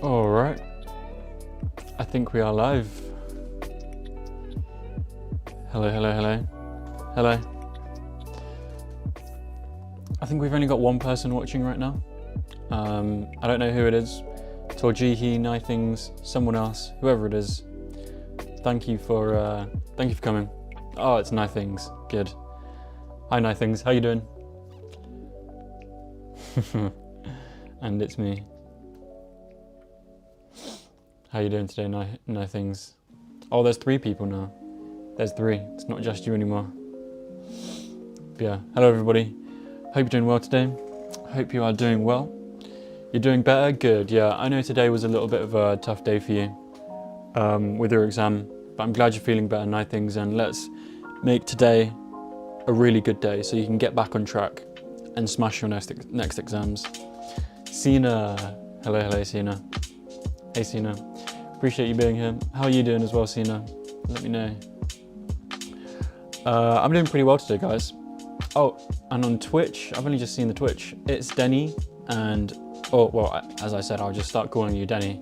All right, I think we are live. Hello, hello, hello, hello. I think we've only got one person watching right now. I don't know who it is. Torjihi, Nithings, someone else, whoever it is. Thank you for coming. Oh, it's Nithings. Good. Hi, Nithings. How you doing? And it's me. How you doing today, Nithings? Oh, there's 3 people now. There's 3. It's not just you anymore. But yeah, hello everybody. Hope you're doing well today. Hope you are doing well. You're doing better? Good, yeah. I know today was a little bit of a tough day for you with your exam, but I'm glad you're feeling better, Nithings, and let's make today a really good day so you can get back on track and smash your next exams. Sina. Hello, hello, Sina. Hey, Sina. Appreciate you being here. How are you doing as well, Sina? Let me know. I'm doing pretty well today, guys. Oh, and on Twitch, I've only just seen the Twitch. It's Denny and, oh, well, as I said, I'll just start calling you Denny.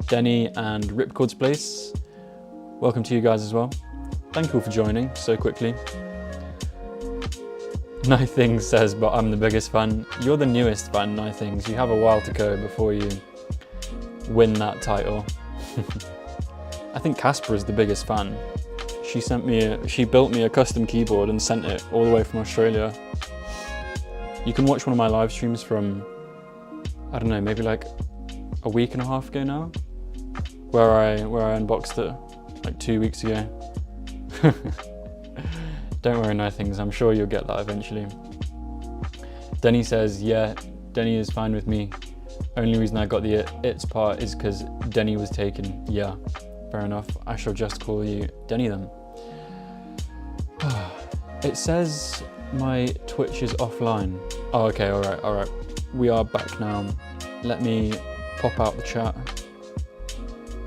Denny and Ripcord's Place. Welcome to you guys as well. Thank you all for joining so quickly. Nithings says, but I'm the biggest fan. You're the newest fan, Nithings. You have a while to go before you win that title. I think Casper is the biggest fan. She built me a custom keyboard and sent it all the way from Australia. You can watch one of my live streams from, I don't know, maybe like a week and a half ago now, where I unboxed it like 2 weeks ago. Don't worry, Nithings, I'm sure you'll get that eventually. Denny says, yeah, Denny is fine with me. Only reason I got the it's part is because Denny was taken. Yeah, fair enough. I shall just call you Denny then. It says my Twitch is offline. Oh, okay, all right. We are back now. Let me pop out the chat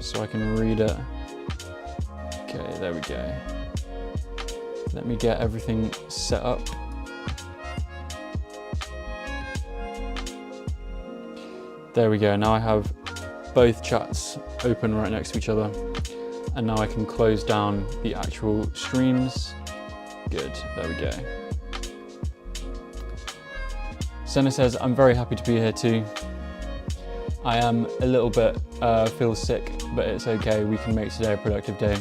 so I can read it. Okay, there we go. Let me get everything set up. There we go. Now I have both chats open right next to each other. And now I can close down the actual streams. Good, there we go. Senna says, I'm very happy to be here too. I am a little bit, feel sick, but it's okay. We can make today a productive day.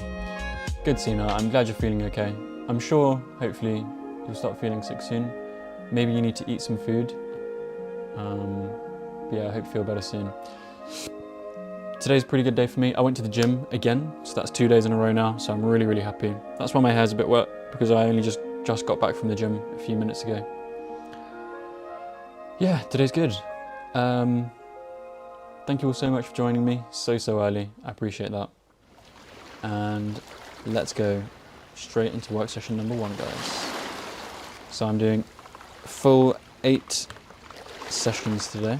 Good, Sina. I'm glad you're feeling okay. I'm sure, hopefully, you'll start feeling sick soon. Maybe you need to eat some food. Yeah, I hope you feel better soon. Today's a pretty good day for me. I went to the gym again, so that's 2 days in a row now, so I'm really, really happy. That's why my hair's a bit wet, because I only just got back from the gym a few minutes ago. Yeah, today's good. Thank you all so much for joining me so early. I appreciate that. And let's go straight into work session number 1, guys. So I'm doing full 8 sessions today.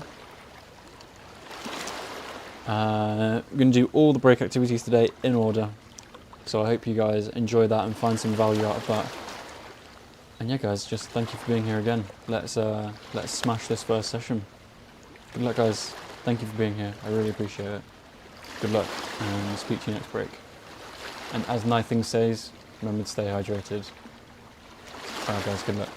We're going to do all the break activities today in order. So I hope you guys enjoy that and find some value out of that. And yeah, guys, just thank you for being here again. Let's smash this first session. Good luck, guys. Thank you for being here. I really appreciate it. Good luck, and speak to you next break. And as Nithing says, remember to stay hydrated. Alright, guys, good luck.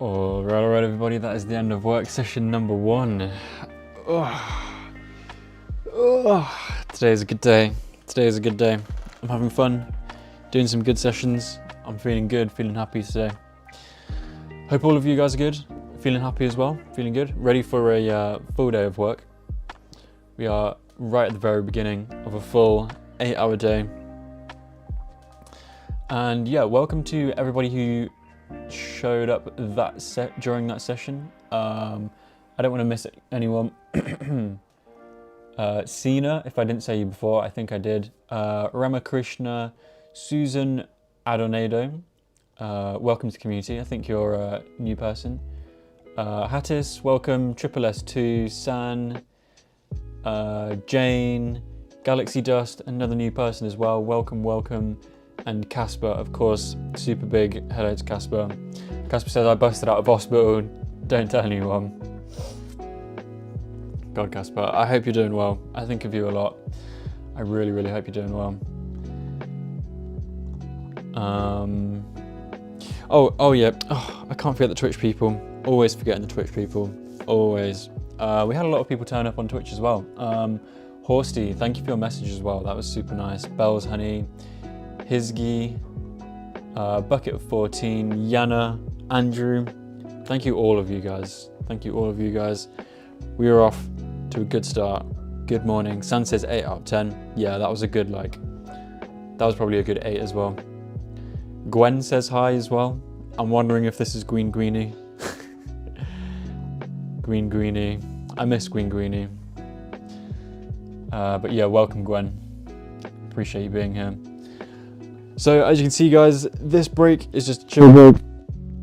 Alright, everybody, that is the end of work session number 1. Today is a good day. I'm having fun, doing some good sessions. I'm feeling good, feeling happy today. Hope all of you guys are good, feeling happy as well, feeling good, ready for a full day of work. We are right at the very beginning of a full 8-hour day. And yeah, welcome to everybody who showed up during that session. I don't want to miss anyone. Sina, if I didn't say you before, I think I did. Ramakrishna, Susan Adonado, welcome to the community. I think you're a new person. Hattis, welcome. Triple S2, San, Jane, Galaxy Dust, another new person as well. Welcome. And Casper, of course, super big hello to Casper. Casper says, I busted out of hospital, don't tell anyone. God, Casper, I hope you're doing well. I think of you a lot. I really hope you're doing well. Oh yeah, I can't forget the Twitch people. Always forgetting the Twitch people, always. We had a lot of people turn up on Twitch as well. Horsty, thank you for your message as well, that was super nice. Bells Honey, Hisgi, Bucket of 14, Yana, Andrew, thank you all of you guys. We are off to a good start. Good morning. San says 8 out of 10. Yeah, that was a good, that was probably a good 8 as well. Gwen says hi as well. I'm wondering if this is Green Greenie. Green Greenie. I miss Green Greenie. But yeah, welcome Gwen. Appreciate you being here. So as you can see guys, this break is just a chill break.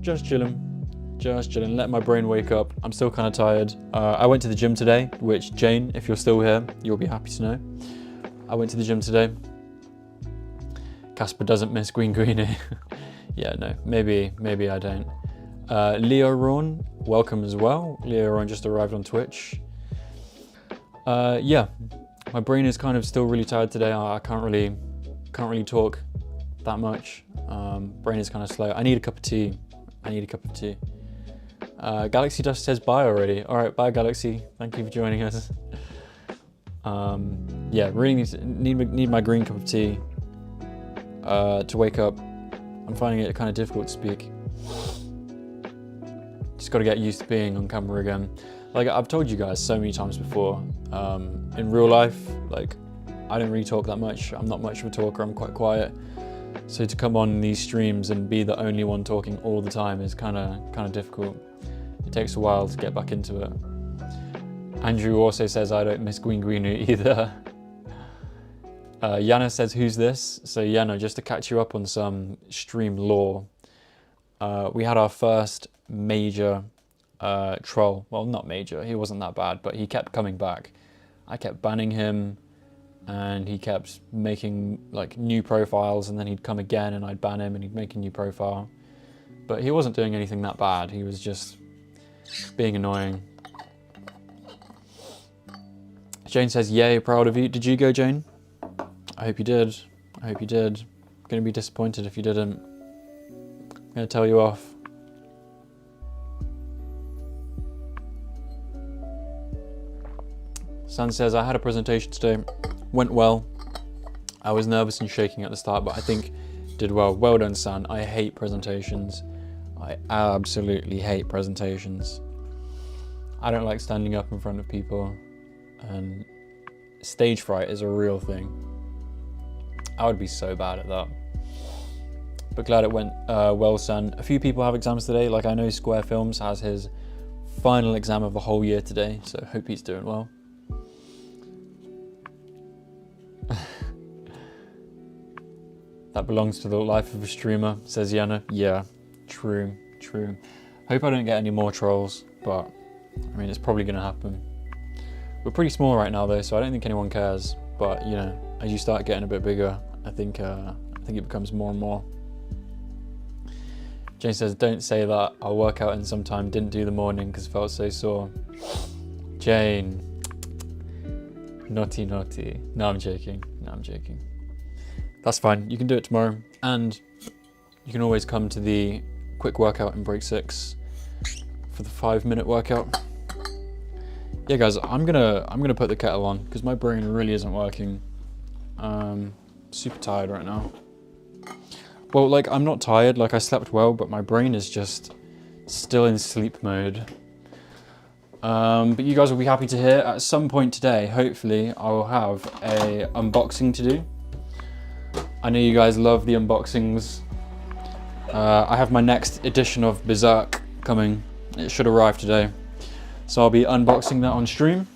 Just chilling, let my brain wake up. I'm still kind of tired. I went to the gym today, which Jane, if you're still here, you'll be happy to know. I went to the gym today. Casper doesn't miss Green Greenie. Yeah, no, maybe I don't. Leo Ron, welcome as well. Leo Ron just arrived on Twitch. Yeah, my brain is kind of still really tired today. I can't really talk that much. Brain is kind of slow. I need a cup of tea. Galaxy Dust says bye already. All right, bye Galaxy. Thank you for joining us. Yeah, really need my green cup of tea to wake up. I'm finding it kind of difficult to speak. Just got to get used to being on camera again. Like I've told you guys so many times before, in real life, I don't really talk that much. I'm not much of a talker, I'm quite quiet. So to come on these streams and be the only one talking all the time is kind of difficult. It takes a while to get back into it. Andrew also says I don't miss Green Greenie either. Yana says, who's this? So Yana, just to catch you up on some stream lore, we had our first major troll. Well, not major, he wasn't that bad, but he kept coming back. I kept banning him and he kept making new profiles, and then he'd come again and I'd ban him and he'd make a new profile. But he wasn't doing anything that bad, he was just being annoying. Jane says, yay, proud of you. Did you go, Jane? I hope you did. I'm gonna be disappointed if you didn't. I'm gonna tell you off. San says, I had a presentation today. Went well. I was nervous and shaking at the start, but I think did well. Well done, San. I hate presentations. I absolutely hate presentations. I don't like standing up in front of people, and stage fright is a real thing. I would be so bad at that. But glad it went well, San. A few people have exams today. I know Square Films has his final exam of the whole year today, so hope he's doing well. That belongs to the life of a streamer, says Yana. Yeah, true. Hope I don't get any more trolls, but I mean, it's probably gonna happen. We're pretty small right now though, so I don't think anyone cares. But you know, as you start getting a bit bigger, I think it becomes more and more. Jane says, don't say that. I'll work out in some time. Didn't do the morning because felt so sore. Jane. Naughty. No, I'm joking. That's fine. You can do it tomorrow. And you can always come to the quick workout in break 6 for the 5-minute workout. Yeah, guys, I'm gonna put the kettle on because my brain really isn't working. Super tired right now. Well, like, I'm not tired, like I slept well, but my brain is just still in sleep mode. But you guys will be happy to hear at some point today, hopefully, I will have a unboxing to do. I know you guys love the unboxings. I have my next edition of Berserk coming. It should arrive today. So I'll be unboxing that on stream.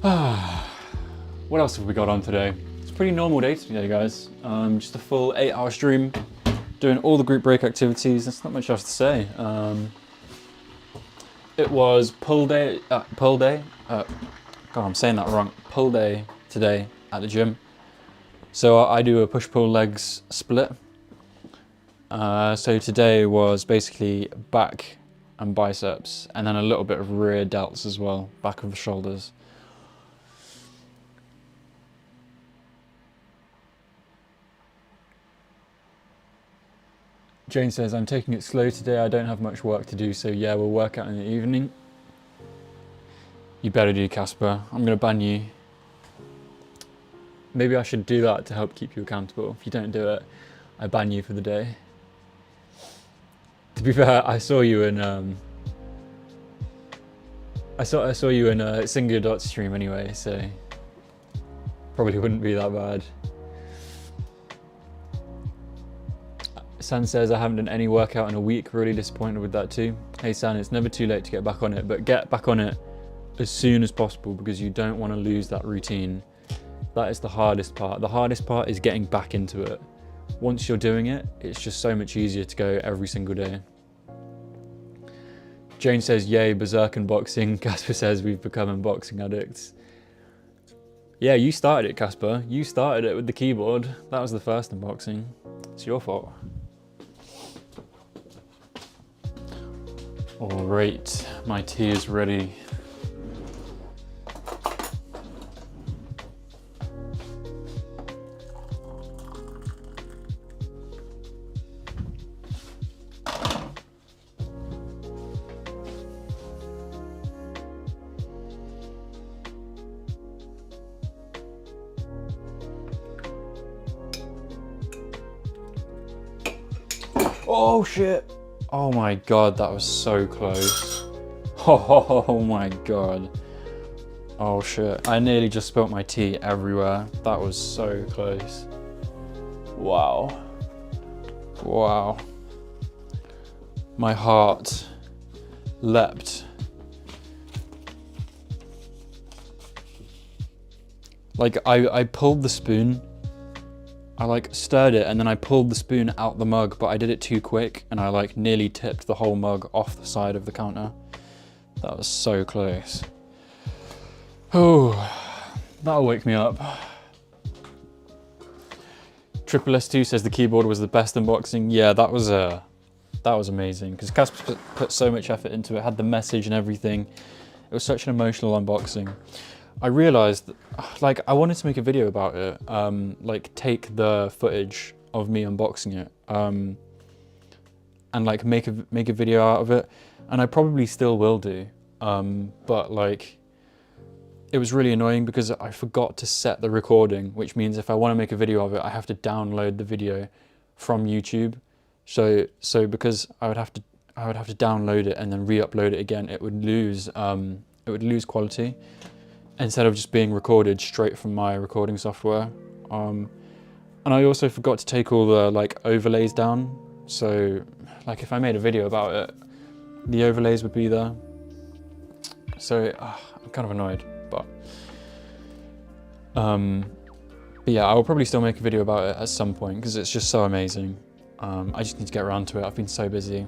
What else have we got on today? It's a pretty normal day today, guys. Just a full 8-hour stream, doing all the group break activities. There's not much else to say. It was pull day. God, I'm saying that wrong. Pull day today at the gym. So I do a push-pull legs split. So today was basically back and biceps, and then a little bit of rear delts as well, back of the shoulders. Jane says, I'm taking it slow today, I don't have much work to do, so yeah, we'll work out in the evening. You better do, Casper. I'm gonna ban you. Maybe I should do that to help keep you accountable. If you don't do it, I ban you for the day. To be fair, I saw you in I saw you in a Singular Dot stream anyway, so probably wouldn't be that bad. San says, I haven't done any workout in a week, really disappointed with that too. Hey San, it's never too late to get back on it, but get back on it as soon as possible because you don't want to lose that routine. That is the hardest part. The hardest part is getting back into it. Once you're doing it, it's just so much easier to go every single day. Jane says, yay, Berserk unboxing. Casper says, we've become unboxing addicts. Yeah, you started it, Casper. You started it with the keyboard. That was the first unboxing. It's your fault. All right, my tea is ready. Oh shit. Oh my god, that was so close. Oh my god. Oh shit. I nearly just spilt my tea everywhere. That was so close. Wow. Wow. My heart leapt. Like I pulled the spoon. I like stirred it and then I pulled the spoon out the mug, but I did it too quick and I like nearly tipped the whole mug off the side of the counter. That was so close. Oh, that'll wake me up. Triple S2 says the keyboard was the best unboxing. Yeah, that was amazing because Casper put so much effort into it, had the message and everything. It was such an emotional unboxing. I realized that, like, I wanted to make a video about it, like take the footage of me unboxing it, and like make a video out of it, and I probably still will do, but like, it was really annoying because I forgot to set the recording, which means if I want to make a video of it, I have to download the video from YouTube. So because I would have to download it and then re-upload it again, it would lose quality, instead of just being recorded straight from my recording software. And I also forgot to take all the like overlays down. So like if I made a video about it, the overlays would be there. So I'm kind of annoyed, but yeah, I will probably still make a video about it at some point because it's just so amazing. I just need to get around to it. I've been so busy.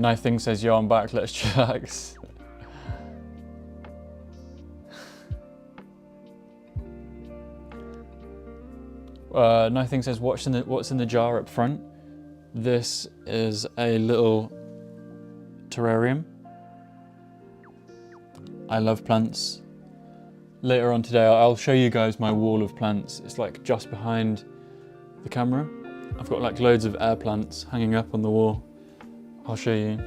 Nothing says, yo, I'm back, let's chillax. Nothing says, what's in the jar up front? This is a little terrarium. I love plants. later on today, I'll show you guys my wall of plants. It's like just behind the camera. I've got like loads of air plants hanging up on the wall. I'll show you.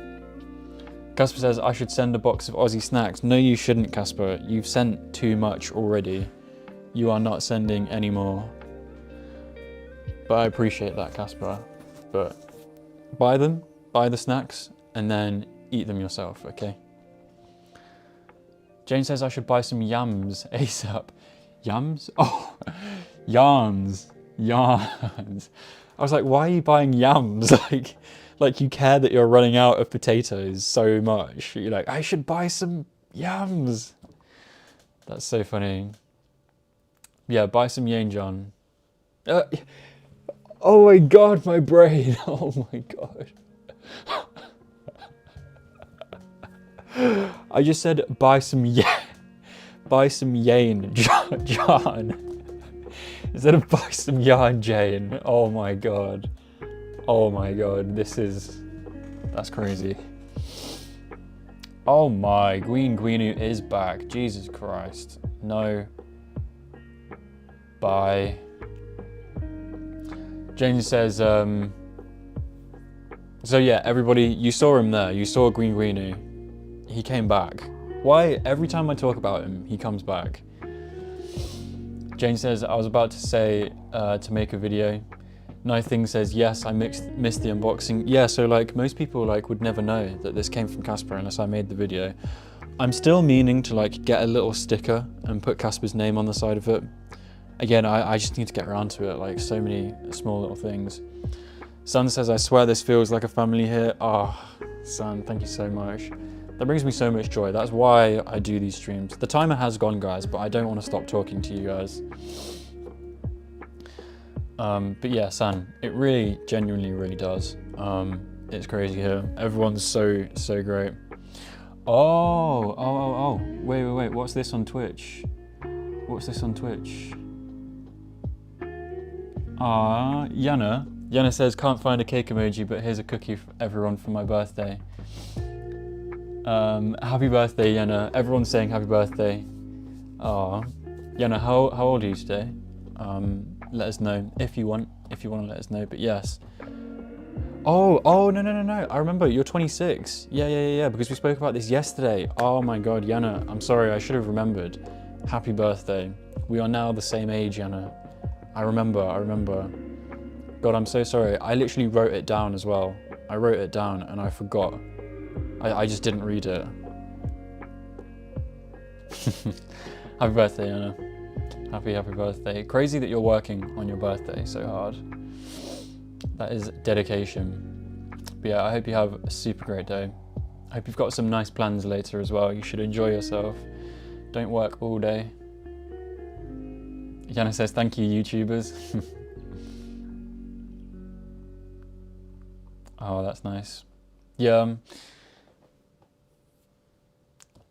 Casper says I should send a box of Aussie snacks. No, you shouldn't, Casper. You've sent too much already. You are not sending any more. But I appreciate that, Casper. But buy them, buy the snacks, and then eat them yourself, okay? Jane says I should buy some yams ASAP. Yams? Oh, yams. Yams. I was like, why are you buying yams? Like you care that you're running out of potatoes so much. You're like, I should buy some yams. That's so funny. Yeah, buy some Yen John. Oh my god, my brain. Oh my god. I just said buy some Yen John. Instead of buy some yarn Jane. Oh my god. Oh my god, that's crazy. Oh my, Gwenu is back. Jesus Christ. No. Bye. James says, so yeah, everybody, you saw him there. You saw Gwenu. He came back. Why, every time I talk about him, he comes back. Jane says, I was about to say to make a video. Nothing says, yes, I missed the unboxing. Yeah, so like most people like would never know that this came from Casper unless I made the video. I'm still meaning to like get a little sticker and put Casper's name on the side of it. Again, I just need to get around to it, like so many small little things. Sun says, I swear this feels like a family here. Oh, Sun, thank you so much. That brings me so much joy. That's why I do these streams. The timer has gone, guys, but I don't want to stop talking to you guys. But yeah, San, it really, genuinely really does. It's crazy here. Everyone's so great. Oh, wait, what's this on Twitch? What's this on Twitch? Yana says, can't find a cake emoji, but here's a cookie for everyone for my birthday. Happy birthday, Yana. Everyone's saying happy birthday. Yana, how old are you today? Let us know if you want to let us know, but yes. Oh, no. I remember, you're 26. Yeah, because we spoke about this yesterday. Oh my God, Yana, I'm sorry, I should have remembered. Happy birthday. We are now the same age, Yana. I remember. God, I'm so sorry. I literally wrote it down as well. I wrote it down and I forgot. I just didn't read it. Happy birthday, Yana. Happy birthday. Crazy that you're working on your birthday so hard. That is dedication. But yeah, I hope you have a super great day. I hope you've got some nice plans later as well. You should enjoy yourself. Don't work all day. Yana says, thank you, YouTubers. Oh, that's nice. Yeah.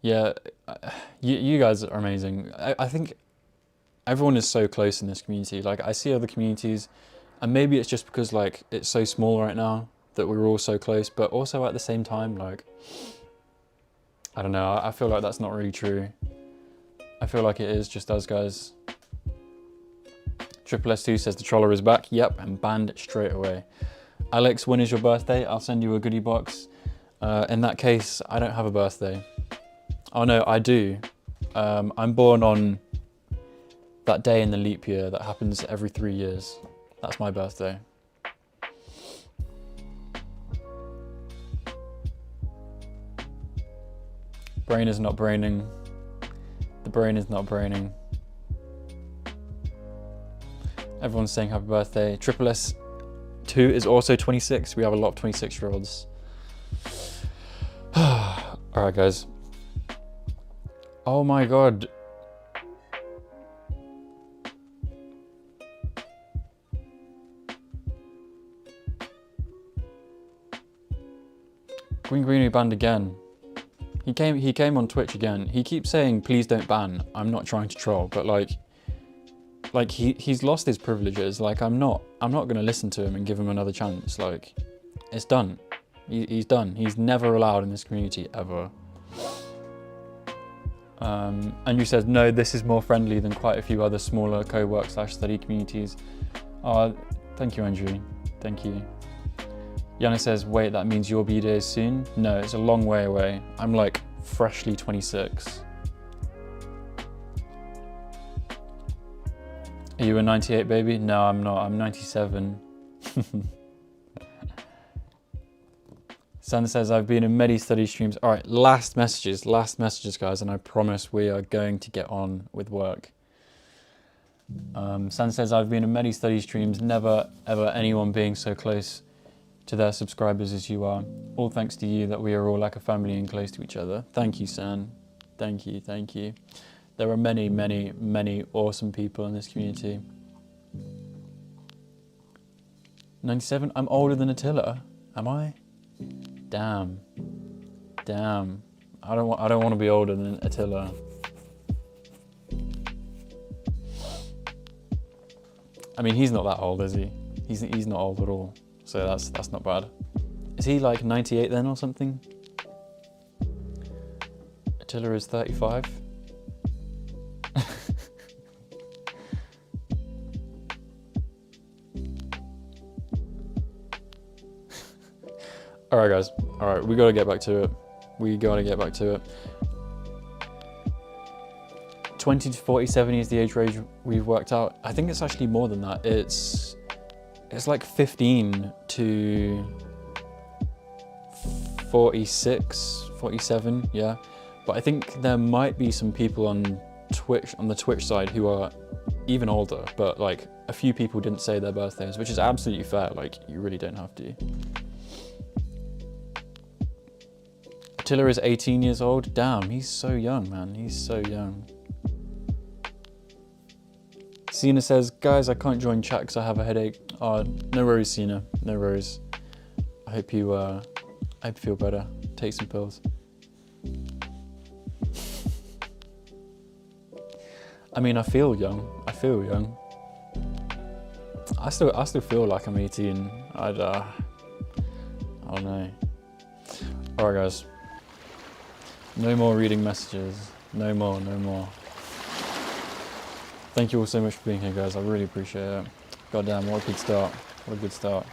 Yeah, you guys are amazing. I think everyone is so close in this community. Like, I see other communities, and maybe it's just because, like, it's so small right now that we're all so close, but also at the same time, like, I don't know, I feel like that's not really true. I feel like it is just us guys. Triple S2 says the troller is back. Yep, and banned straight away. Alex, when is your birthday? I'll send you a goodie box. In that case, I don't have a birthday. Oh no, I do. I'm born on that day in the leap year that happens every 3 years. That's my birthday. Brain is not braining. The brain is not braining. Everyone's saying happy birthday. Triple S2 is also 26. We have a lot of 26-year-olds. Alright, guys. Oh my God. Greenu banned again. He came on Twitch again. He keeps saying, please don't ban. I'm not trying to troll, but like he's lost his privileges. Like I'm not gonna listen to him and give him another chance. Like, it's done. He's done. He's never allowed in this community ever. Andrew says, no, this is more friendly than quite a few other smaller co-work/study communities. Thank you, Andrew. Thank you. Yana says, wait, that means your B-day is soon? No, it's a long way away. I'm like freshly 26. Are you a 98 baby? No, I'm not. I'm 97. Sandra says, I've been in many study streams. All right, last messages, guys, and I promise we are going to get on with work. Sandra says, I've been in many study streams, never ever anyone being so close to their subscribers as you are. All thanks to you that we are all like a family and close to each other. Thank you, San. Thank you, thank you. There are many, many, many awesome people in this community. 97? I'm older than Attila. Am I? Damn. Damn. I don't want to be older than Attila. I mean, he's not that old, is he? He's not old at all. So that's not bad. Is he like 98 then or something? Attila is 35. All right, guys. All right, we got to get back to it. 20 to 47 is the age range we've worked out. I think it's actually more than that. It's like 15 to 46, 47, yeah. But I think there might be some people on the Twitch side who are even older, but like a few people didn't say their birthdays, which is absolutely fair. Like, you really don't have to. Attila is 18 years old. Damn, he's so young, man. He's so young. Sina says, guys, I can't join chat because I have a headache. Oh, no worries, Sina. No worries. I hope you feel better. Take some pills. I mean, I feel young. I still feel like I'm 18. I don't know. All right, guys. No more reading messages. No more. Thank you all so much for being here, guys. I really appreciate it. Goddamn, what a good start.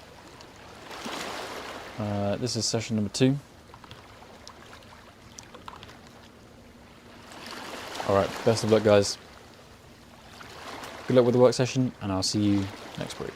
This is session number 2. All right, best of luck, guys. Good luck with the work session, and I'll see you next week.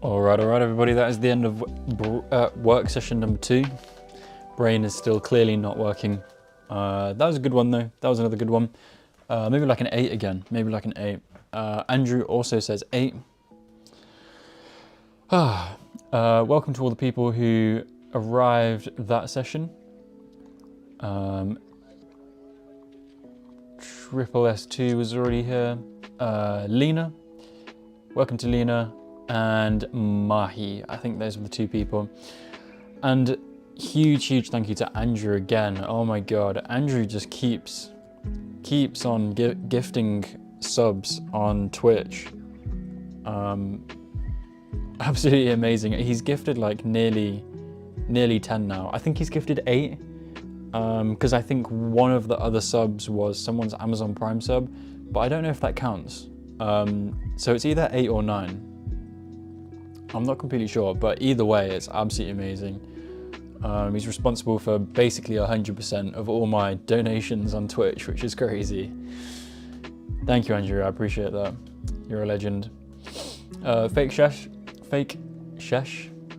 All right, everybody. That is the end of work session number 2. Brain is still clearly not working. That was a good one though. That was another good one. Maybe like an 8 again. Maybe like an 8. Andrew also says 8. Welcome to all the people who arrived that session. Triple S2 was already here. Lena. Welcome to Lena. And Mayhue. I think those were the 2 people. And huge thank you to Andrew again. Oh my god. Andrew just keeps on gifting subs on Twitch. Absolutely amazing. He's gifted like nearly 10 now. I think he's gifted 8. Because I think one of the other subs was someone's Amazon Prime sub, but I don't know if that counts. So it's either 8 or 9. I'm not completely sure, but either way, it's absolutely amazing. He's responsible for basically 100% of all my donations on Twitch, which is crazy. Thank you, Andrew. I appreciate that. You're a legend. Fake Shesh,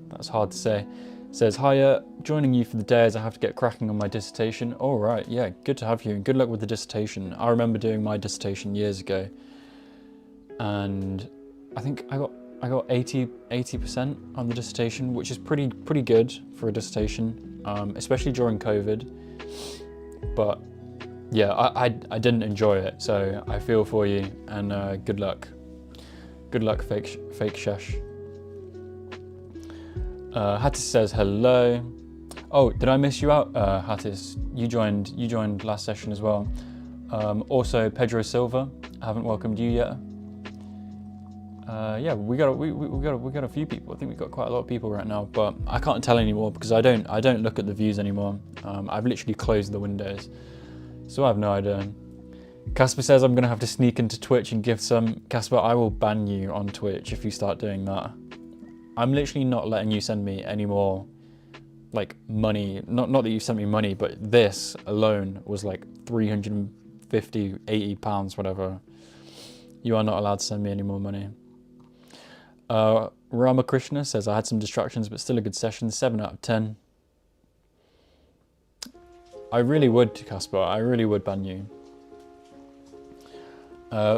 that's hard to say, says, hiya, joining you for the day as I have to get cracking on my dissertation. All right, yeah, good to have you, and good luck with the dissertation. I remember doing my dissertation years ago, and I think I got 80% on the dissertation, which is pretty good for a dissertation, especially during COVID. But yeah, I didn't enjoy it, so I feel for you, and good luck. Good luck, fake Shesh. Hattis says hello. Oh, did I miss you out, Hattis? You joined last session as well. Also Pedro Silva, I haven't welcomed you yet. Yeah, we got a few people. I think we've got quite a lot of people right now, but I can't tell anymore because I don't look at the views anymore. I've literally closed the windows, so I have no idea. Casper says I'm gonna have to sneak into Twitch and gift some. Casper, I will ban you on Twitch if you start doing that. I'm literally not letting you send me any more, like, money. Not that you sent me money, but this alone was like 350, 80 pounds, whatever. You are not allowed to send me any more money. Ramakrishna says I had some distractions, but still a good session. 7 out of 10. I really would, Casper. I really would ban you.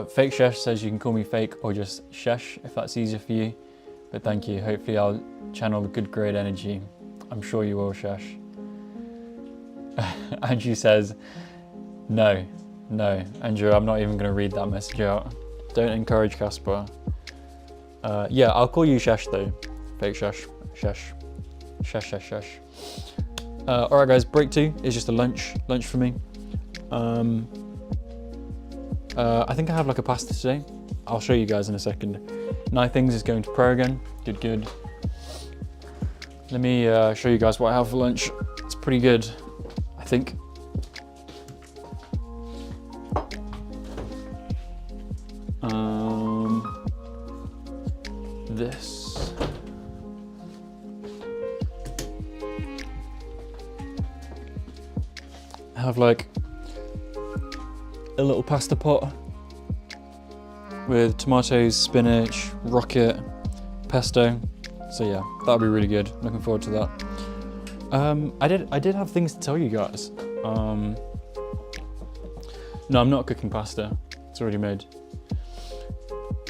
Fake Shesh says you can call me fake or just Shesh if that's easier for you. But thank you. Hopefully I'll channel the good grade energy. I'm sure you will, Shesh. Andrew says, no. Andrew, I'm not even going to read that message out. Don't encourage Casper. Yeah, I'll call you Shesh though. Fake Shesh. Shesh. Alright guys, break 2 is just a lunch for me. I think I have like a pasta today. I'll show you guys in a second. Things is going to prayer again. Good. Let me show you guys what I have for lunch. It's pretty good, I think. This. I have like a little pasta pot with tomatoes, spinach, rocket, pesto. So yeah, that'll be really good. Looking forward to that. I did have things to tell you guys. No, I'm not cooking pasta. It's already made.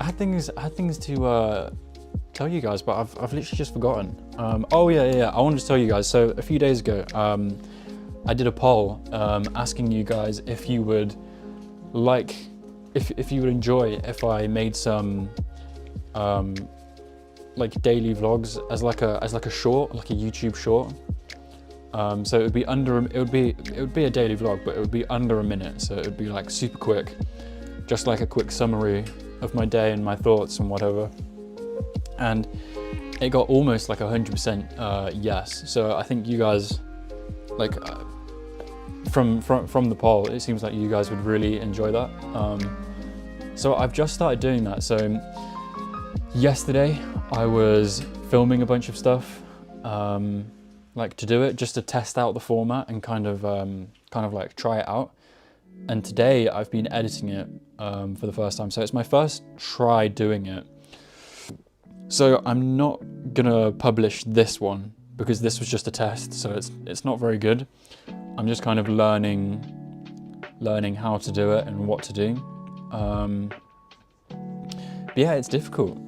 I had things to tell you guys, but I've literally just forgotten. Oh yeah. I wanted to tell you guys. So a few days ago, I did a poll asking you guys if you would if you would enjoy if I made some like daily vlogs as like a short, like a YouTube short. So it would be a daily vlog, but it would be under a minute. So it would be like super quick, just like a quick summary of my day and my thoughts and whatever. And it got almost like 100% yes. So I think you guys, like from the poll, it seems like you guys would really enjoy that. So I've just started doing that. So yesterday I was filming a bunch of stuff, like to do it, just to test out the format and kind of like try it out. And today I've been editing it for the first time. So it's my first try doing it. So I'm not gonna publish this one because this was just a test, so it's not very good. I'm just kind of learning how to do it and what to do. But yeah, it's difficult.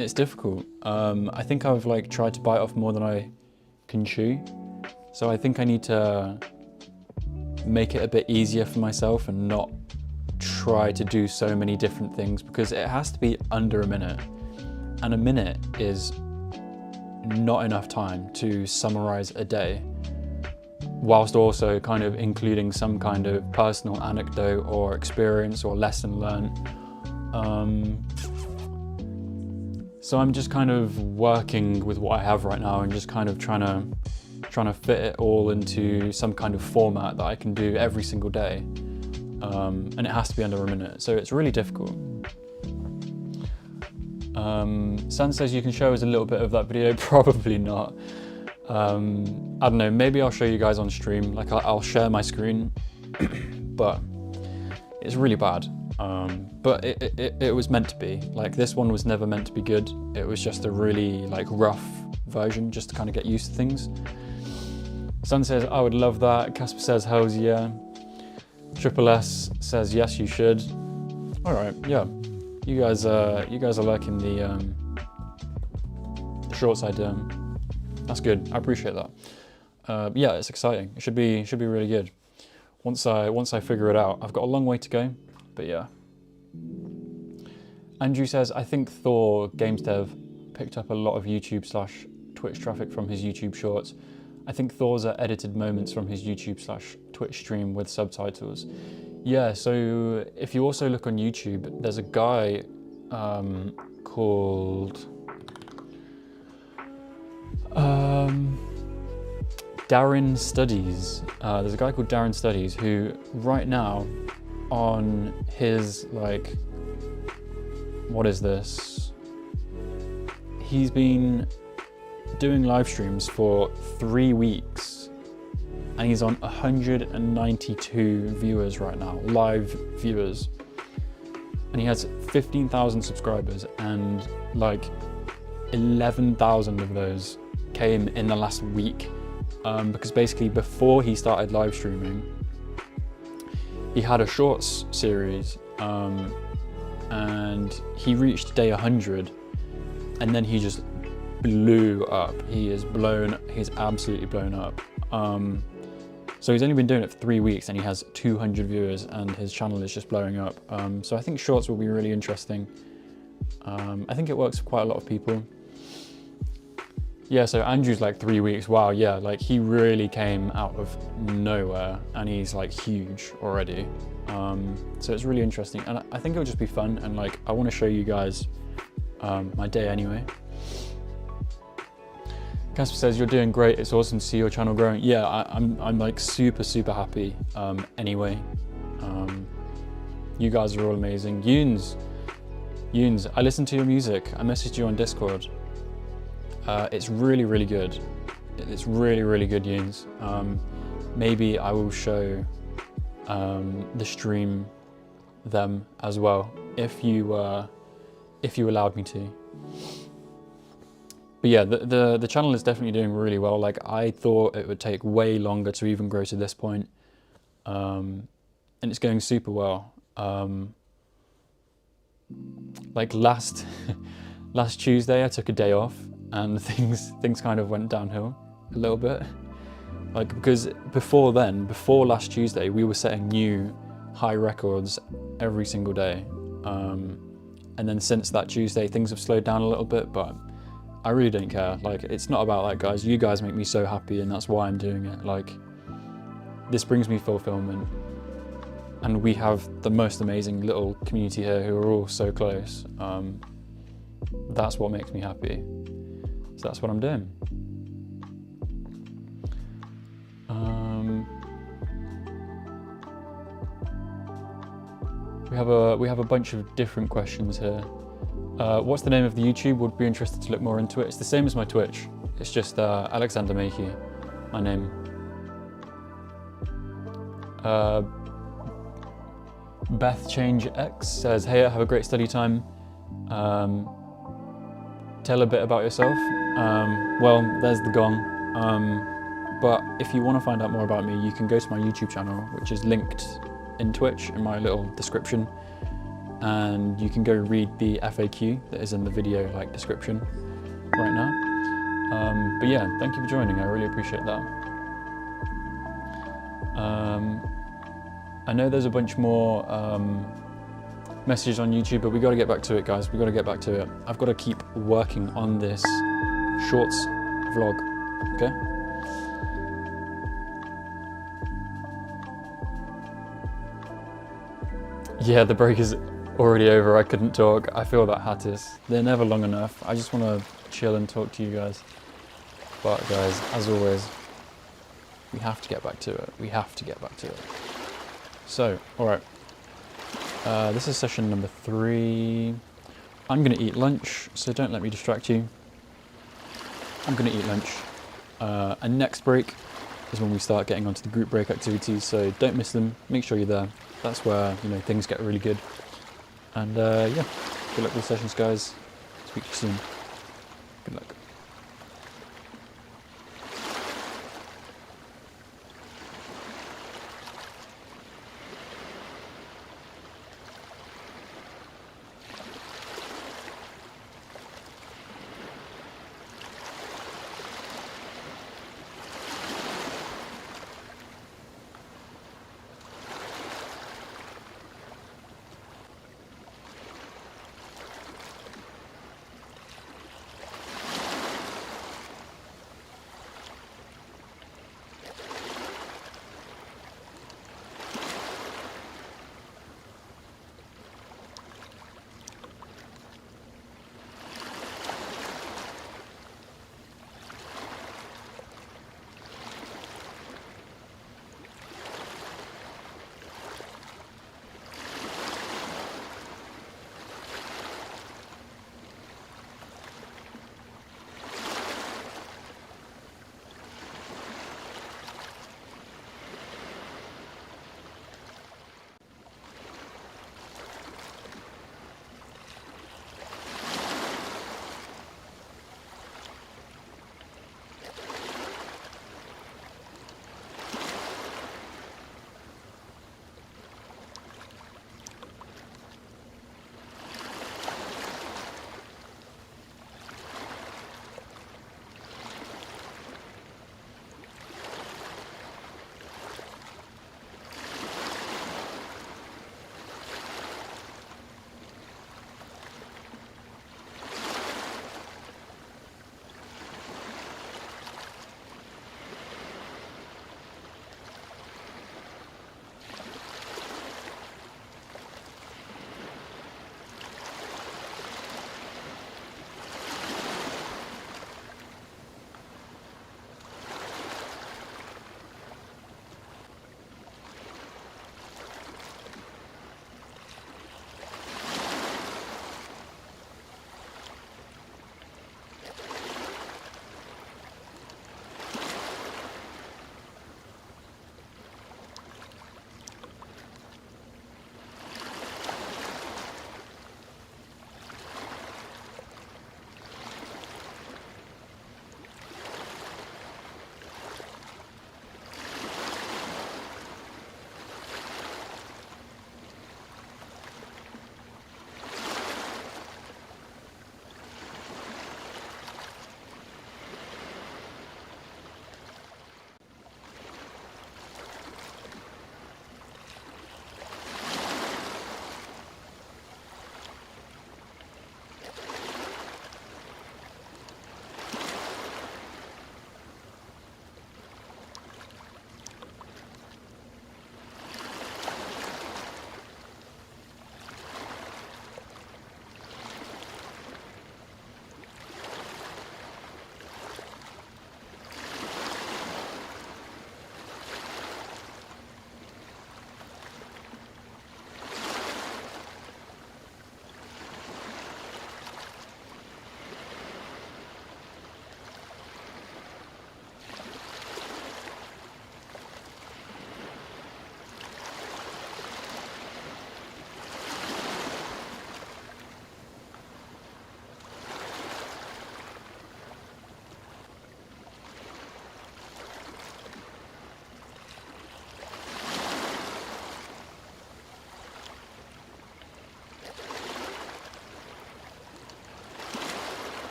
It's difficult. I think I've like tried to bite off more than I can chew. So I think I need to make it a bit easier for myself and not try to do so many different things, because it has to be under a minute. And a minute is not enough time to summarize a day, whilst also kind of including some kind of personal anecdote or experience or lesson learned. So I'm just kind of working with what I have right now and just kind of trying to fit it all into some kind of format that I can do every single day. And it has to be under a minute, so it's really difficult. San says you can show us a little bit of that video. Probably not. I don't know, maybe I'll show you guys on stream, like I'll share my screen, but it's really bad. But it was meant to be. Like, this one was never meant to be good. It was just a really like rough version, just to kind of get used to things. Sun says, I would love that. Casper says, hells yeah. Triple S says, yes, you should. All right, yeah. You guys are liking the shorts I do. That's good. I appreciate that. Yeah, it's exciting. It should be really good. Once I figure it out. I've got a long way to go, but yeah. Andrew says, I think Thor Games Dev picked up a lot of YouTube/Twitch traffic from his YouTube shorts. I think Thor's are edited moments from his YouTube/Twitch stream with subtitles. Yeah, so if you also look on YouTube, there's a guy called Darren Studies. There's a guy called Darren Studies who right now on his, like, what is this? He's been doing live streams for 3 weeks and he's on 192 viewers right now, live viewers. And he has 15,000 subscribers and like 11,000 of those came in the last week. Because basically before he started live streaming, he had a shorts series and he reached day 100 and then he just blew up. He's absolutely blown up. So he's only been doing it for 3 weeks and he has 200 viewers and his channel is just blowing up. So I think shorts will be really interesting. I think it works for quite a lot of people. Yeah, so Andrew's like 3 weeks. Wow, yeah, like he really came out of nowhere and he's like huge already. So it's really interesting and I think it'll just be fun, and like I want to show you guys my day anyway. Casper says, you're doing great. It's awesome to see your channel growing. Yeah, I'm like super happy anyway. You guys are all amazing. Yunes, I listened to your music. I messaged you on Discord. It's really good. It's really good, Yunes. Maybe I will show the stream them as well if you allowed me to. But yeah, the channel is definitely doing really well. Like, I thought it would take way longer to even grow to this point. And it's going super well. Like last Tuesday, I took a day off and things kind of went downhill a little bit. Like, because before last Tuesday, we were setting new high records every single day. And then since that Tuesday, things have slowed down a little bit, but I really don't care. Like, it's not about that, guys. You guys make me so happy and that's why I'm doing it. Like, this brings me fulfillment. And we have the most amazing little community here who are all so close. That's what makes me happy. So that's what I'm doing. We have a bunch of different questions here. What's the name of the YouTube? Would be interested to look more into it. It's the same as my Twitch. It's just Alexander Mayhue, my name. Beth Change X says, hey, have a great study time. tell a bit about yourself, well, there's the gong. But if you want to find out more about me, you can go to my YouTube channel, which is linked in Twitch in my little description, and you can go read the FAQ that is in the video description right now. But yeah, thank you for joining. I really appreciate that. I know there's a bunch more messages on YouTube, but we got to get back to it, guys. We got to get back to it. I've got to keep working on this shorts vlog. Okay. Yeah, the break is already over. I couldn't talk. I feel that Hattis. They're never long enough. I just want to chill and talk to you guys. But guys, as always, we have to get back to it. We have to get back to it. So, all right. This is session number 3. I'm going to eat lunch, so don't let me distract you. I'm going to eat lunch. And next break is when we start getting onto the group break activities, so don't miss them. Make sure you're there. That's where, things get really good. And yeah, good luck with the sessions, guys. Speak to you soon. Good luck.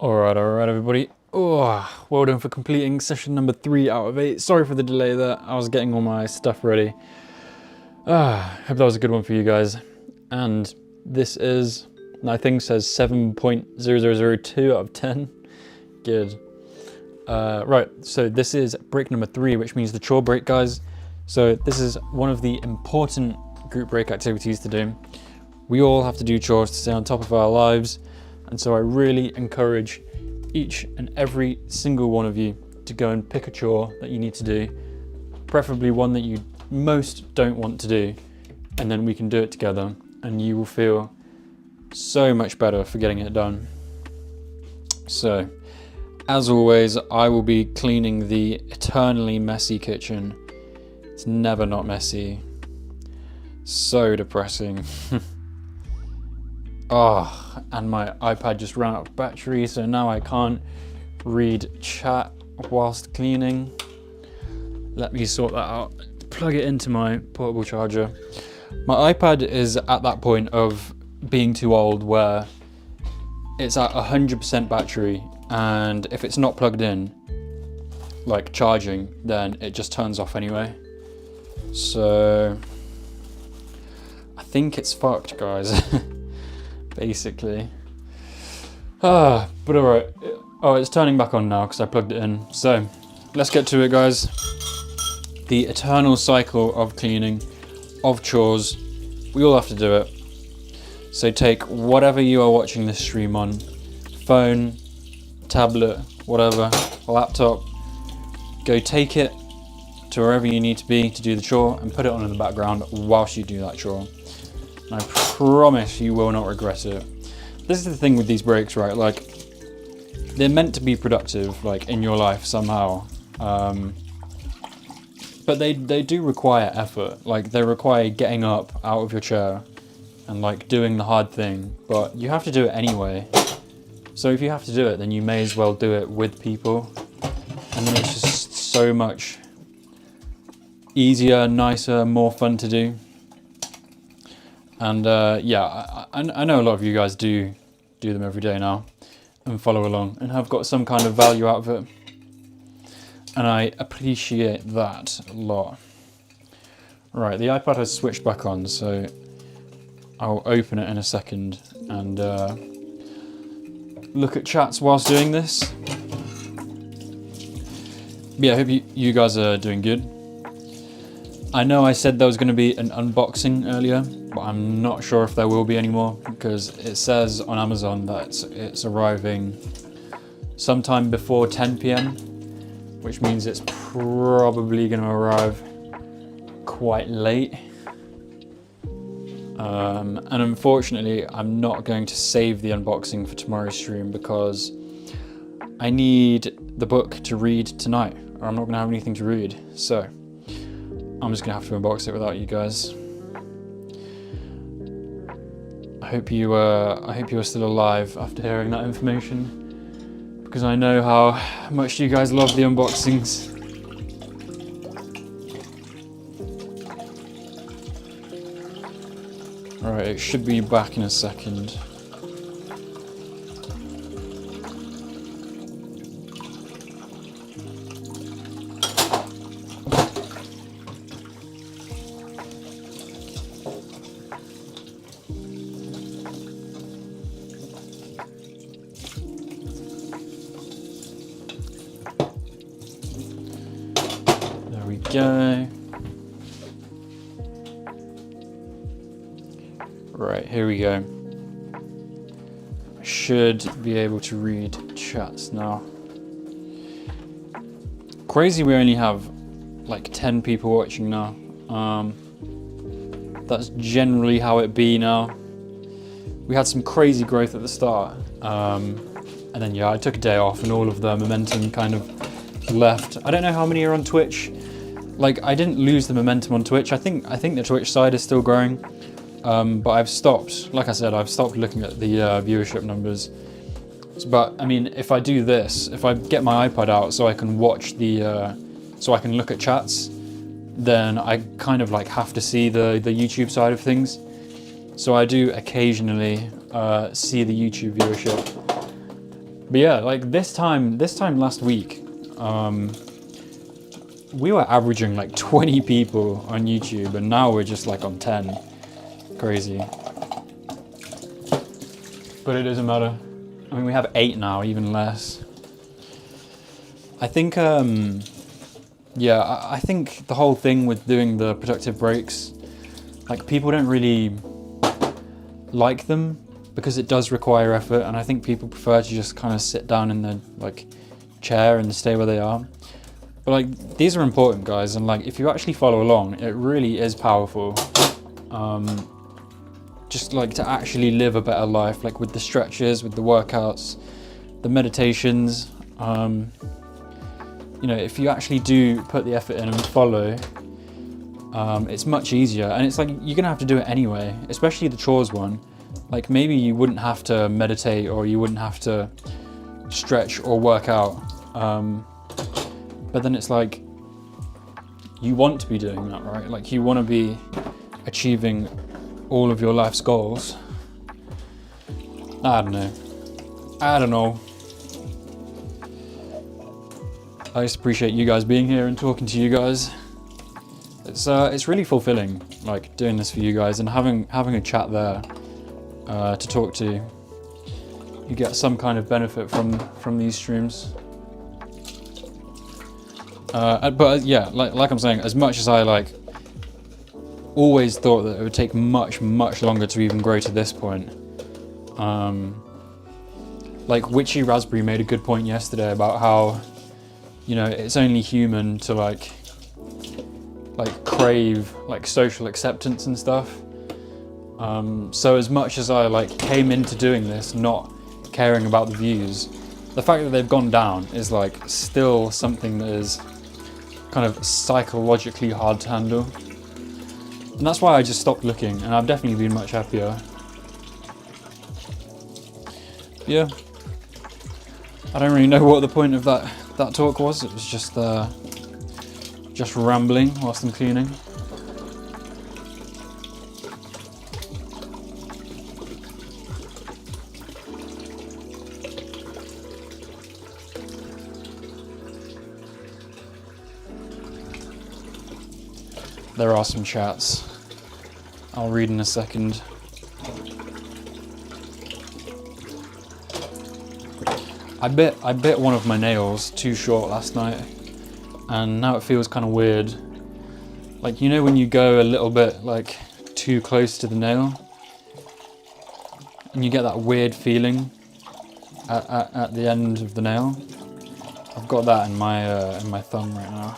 Alright, everybody. Oh, well done for completing session number 3 out of 8. Sorry for the delay there. I was getting all my stuff ready. Hope that was a good one for you guys. And this is, I think, says 7.0002 out of 10. Good. Right, so this is break number 3, which means the chore break, guys. So this is one of the important group break activities to do. We all have to do chores to stay on top of our lives. And so I really encourage each and every single one of you to go and pick a chore that you need to do, preferably one that you most don't want to do, and then we can do it together and you will feel so much better for getting it done. So, as always, I will be cleaning the eternally messy kitchen. It's never not messy. So depressing. Oh, and my iPad just ran out of battery, so now I can't read chat whilst cleaning. Let me sort that out. Plug it into my portable charger. My iPad is at that point of being too old where it's at 100% battery, and if it's not plugged in, like charging, then it just turns off anyway. So I think it's fucked, guys. Basically. But alright. Oh, it's turning back on now because I plugged it in. So, let's get to it, guys. The eternal cycle of cleaning, of chores. We all have to do it. So take whatever you are watching this stream on. Phone, tablet, whatever, laptop. Go take it to wherever you need to be to do the chore and put it on in the background whilst you do that chore. I promise you will not regret it. This is the thing with these breaks, right? Like, they're meant to be productive, like, in your life somehow. But they do require effort. Like, they require getting up out of your chair and, like, doing the hard thing. But you have to do it anyway. So if you have to do it, then you may as well do it with people. And then it's just so much easier, nicer, more fun to do. And yeah, I know a lot of you guys do them every day now and follow along and have got some kind of value out of it. And I appreciate that a lot. Right, the iPad has switched back on, so I'll open it in a second and look at chats whilst doing this. Yeah, I hope you guys are doing good. I know I said there was going to be an unboxing earlier, but I'm not sure if there will be anymore because it says on Amazon that it's arriving sometime before 10 PM, which means it's probably going to arrive quite late. And unfortunately, I'm not going to save the unboxing for tomorrow's stream because I need the book to read tonight, or I'm not going to have anything to read. So I'm just gonna have to unbox it without you guys. I hope you are still alive after hearing that information, because I know how much you guys love the unboxings. Alright, it should be back in a second. Go. Right, here we go. I should be able to read chats now. Crazy we only have like 10 people watching now. That's generally how it be now. We had some crazy growth at the start. And then yeah, I took a day off and all of the momentum kind of left. I don't know how many are on Twitch. Like, I didn't lose the momentum on Twitch. I think the Twitch side is still growing, but I've stopped. Like I said, I've stopped looking at the viewership numbers. But I mean, if I do this, if I get my iPad out so I can watch so I can look at chats, then I kind of like have to see the YouTube side of things. So I do occasionally see the YouTube viewership, But yeah, like this time last week, we were averaging like 20 people on YouTube, and now we're just like on 10. Crazy. But it doesn't matter. I mean, we have 8 now, even less. I think, yeah, I think the whole thing with doing the productive breaks, like people don't really like them because it does require effort, and I think people prefer to just kind of sit down in their like chair and stay where they are. But like these are important, guys, and like if you actually follow along, it really is powerful. Just like to actually live a better life, like with the stretches, with the workouts, the meditations. You know, if you actually do put the effort in and follow, it's much easier. And it's like you're gonna have to do it anyway, especially the chores one. Like maybe you wouldn't have to meditate, or you wouldn't have to stretch or work out. But then it's like you want to be doing that, right? Like you want to be achieving all of your life's goals. I don't know. I just appreciate you guys being here and talking to you guys. It's really fulfilling, like doing this for you guys and having a chat there to talk to. You get some kind of benefit from these streams. But yeah, like I'm saying, as much as I like always thought that it would take much longer to even grow to this point. Like Witchy Raspberry made a good point yesterday about how, you know, it's only human to like crave like social acceptance and stuff. So as much as I like came into doing this not caring about the views, the fact that they've gone down is like still something that is kind of psychologically hard to handle. And that's why I just stopped looking, and I've definitely been much happier. Yeah. I don't really know what the point of that talk was. It was just rambling whilst I'm cleaning. There are some chats I'll read in a second. I bit one of my nails too short last night, and now it feels kind of weird. Like, you know when you go a little bit like too close to the nail and you get that weird feeling at the end of the nail? I've got that in my thumb right now.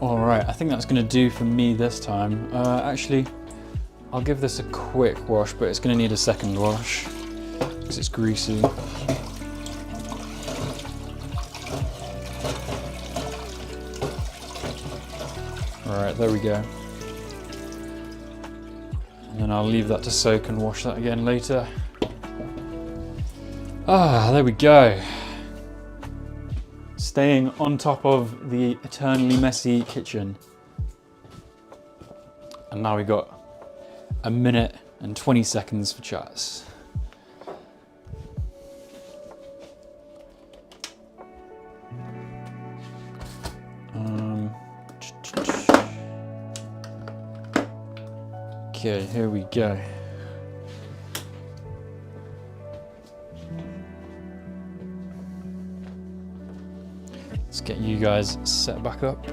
Alright, I think that's going to do for me this time. Actually, I'll give this a quick wash, but it's going to need a second wash because it's greasy. Alright, there we go. And then I'll leave that to soak and wash that again later. Ah, there we go. Staying on top of the eternally messy kitchen. And now we got a minute and 20 seconds for chats. Okay, here we go. Let's get you guys set back up.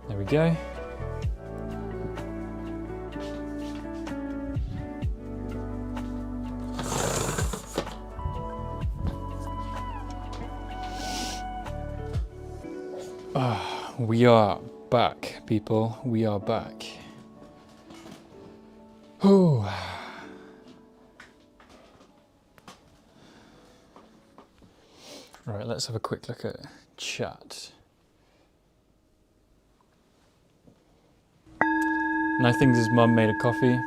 There we go. We are back, people. We are back. Whew. Right, let's have a quick look at chat. Nothing's mum made a coffee.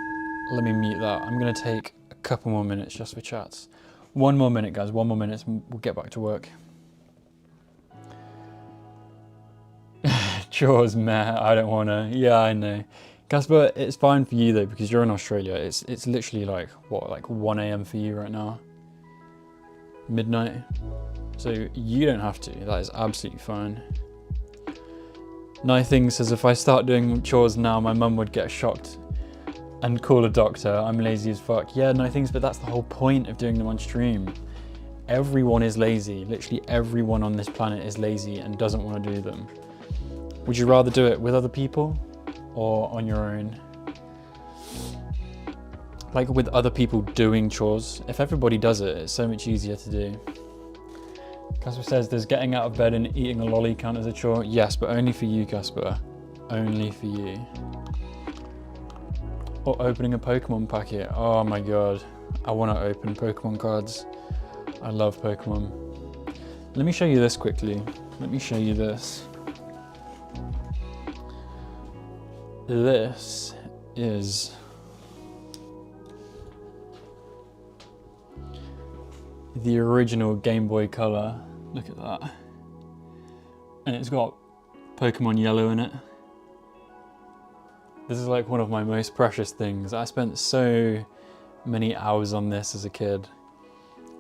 Let me mute that. I'm gonna take a couple more minutes just for chats. One more minute, guys, one more minute and we'll get back to work. Chores, meh, I don't wanna. Yeah, I know. Casper, it's fine for you though, because you're in Australia. It's literally like, what, like 1 AM for you right now? Midnight? So you don't have to, that is absolutely fine. Nothing says if I start doing chores now, my mum would get shocked and call a doctor. I'm lazy as fuck. Yeah, no things, but that's the whole point of doing them on stream. Everyone is lazy. Literally everyone on this planet is lazy and doesn't want to do them. Would you rather do it with other people or on your own? Like with other people doing chores. If everybody does it, it's so much easier to do. Casper says, does getting out of bed and eating a lolly count as a chore? Yes, but only for you, Casper. Only for you. Or opening a Pokemon packet. Oh my god. I want to open Pokemon cards. I love Pokemon. Let me show you this quickly. Let me show you this. This is the original Game Boy Color. Look at that. And it's got Pokemon Yellow in it. This is like one of my most precious things. I spent so many hours on this as a kid.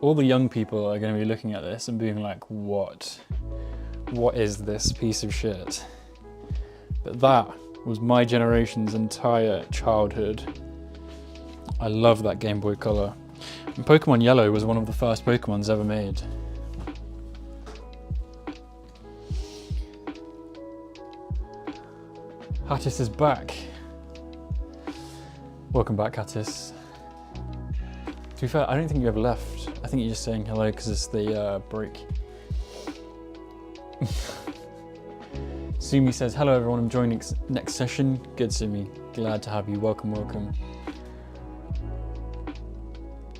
All the young people are going to be looking at this and being like, what? What is this piece of shit? But that was my generation's entire childhood. I love that Game Boy Color. And Pokemon Yellow was one of the first Pokemons ever made. Hattis is back. Welcome back, Hattis. To be fair, I don't think you ever left. I think you're just saying hello because it's the break. Sumi says, hello everyone, I'm joining next session. Good, Sumi. Glad to have you. Welcome, welcome.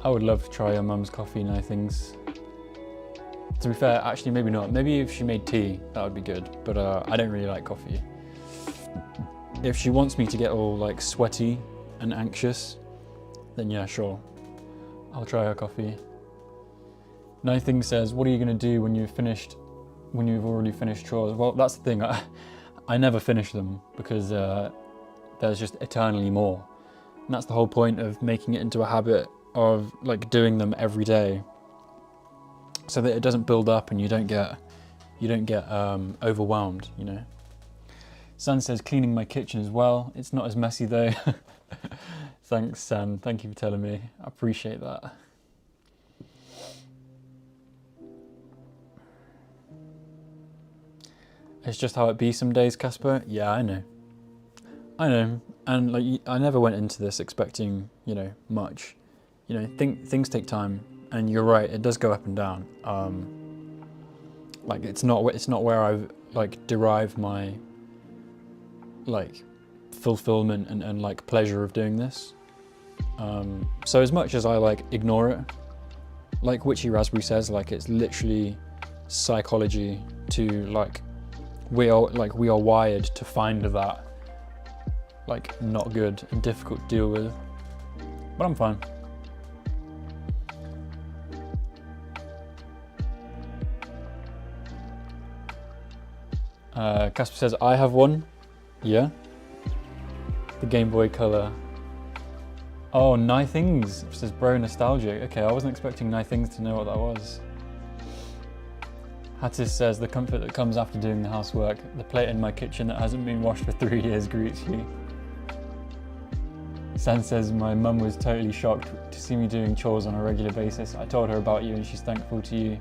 I would love to try your mum's coffee now things. To be fair, actually maybe not. Maybe if she made tea, that would be good. But I don't really like coffee. If she wants me to get all like sweaty and anxious, then yeah, sure. I'll try her coffee. Nothing says, what are you gonna do when you've already finished chores? Well, that's the thing. I never finish them because there's just eternally more. And that's the whole point of making it into a habit of like doing them every day, so that it doesn't build up and you don't get overwhelmed, you know. San says, cleaning my kitchen as well. It's not as messy though. Thanks, San. Thank you for telling me. I appreciate that. It's just how it be some days, Casper. Yeah, I know. I know. And like, I never went into this expecting, you know, much. You know, things take time, and you're right. It does go up and down. Like it's not where I've like derived my like fulfillment and like pleasure of doing this. So as much as I like ignore it, like Witchy Raspberry says, like it's literally psychology to like we are wired to find that like not good and difficult to deal with. But I'm fine. Casper says, I have one. Yeah. The Game Boy Color. Oh, Nithings says, bro, nostalgic. Okay, I wasn't expecting Nithings to know what that was. Hattis says, the comfort that comes after doing the housework. The plate in my kitchen that hasn't been washed for 3 years greets you. San says, my mum was totally shocked to see me doing chores on a regular basis. I told her about you and she's thankful to you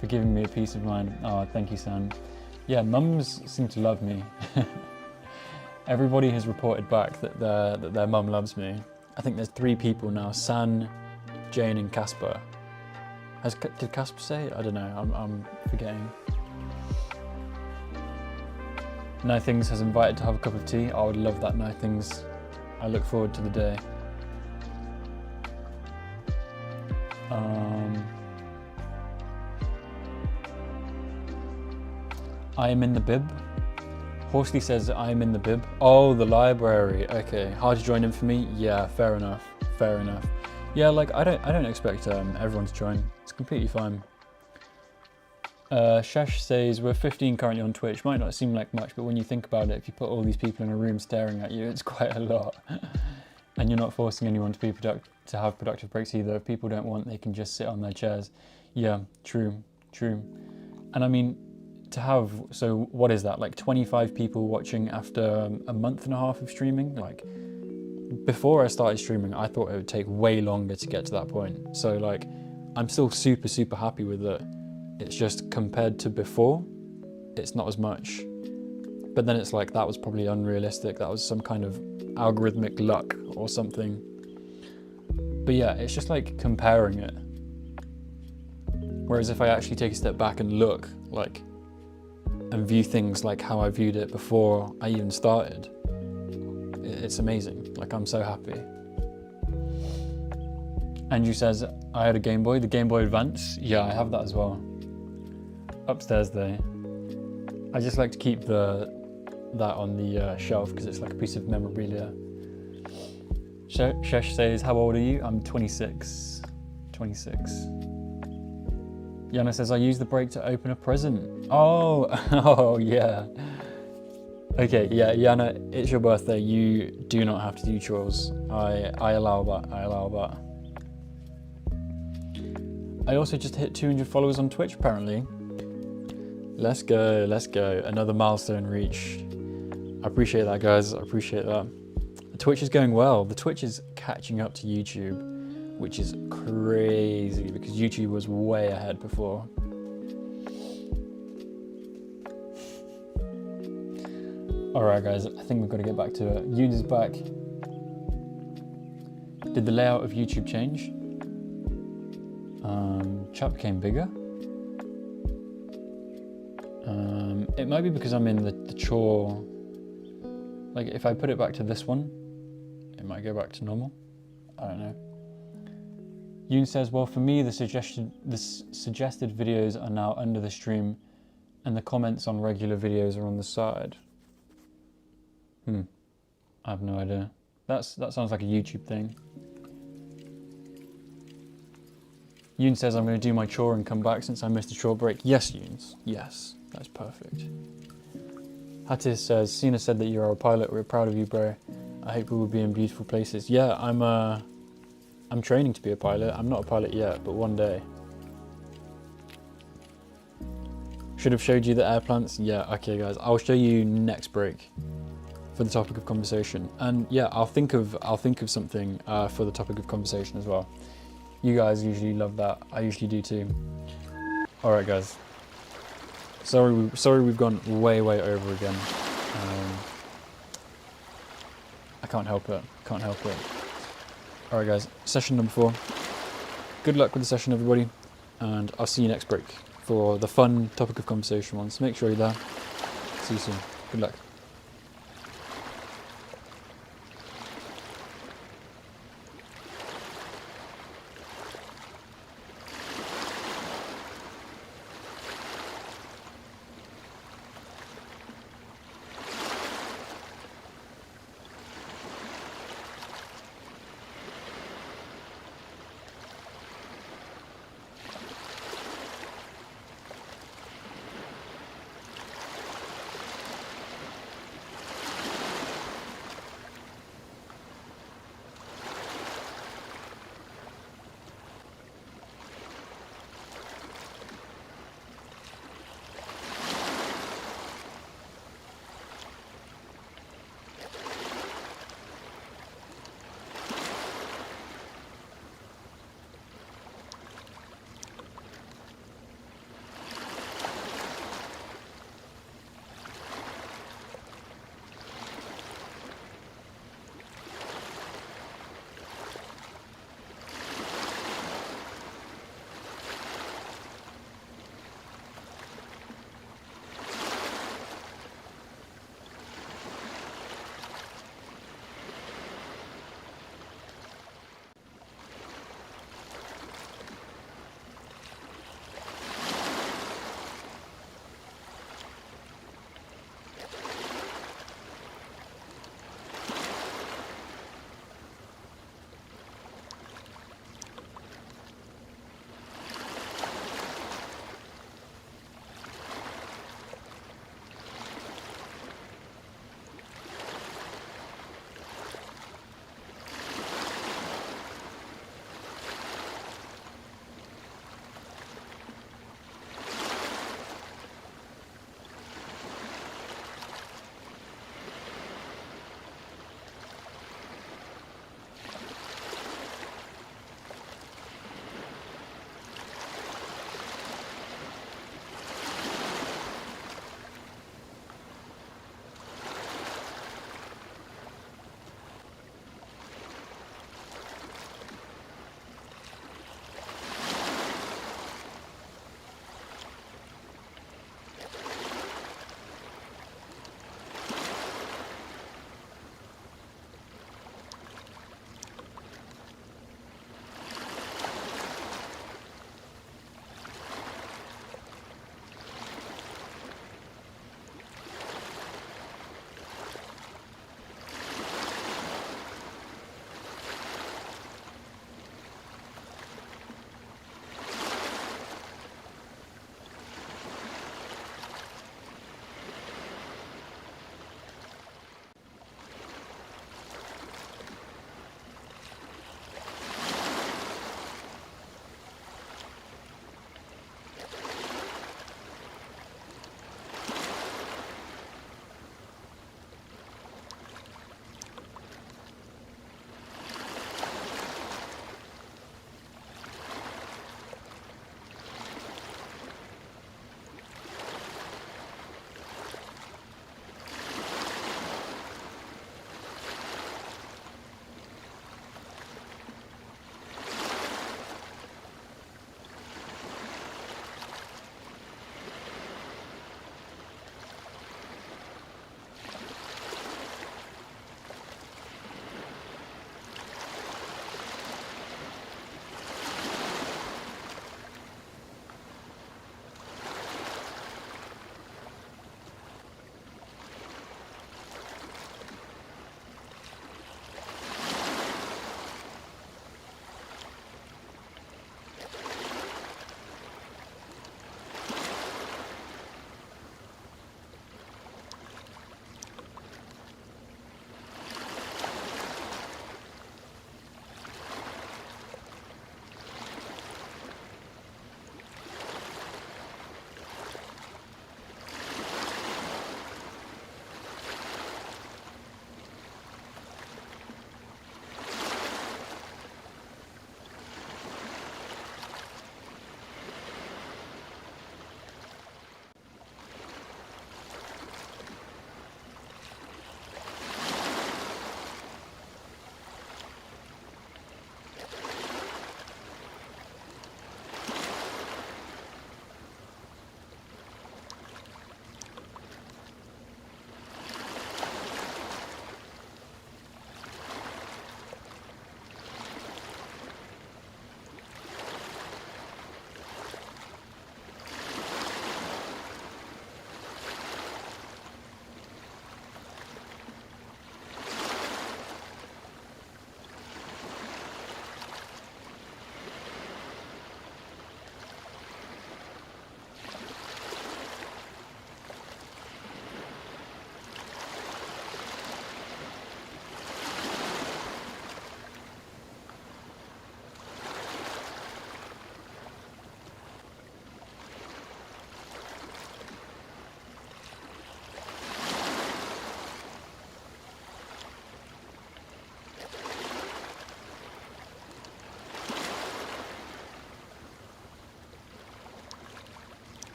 for giving me a peace of mind. Oh, thank you, San. Yeah, mums seem to love me. Everybody has reported back that their mum loves me. I think there's 3 people now, San, Jane and Casper. Did Casper say it? I don't know, I'm forgetting. Nothings has invited to have a cup of tea. I would love that, Nothings. I look forward to the day. I am in the bib. Horsley says, I'm in the bib. Oh, the library. Okay, hard to join in for me. Yeah, fair enough. Fair enough. Yeah, like I don't expect everyone to join. It's completely fine. Shesh says, we're 15 currently on Twitch. Might not seem like much, but when you think about it, if you put all these people in a room staring at you, it's quite a lot. And you're not forcing anyone to have productive breaks either. If people don't want, they can just sit on their chairs. Yeah, true. And I mean, to have, so what is that, like 25 people watching after a month and a half of streaming? Like, before I started streaming, I thought it would take way longer to get to that point. So like, I'm still super happy with it. It's just compared to before, it's not as much. But then it's like, that was probably unrealistic. That was some kind of algorithmic luck or something. But yeah, it's just like comparing it. Whereas if I actually take a step back and look, like, and view things like how I viewed it before I even started, it's amazing. Like, I'm so happy. Andrew says, I had a Game Boy, the Game Boy Advance. Yeah, I have that as well. Upstairs though. I just like to keep that on the shelf because it's like a piece of memorabilia. Shesh says, how old are you? I'm 26. 26. Yana says, I use the break to open a present. Oh yeah. Okay, yeah, Yana, it's your birthday. You do not have to do chores. I allow that. I also just hit 200 followers on Twitch, apparently. Let's go. Another milestone reached. I appreciate that, guys. I appreciate that. The Twitch is going well. The Twitch is catching up to YouTube, which is crazy because YouTube was way ahead before. Alright guys, I think we've got to get back to it. Yoon is back. Did the layout of YouTube change? Chat became bigger. It might be because I'm in the chore. Like if I put it back to this one, it might go back to normal. I don't know. Yoon says, well, for me, the suggested videos are now under the stream and the comments on regular videos are on the side. I have no idea. That sounds like a YouTube thing. Yoon says, I'm going to do my chore and come back since I missed a chore break. Yes, Yoons. Yes, that's perfect. Hattis says, Cena said that you're a pilot. We're proud of you, bro. I hope we will be in beautiful places. Yeah, I'm training to be a pilot. I'm not a pilot yet, but one day. Should have showed you the air plants. Yeah, okay guys, I'll show you next break for the topic of conversation. And yeah, I'll think of something for the topic of conversation as well. You guys usually love that. I usually do too. All right, guys. Sorry we've gone way over again. I can't help it. All right, guys. Session number 4. Good luck with the session, everybody, and I'll see you next break for the fun topic of conversation ones. Make sure you're there. See you soon. Good luck.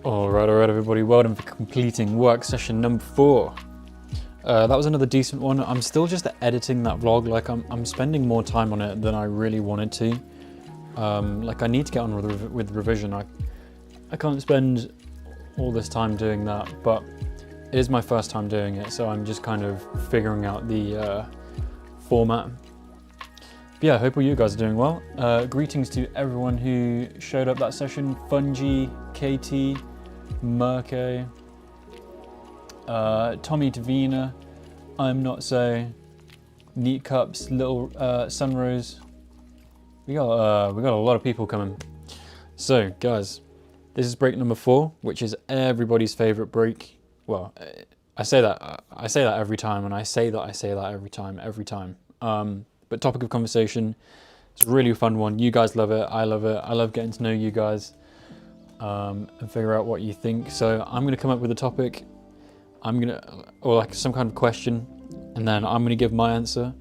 All right, everybody. Well done for completing work session number 4. That was another decent one. I'm still just editing that vlog. Like I'm spending more time on it than I really wanted to. Like I need to get on with revision. I can't spend all this time doing that, but it is my first time doing it, so I'm just kind of figuring out the format. But yeah, I hope all you guys are doing well. Greetings to everyone who showed up that session. Fungi, Katie, Mirko, Tommy Davina, I'm Not So, Neat Cups, Little Sunrose. We got a lot of people coming. So guys, this is break number 4, which is everybody's favorite break. Well, I say that every time, and I say that every time. But topic of conversation, it's a really fun one. You guys love it. I love getting to know you guys and figure out what you think. So I'm gonna come up with a topic. Or like some kind of question, and then I'm gonna give my answer,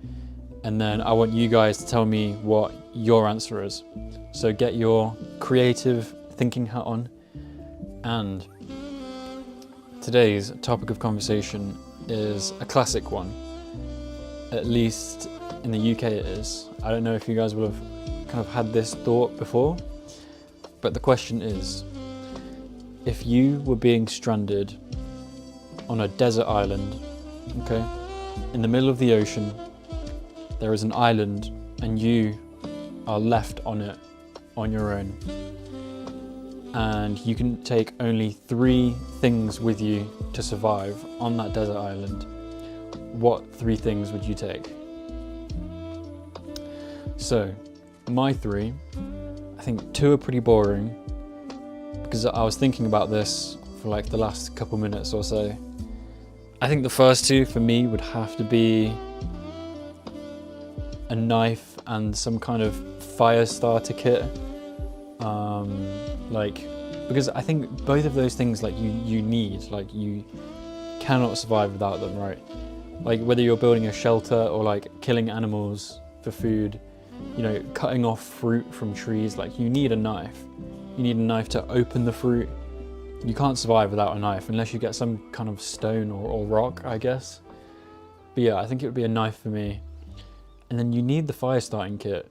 and then I want you guys to tell me what your answer is. So get your creative thinking hat on. And today's topic of conversation is a classic one. At least in the UK it is. I don't know if you guys will have kind of had this thought before, but the question is, if you were being stranded on a desert island, okay, in the middle of the ocean, there is an island and you are left on it on your own, and you can take only 3 things with you to survive on that desert island, what 3 things would you take? So my 3, I think 2 are pretty boring, because I was thinking about this for like the last couple minutes or so. I think the first 2 for me would have to be a knife and some kind of fire starter kit. Because I think both of those things, like you need, like you cannot survive without them, right? Like whether you're building a shelter or like killing animals for food, you know, cutting off fruit from trees, like you need a knife. You need a knife to open the fruit. You can't survive without a knife unless you get some kind of stone or rock, I guess. But yeah, I think it would be a knife for me. And then you need the fire starting kit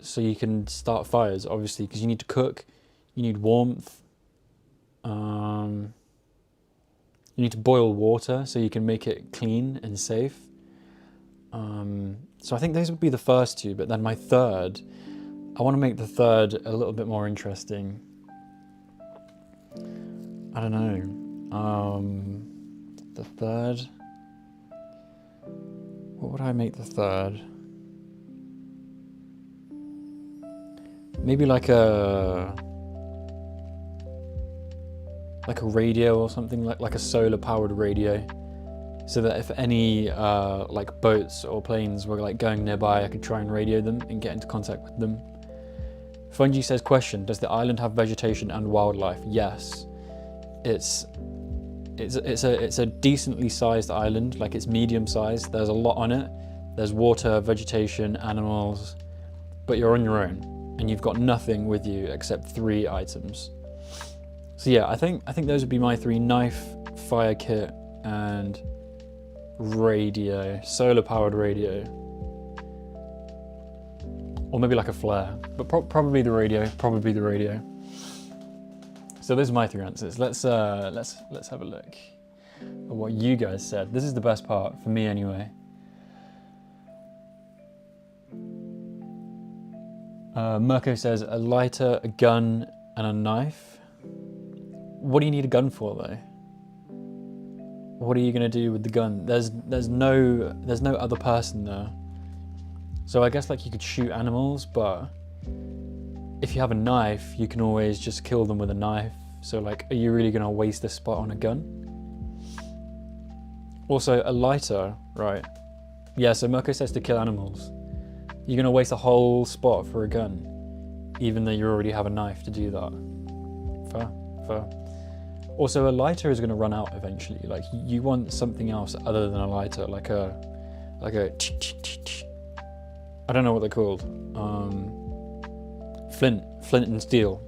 so you can start fires, obviously, because you need to cook, you need warmth. You need to boil water so you can make it clean and safe. So I think those would be the first 2, but then my third, I want to make the third a little bit more interesting. I don't know. The third. What would I make the third? Maybe like a radio or something, like a solar powered radio, so that if any like boats or planes were like going nearby, I could try and radio them and get into contact with them. Fungi says, question, does the island have vegetation and wildlife? Yes. It's a decently sized island, like it's medium sized. There's a lot on it. There's water, vegetation, animals, but you're on your own and you've got nothing with you except 3 items. So yeah, I think those would be my 3: knife, fire kit, and radio, solar powered radio. Or maybe like a flare, but probably the radio, So those are my 3 answers. Let's have a look at what you guys said. This is the best part, for me anyway. Mirko says, a lighter, a gun, and a knife. What do you need a gun for, though? What are you gonna do with the gun? There's no other person there. So I guess like you could shoot animals, but if you have a knife, you can always just kill them with a knife. So like, are you really gonna waste a spot on a gun? Also, a lighter, right? Yeah, so Mirko says to kill animals. You're gonna waste a whole spot for a gun, even though you already have a knife to do that. Fair. Also, a lighter is gonna run out eventually. Like, you want something else other than a lighter, like a, I don't know what they're called. Flint and steel.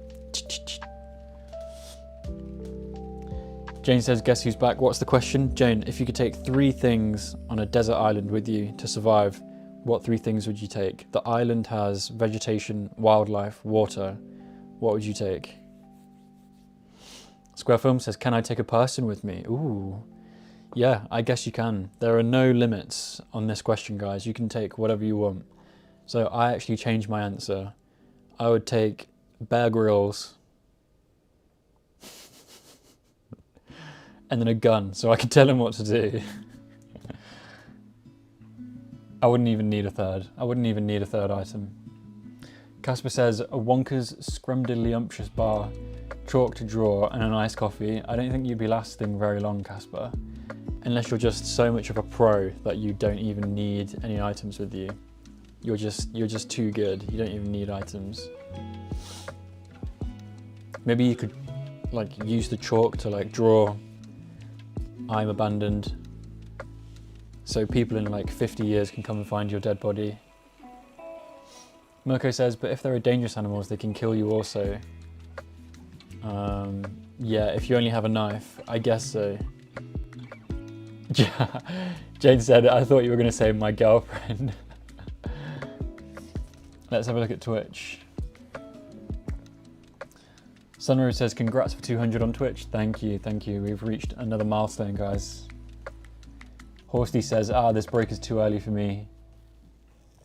Jane says, guess who's back? What's the question? Jane, if you could take 3 things on a desert island with you to survive, what 3 things would you take? The island has vegetation, wildlife, water. What would you take? Square Film says, can I take a person with me? Ooh, yeah, I guess you can. There are no limits on this question, guys. You can take whatever you want. So I actually changed my answer. I would take Bear Grylls and then a gun, so I could tell him what to do. I wouldn't even need a third. I wouldn't even need a third item. Casper says, a Wonka's scrumdiddlyumptious bar, chalk to draw, and an iced coffee. I don't think you'd be lasting very long, Casper. Unless you're just so much of a pro that you don't even need any items with you. You're just too good. You don't even need items. Maybe you could like use the chalk to like draw I'm abandoned, so people in like 50 years can come and find your dead body. Mirko says, but if there are dangerous animals, they can kill you also. Yeah, if you only have a knife, I guess so. Jane said, I thought you were going to say my girlfriend. Let's have a look at Twitch. Sunrose says, congrats for 200 on Twitch. Thank you, thank you. We've reached another milestone, guys. Horsty says, this break is too early for me.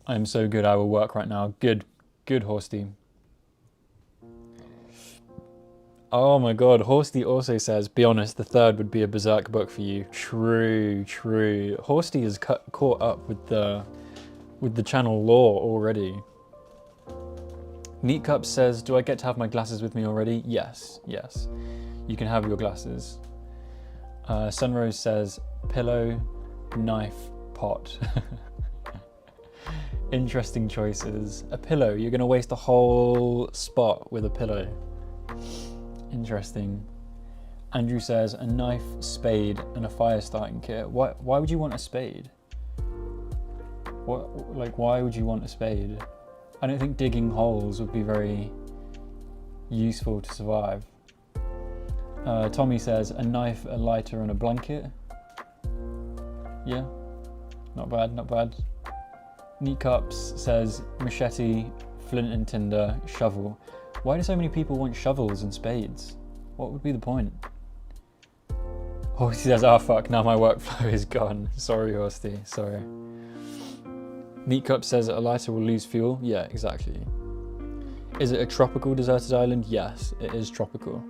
I am so good, I will work right now. Good, good, Horsty. Oh my god, Horsty also says, be honest, the 3rd would be a Berserk book for you. True, true. Horsty is caught up with the channel lore already. Neat Cup says, do I get to have my glasses with me already? Yes, yes. You can have your glasses. Sunrose says, pillow, knife, pot. Interesting choices. A pillow, you're gonna waste a whole spot with a pillow. Interesting. Andrew says, a knife, spade, and a fire starting kit. Why would you want a spade? Why would you want a spade? I don't think digging holes would be very useful to survive. Tommy says, a knife, a lighter, and a blanket. Yeah, not bad, not bad. Neat Cups says, machete, flint and tinder, shovel. Why do so many people want shovels and spades? What would be the point? Horsty says, fuck, now my workflow is gone. Sorry, Horsty, sorry. Neat Cup says, a lighter will lose fuel. Yeah, exactly. Is it a tropical deserted island? Yes, it is tropical.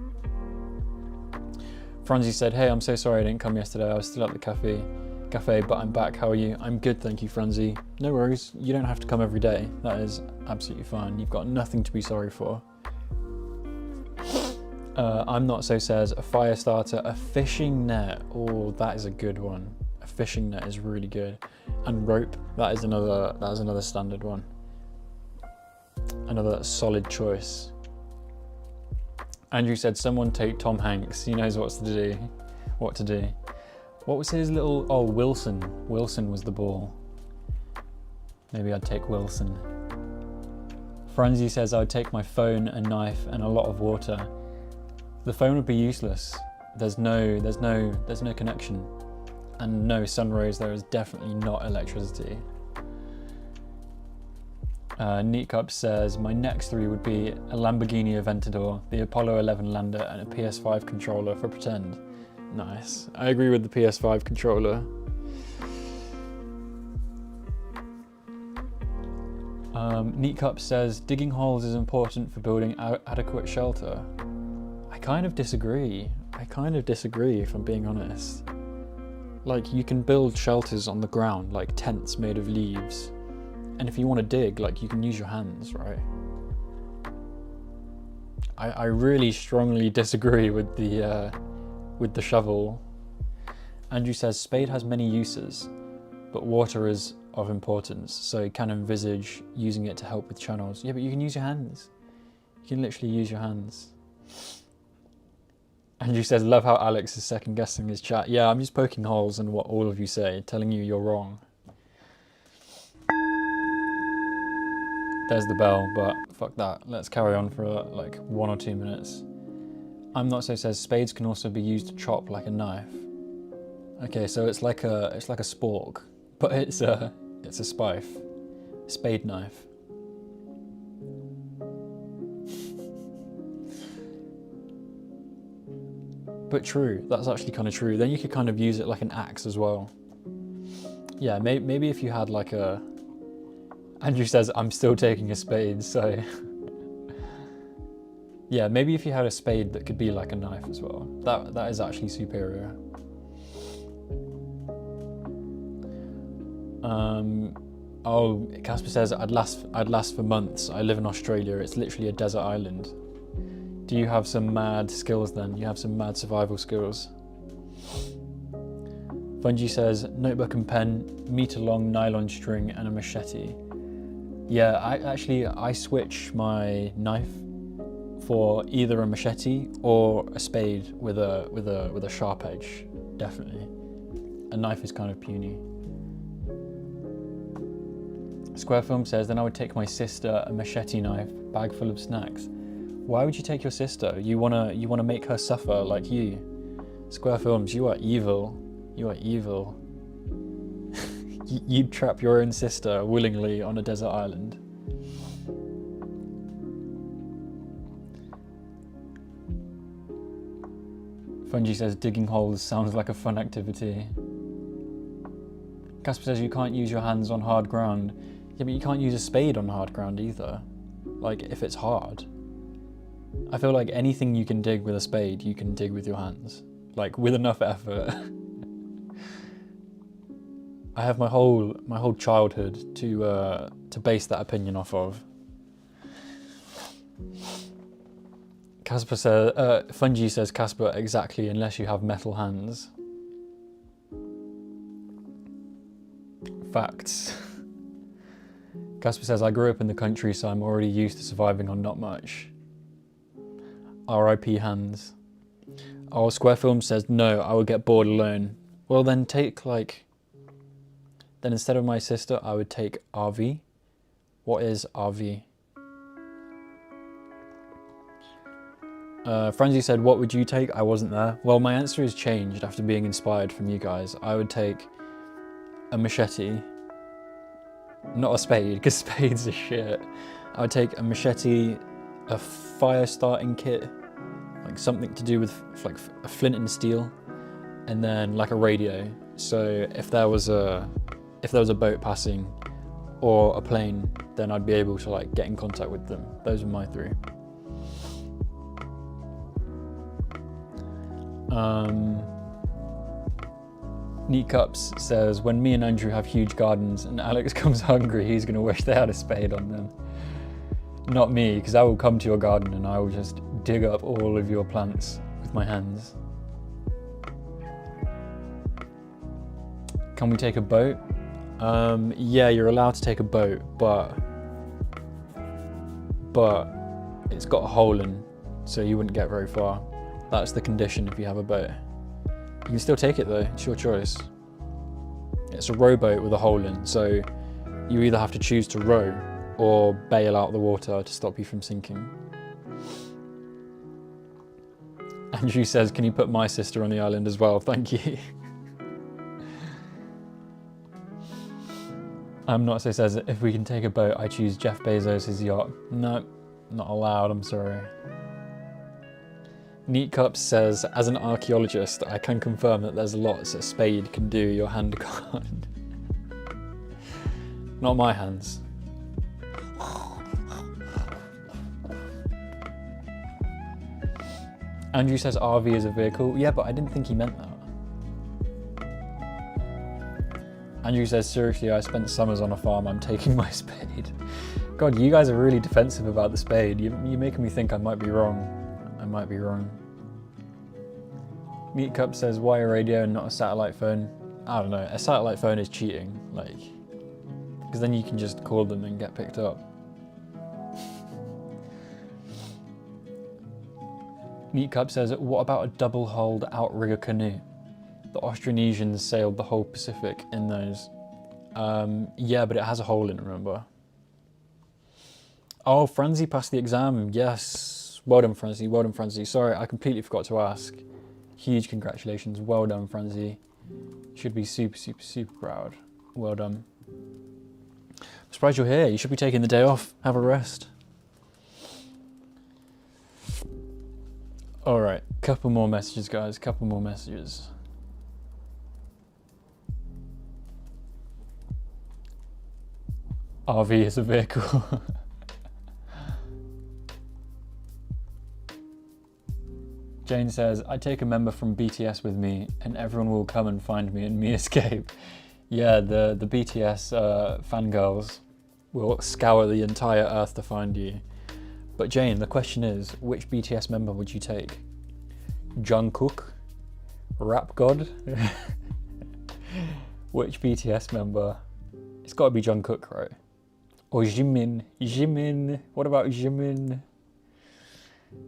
Franzi said, hey, I'm so sorry I didn't come yesterday. I was still at the cafe, but I'm back. How are you? I'm good, thank you, Franzi. No worries, you don't have to come every day. That is absolutely fine. You've got nothing to be sorry for. I'm not so says, a fire starter, a fishing net. Oh, that is a good one. A fishing net is really good. And rope, that is another standard one. Another solid choice. Andrew said, someone take Tom Hanks. He knows what to do. What was his little, Wilson. Wilson was the ball. Maybe I'd take Wilson. Franzi says, I would take my phone, a knife, and a lot of water. The phone would be useless. There's no connection. And no, Sunrose, there is definitely not electricity. Neat Cup says, my next 3 would be a Lamborghini Aventador, the Apollo 11 lander, and a PS5 controller for pretend. Nice. I agree with the PS5 controller. Neat Cup says, digging holes is important for building adequate shelter. I kind of disagree, if I'm being honest. Like, you can build shelters on the ground, like tents made of leaves. And if you want to dig, like, you can use your hands, right? I really strongly disagree with the shovel. Andrew says, spade has many uses, but water is of importance, so you can envisage using it to help with channels. Yeah, but you can use your hands. You can literally use your hands. Andrew says, love how Alex is second guessing his chat. Yeah, I'm just poking holes in what all of you say, telling you you're wrong. There's the bell, but fuck that. Let's carry on for like 1 or 2 minutes. I'm Not So says spades can also be used to chop like a knife. Okay, so it's like a spork, but it's a spade knife. But true, that's actually kind of true. Then you could kind of use it like an axe as well. Yeah, maybe if you had like a... Andrew says, I'm still taking a spade, so... Yeah, maybe if you had a spade that could be like a knife as well. That is actually superior. Oh, Casper says, I'd last for months. I live in Australia. It's literally a desert island. Do you have some mad skills then? You have some mad survival skills. Fungi says, notebook and pen, meter-long nylon string, and a machete. Yeah, I switch my knife for either a machete or a spade with a sharp edge. Definitely. A knife is kind of puny. Square Film says, then I would take my sister a machete knife, bag full of snacks. Why would you take your sister? You wanna make her suffer like you. Square Films, you are evil. You are evil. You'd trap your own sister willingly on a desert island. Fungi says, digging holes sounds like a fun activity. Casper says, you can't use your hands on hard ground. Yeah, but you can't use a spade on hard ground either. Like, if it's hard. I feel like anything you can dig with a spade, you can dig with your hands. Like, with enough effort. I have my whole childhood to base that opinion off of. Casper says, Fungi says, Casper, exactly, unless you have metal hands. Facts. Casper says, I grew up in the country, so I'm already used to surviving on not much. R.I.P. hands. Oh, Square Film says, no, I would get bored alone. Well, then take like... Then instead of my sister, I would take RV. What is RV? Frenzy said, what would you take? I wasn't there. Well, my answer has changed after being inspired from you guys. I would take a machete. Not a spade, because spades are shit. I would take a machete, a fire starting kit, like something to do with like a flint and steel, and then like a radio. So if there was a boat passing or a plane, then I'd be able to like get in contact with them. Those are my three. Neat Cups says, when me and Andrew have huge gardens and Alex comes hungry, he's going to wish they had a spade on them. Not me, because I will come to your garden and I will just dig up all of your plants with my hands. Can we take a boat? Yeah, you're allowed to take a boat, but it's got a hole in, so you wouldn't get very far. That's the condition if you have a boat. You can still take it though, it's your choice. It's a rowboat with a hole in, so you either have to choose to row or bail out the water to stop you from sinking. Andrew says, can you put my sister on the island as well? Thank you. I'm Not So says, if we can take a boat, I choose Jeff Bezos' yacht. No, not allowed, I'm sorry. Neat Cups says, as an archaeologist, I can confirm that there's lots a spade can do your hand can't. Not my hands. Andrew says RV is a vehicle. Yeah, but I didn't think he meant that. Andrew says, seriously, I spent summers on a farm, I'm taking my spade. God, you guys are really defensive about the spade. You're making me think I might be wrong. I might be wrong. Meat Cup says, why a radio and not a satellite phone? I don't know, a satellite phone is cheating, like, because then you can just call them and get picked up. Meat Cup says, what about a double-hulled outrigger canoe? The Austronesians sailed the whole Pacific in those. Yeah, but it has a hole in it, remember? Oh, Franzi passed the exam, yes. Well done, Francie. Well done, Francie. Sorry, I completely forgot to ask. Huge congratulations. Well done, Francie. Should be super, super, super proud. Well done. I'm surprised you're here. You should be taking the day off. Have a rest. All right, couple more messages, guys. Couple more messages. RV is a vehicle. Jane says, I take a member from BTS with me and everyone will come and find me and me escape. Yeah, the BTS fangirls will scour the entire earth to find you. But Jane, the question is, which BTS member would you take? Jungkook? Rap God? Which BTS member? It's got to be Jungkook, right? Or Jimin? Jimin? What about Jimin?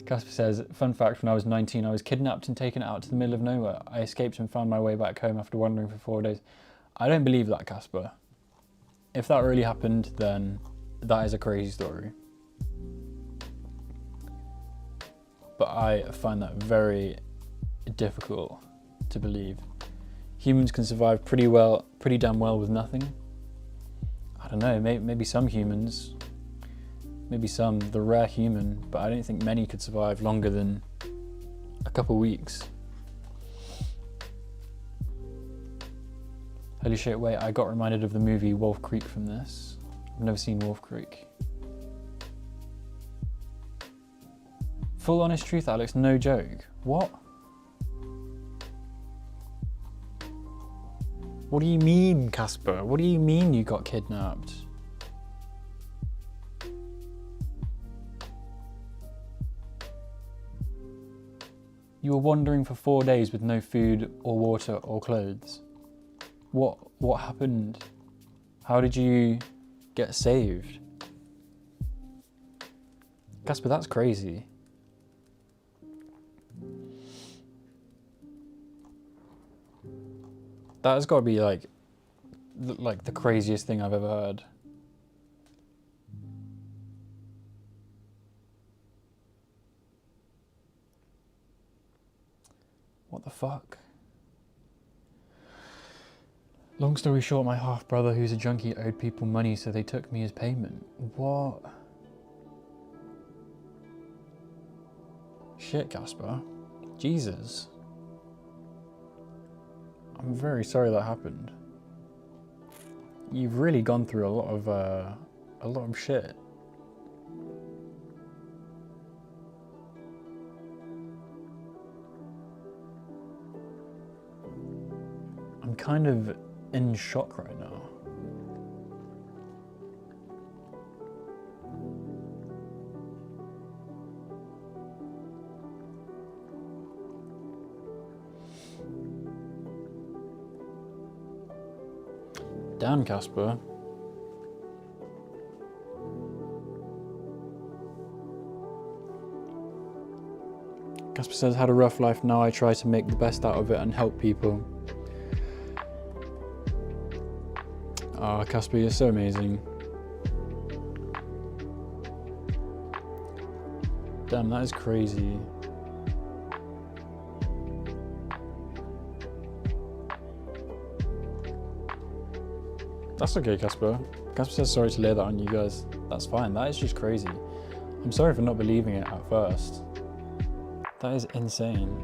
Casper says, fun fact, when I was 19, I was kidnapped and taken out to the middle of nowhere. I escaped and found my way back home after wandering for 4 days. I don't believe that, Casper. If that really happened, then that is a crazy story. But I find that very difficult to believe. Humans can survive pretty damn well with nothing. I don't know, maybe some humans, maybe some, the rare human, but I don't think many could survive longer than a couple weeks. Holy shit, wait, I got reminded of the movie Wolf Creek from this. I've never seen Wolf Creek. Full honest truth, Alex, no joke. What? What do you mean, Casper? What do you mean you got kidnapped? You were wandering for 4 days with no food or water or clothes. What happened? How did you get saved? Casper, that's crazy. That has got to be like the craziest thing I've ever heard. What the fuck? Long story short, my half brother, who's a junkie, owed people money, so they took me as payment. What? Shit, Casper. Jesus. I'm very sorry that happened. You've really gone through a lot of shit. I'm kind of in shock right now. Damn, Casper. Casper says, had a rough life, now I try to make the best out of it and help people. Ah, oh, Casper, you're so amazing. Damn, that is crazy. That's okay, Casper. Casper says sorry to lay that on you guys. That's fine, that is just crazy. I'm sorry for not believing it at first. That is insane.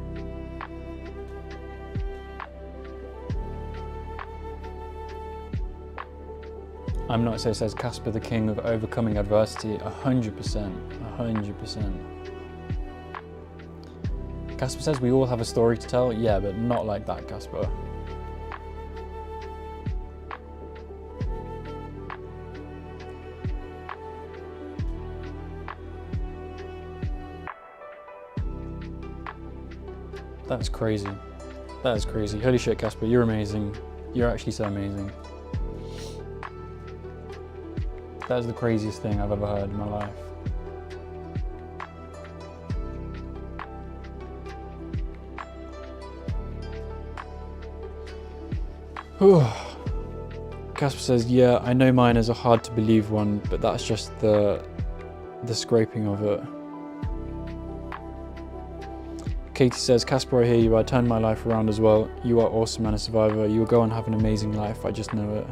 I'm not so says Casper, the king of overcoming adversity. 100%, 100%. Casper says we all have a story to tell. Yeah, but not like that, Casper. That's crazy. That is crazy. Holy shit, Casper, you're amazing. You're actually so amazing. That is the craziest thing I've ever heard in my life. Casper says, yeah, I know mine is a hard to believe one, but that's just the scraping of it. Katie says, Casper, I hear you. I turned my life around as well. You are awesome and a survivor. You will go and have an amazing life. I just know it.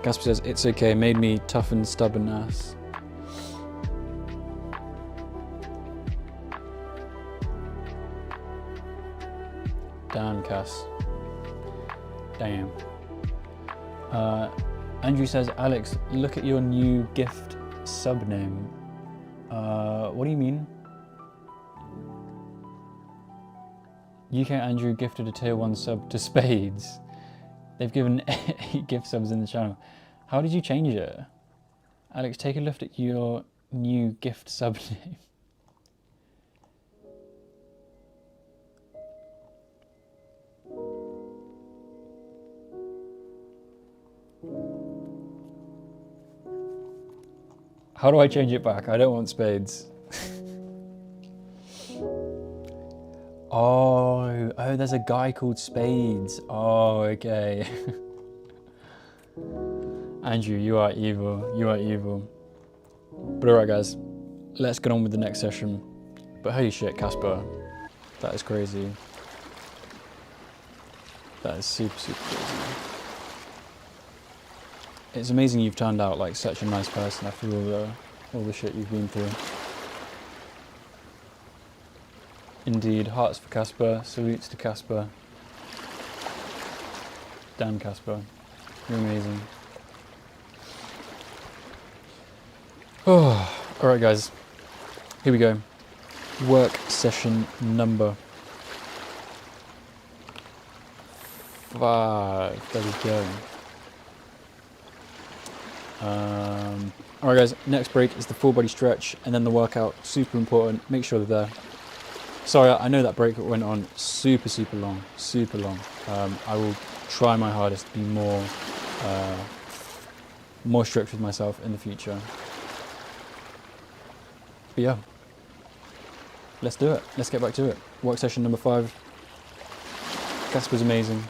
Casper says, it's okay. Made me tough and stubborn ass. Damn, Cass. Damn. Andrew says, Alex, look at your new gift sub name. What do you mean? UK Andrew gifted a tier 1 sub to Spades. They've given 8 gift subs in the channel. How did you change it? Alex, take a look at your new gift sub name. How do I change it back? I don't want Spades. Oh, there's a guy called Spades. Oh, okay. Andrew, you are evil. You are evil. But alright, guys. Let's get on with the next session. But holy shit, Casper. That is crazy. That is super, super crazy. It's amazing you've turned out like such a nice person after all the shit you've been through. Indeed, hearts for Casper, salutes to Casper. Damn, Casper, you're amazing. Oh, alright guys, here we go. Work session number 5, there we go. Alright guys, next break is the full body stretch and then the workout, super important, make sure they're there. Sorry, I know that break went on super long. I will try my hardest to be more strict with myself in the future. But yeah, let's do it. Let's get back to it. Work session number 5. Casper's amazing.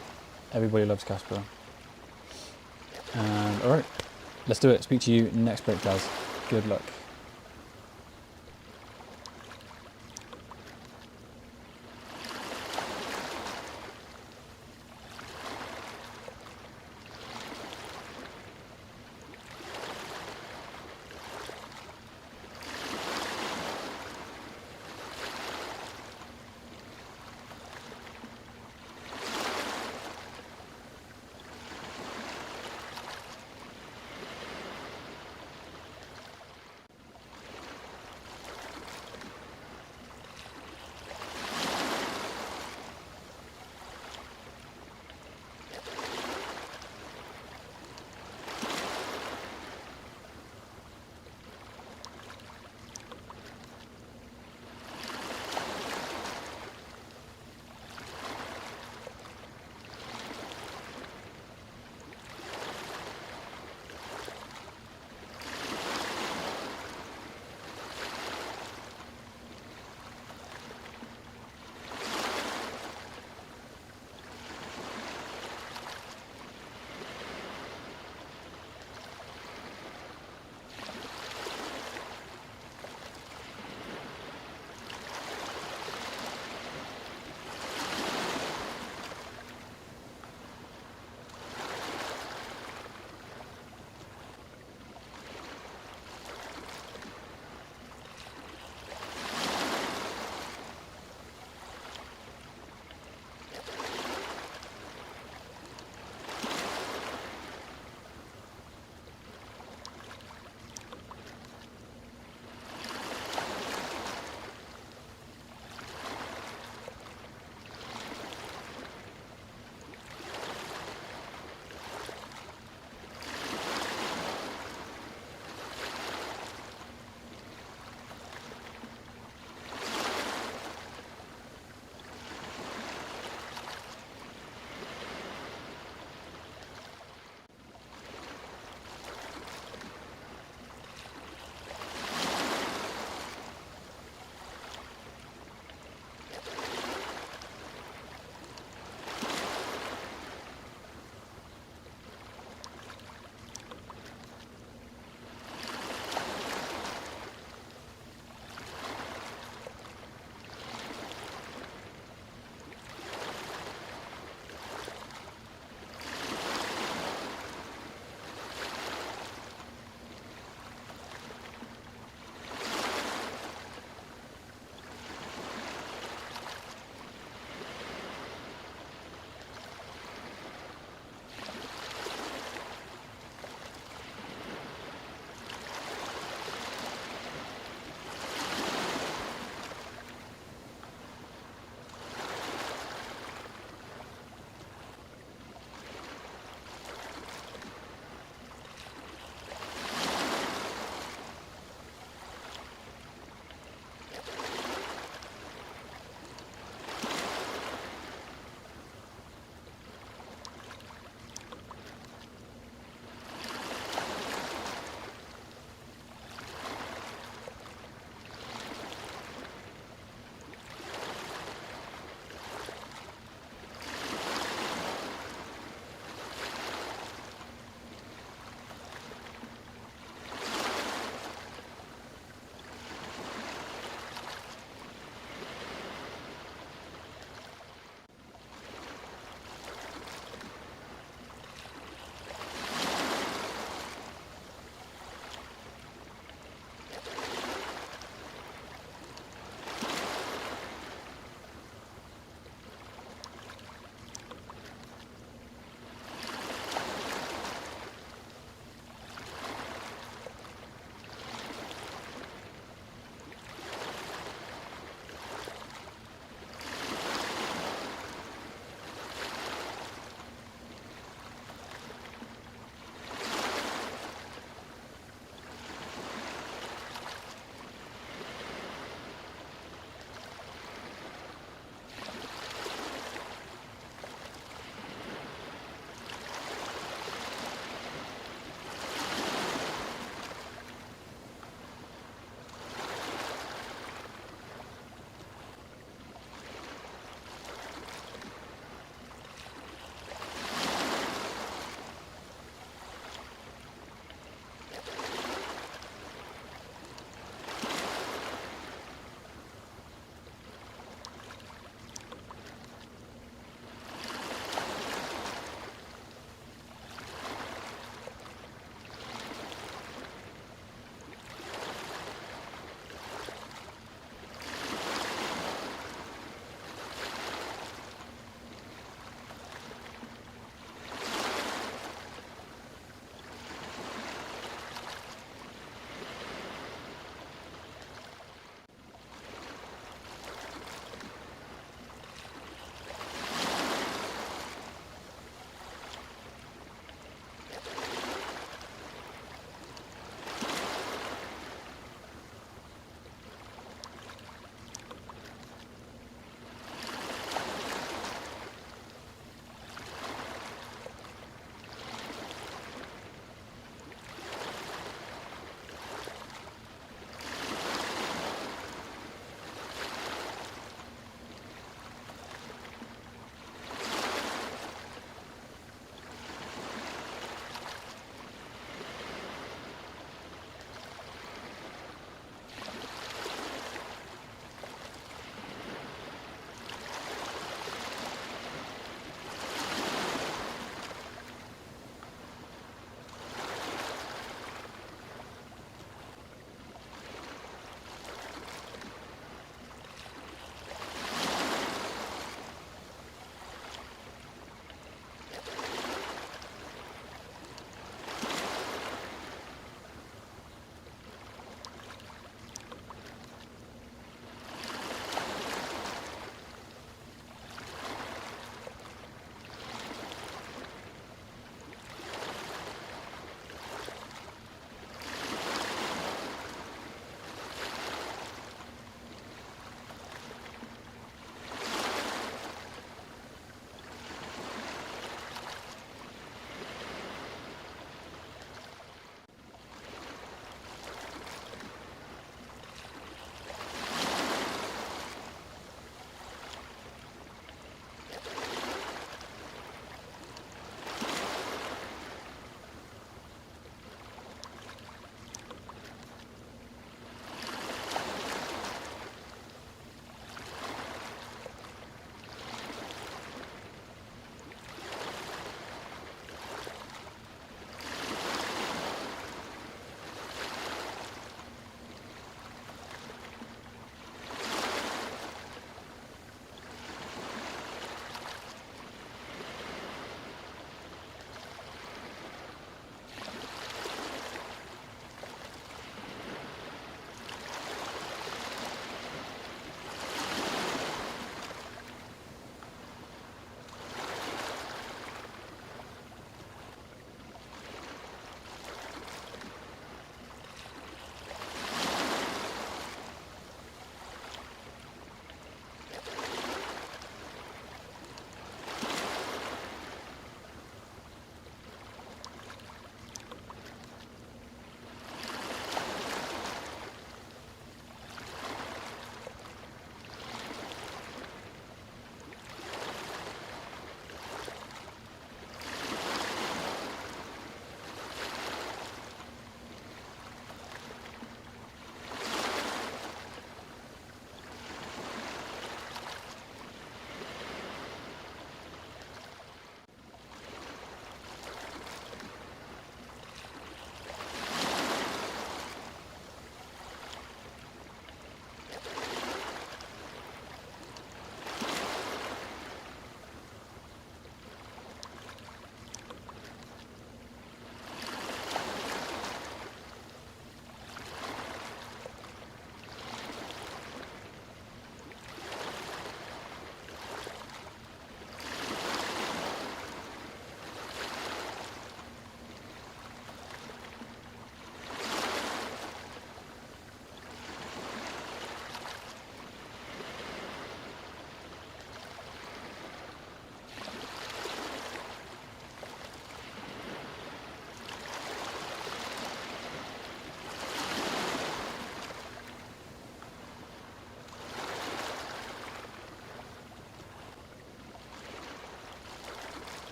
Everybody loves Casper. And alright, let's do it. Speak to you next break, guys. Good luck.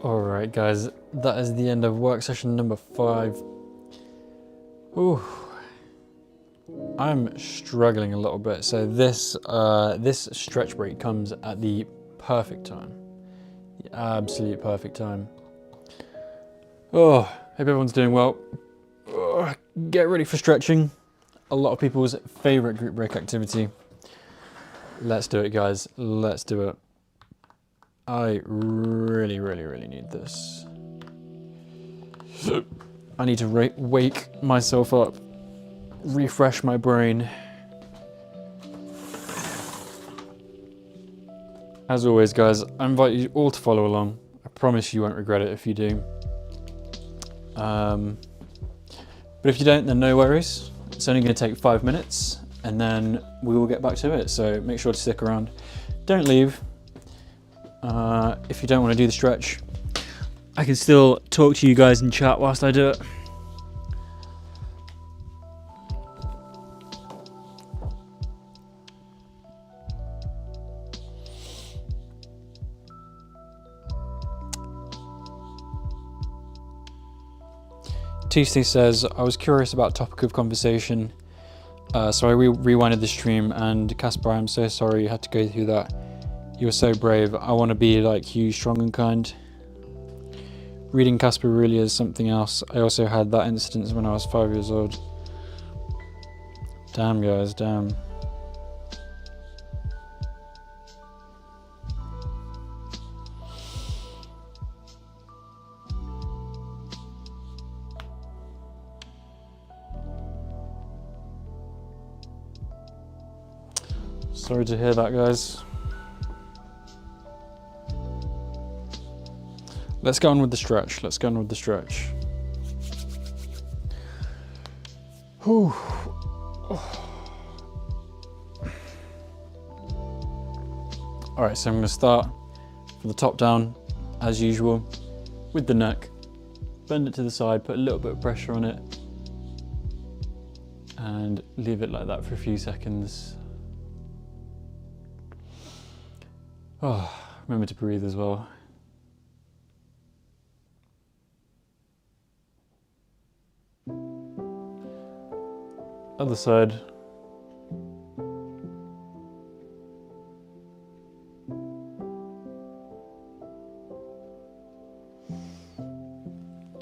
Alright guys, that is the end of work session number 5. Ooh, I'm struggling a little bit. So this stretch break comes at the perfect time. The absolute perfect time. Oh, hope everyone's doing well. Oh, get ready for stretching. A lot of people's favourite group break activity. Let's do it guys, let's do it. I really need this. I need to wake myself up, refresh my brain. As always guys, I invite you all to follow along. I promise you won't regret it if you do. But if you don't, then no worries. It's only going to take 5 minutes and then we will get back to it. So make sure to stick around. Don't leave. If you don't want to do the stretch, I can still talk to you guys in chat whilst I do it. TC says, I was curious about topic of conversation, so I rewinded the stream, and Casper, I'm so sorry you had to go through that. You were so brave. I want to be like you, strong and kind. Reading Casper really is something else. I also had that instance when I was 5 years old. Damn guys, damn. Sorry to hear that, guys. Let's go on with the stretch. Let's go on with the stretch. Whew. All right, so I'm going to start from the top down, as usual, with the neck. Bend it to the side, put a little bit of pressure on it, and leave it like that for a few seconds. Oh, remember to breathe as well. Other side.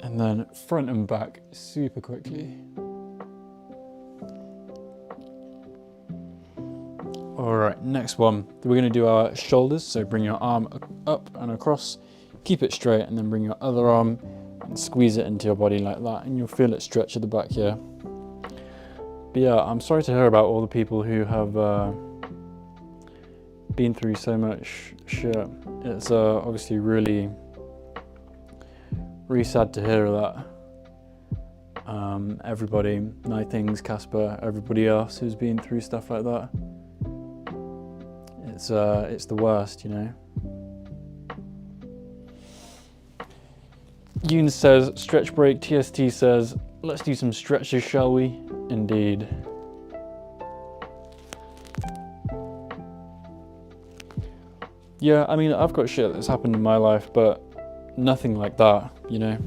And then front and back super quickly. All right, next one. We're gonna do our shoulders. So bring your arm up and across, keep it straight, and then bring your other arm and squeeze it into your body like that, and you'll feel it stretch at the back here. But yeah, I'm sorry to hear about all the people who have been through so much shit. It's obviously really sad to hear that. Everybody, Nightthings, Casper, everybody else who's been through stuff like that. It's the worst, you know. Yoon says, stretch break. TST says, let's do some stretches, shall we? Indeed. Yeah, I mean, I've got shit that's happened in my life, but nothing like that, you know.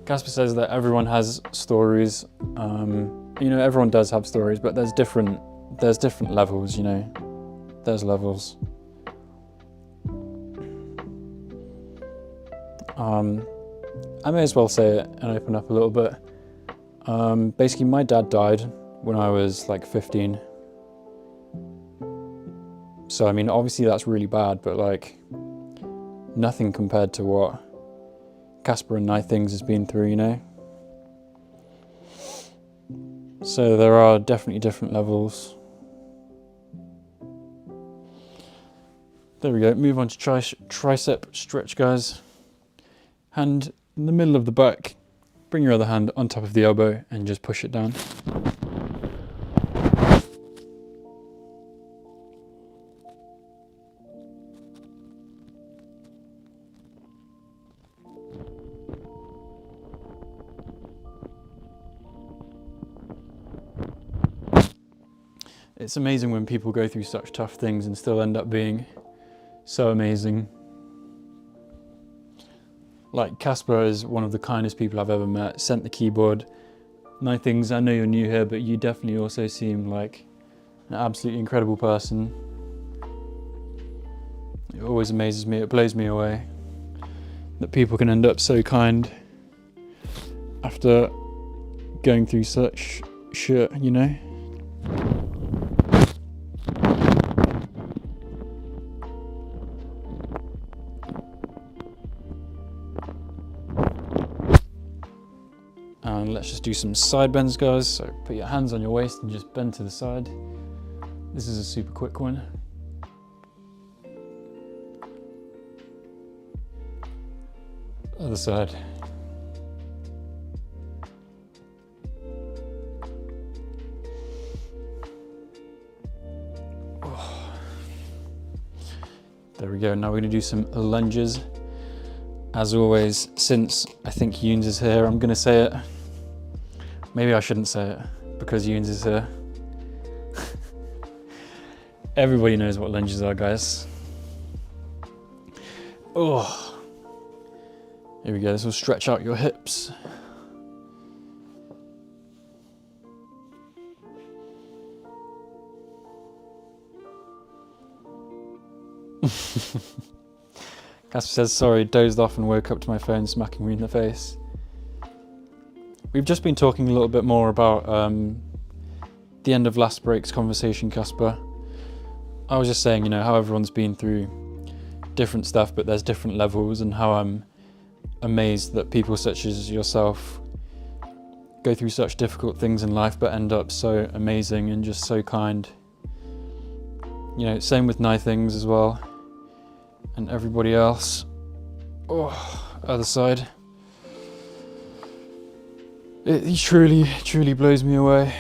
Casper says that everyone has stories. You know, everyone does have stories, but there's different levels, you know. There's levels. I may as well say it and open up a little bit. Basically, my dad died when I was like 15. So, I mean, obviously that's really bad, but like nothing compared to what Casper and Nightthings has been through, you know? So there are definitely different levels. There we go, move on to tricep stretch, guys. Hand in the middle of the back, bring your other hand on top of the elbow and just push it down. It's amazing when people go through such tough things and still end up being so amazing. Like, Casper is one of the kindest people I've ever met. Sent the keyboard. Things, I know you're new here, but you definitely also seem like an absolutely incredible person. It always amazes me, it blows me away that people can end up so kind after going through such shit, you know? And let's just do some side bends, guys. So put your hands on your waist and just bend to the side. This is a super quick one. Other side. Oh. There we go. Now we're going to do some lunges. As always, since I think Yoons is here, I'm going to say it. Maybe I shouldn't say it because Yoons is here. Everybody knows what lunges are, guys. Oh. Here we go. This will stretch out your hips. Casper says, sorry, dozed off and woke up to my phone smacking me in the face. We've just been talking a little bit more about the end of last break's conversation, Casper. I was just saying, you know, how everyone's been through different stuff, but there's different levels, and how I'm amazed that people such as yourself go through such difficult things in life but end up so amazing and just so kind. You know, same with Things as well, and everybody else. Oh, other side. He truly blows me away.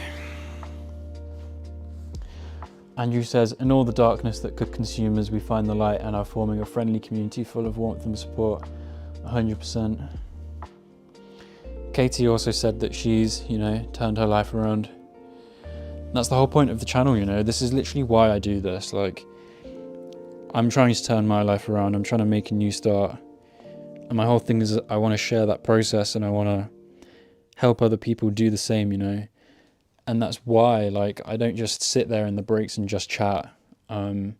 Andrew says, in all the darkness that could consume us, we find the light and are forming a friendly community full of warmth and support. 100%. Katie also said that she's, you know, turned her life around. That's the whole point of the channel, you know. This is literally why I do this. Like, I'm trying to turn my life around. I'm trying to make a new start. And my whole thing is I want to share that process, and I want to help other people do the same, you know. And that's why, like, I don't just sit there in the breaks and just chat. I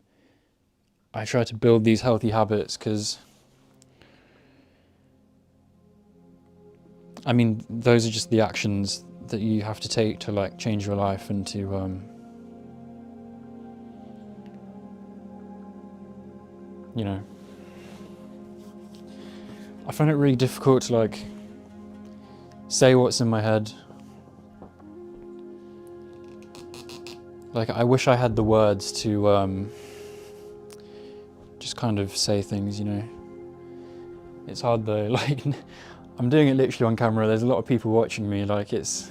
try to build these healthy habits because, I mean, those are just the actions that you have to take to, like, change your life and to, you know. I find it really difficult to, like, say what's in my head. Like, I wish I had the words to just kind of say things, you know. It's hard though, like, I'm doing it literally on camera. There's a lot of people watching me. Like, it's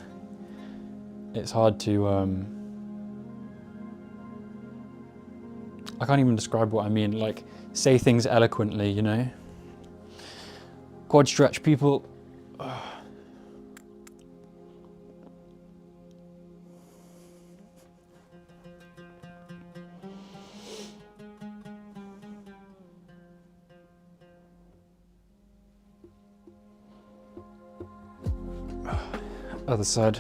hard to, I can't even describe what I mean. Like, say things eloquently, you know. Quad stretch, people. Other side.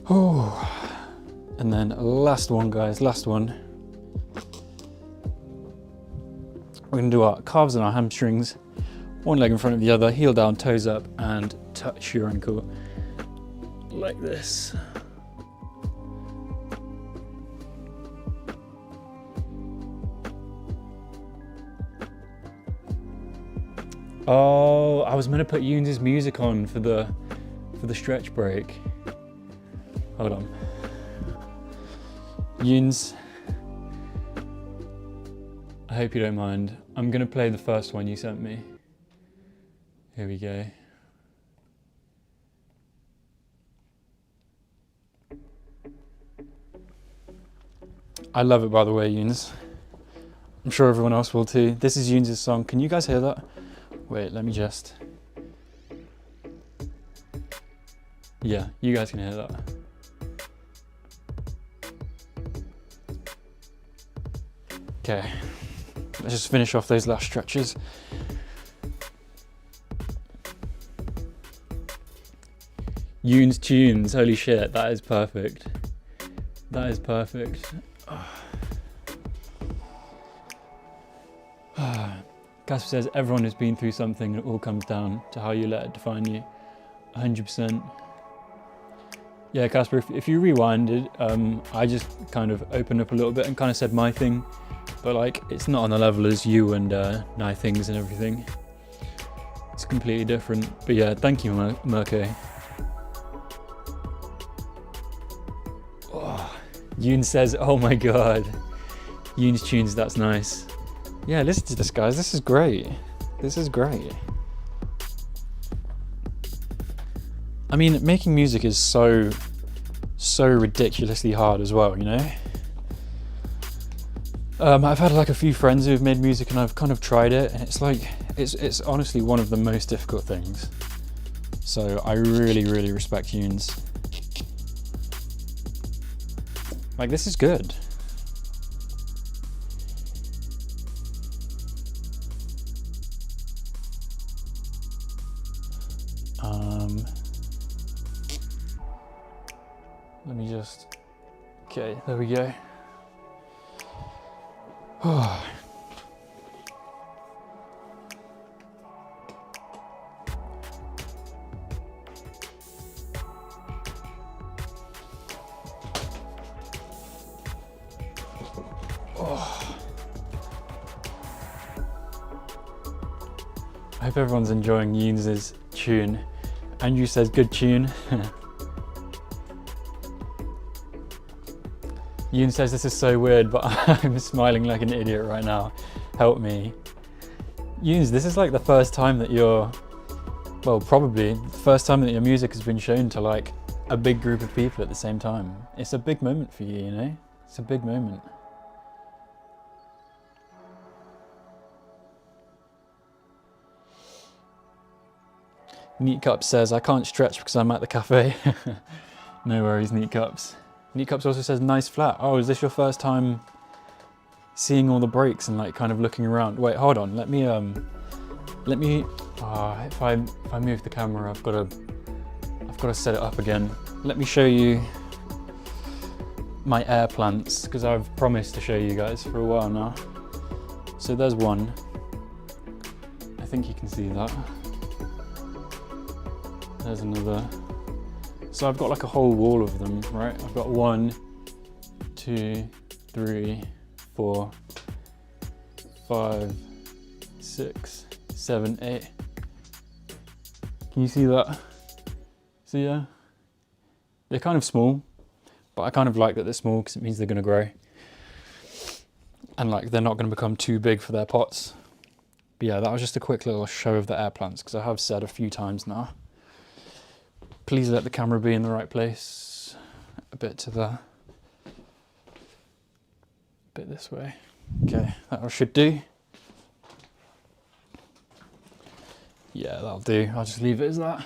Oh, and then last one, guys, last one. We're gonna do our calves and our hamstrings, one leg in front of the other, heel down, toes up, and touch your ankle like this. Oh, I was meant to put Yoons' music on for the stretch break. Hold on. Yoons, I hope you don't mind. I'm gonna play the first one you sent me. Here we go. I love it, by the way, Yoons. I'm sure everyone else will too. This is Yoons' song. Can you guys hear that? Wait, let me just... Yeah, you guys can hear that. Okay, let's just finish off those last stretches. Yoons tunes, holy shit, that is perfect. That is perfect. Casper says, everyone has been through something and it all comes down to how you let it define you. 100%. Yeah, Casper, if you rewinded, I just kind of opened up a little bit and kind of said my thing, but like, it's not on the level as you and Nye Things and everything. It's completely different. But yeah, thank you, Merke. Oh, Yoon says, oh my god. Yoon's tunes, that's nice. Yeah, listen to this, guys. This is great. This is great. I mean, making music is so ridiculously hard as well, you know? I've had like a few friends who've made music and I've kind of tried it, and it's like, it's honestly one of the most difficult things. So I really, really respect Yoons. Like, this is good. Let me just, okay, there we go. Oh. I hope everyone's enjoying Yoons' tune. Andrew says, good tune. Yoon says, this is so weird, but I'm smiling like an idiot right now. Help me. Yoons, this is like the first time that well, probably the first time that your music has been shown to like a big group of people at the same time. It's a big moment for you, you know? It's a big moment. Neat Cups says, I can't stretch because I'm at the cafe. No worries, Neat Cups. Neat Cups also says, nice flat. Oh, is this your first time seeing all the breaks and like kind of looking around? Wait, hold on. Let me, if I move the camera, I've got to set it up again. Let me show you my air plants, because I've promised to show you guys for a while now. So there's one. I think you can see that. There's another. So I've got like a whole wall of them, right? I've got 1, 2, 3, 4, 5, 6, 7, 8. Can you see that? So yeah, they're kind of small, but I kind of like that they're small because it means they're going to grow. And like, they're not going to become too big for their pots. But yeah, that was just a quick little show of the air plants, because I have said a few times now, please let the camera be in the right place. A bit to the, bit this way. Okay, that should do. Yeah, that'll do. I'll just leave it as that.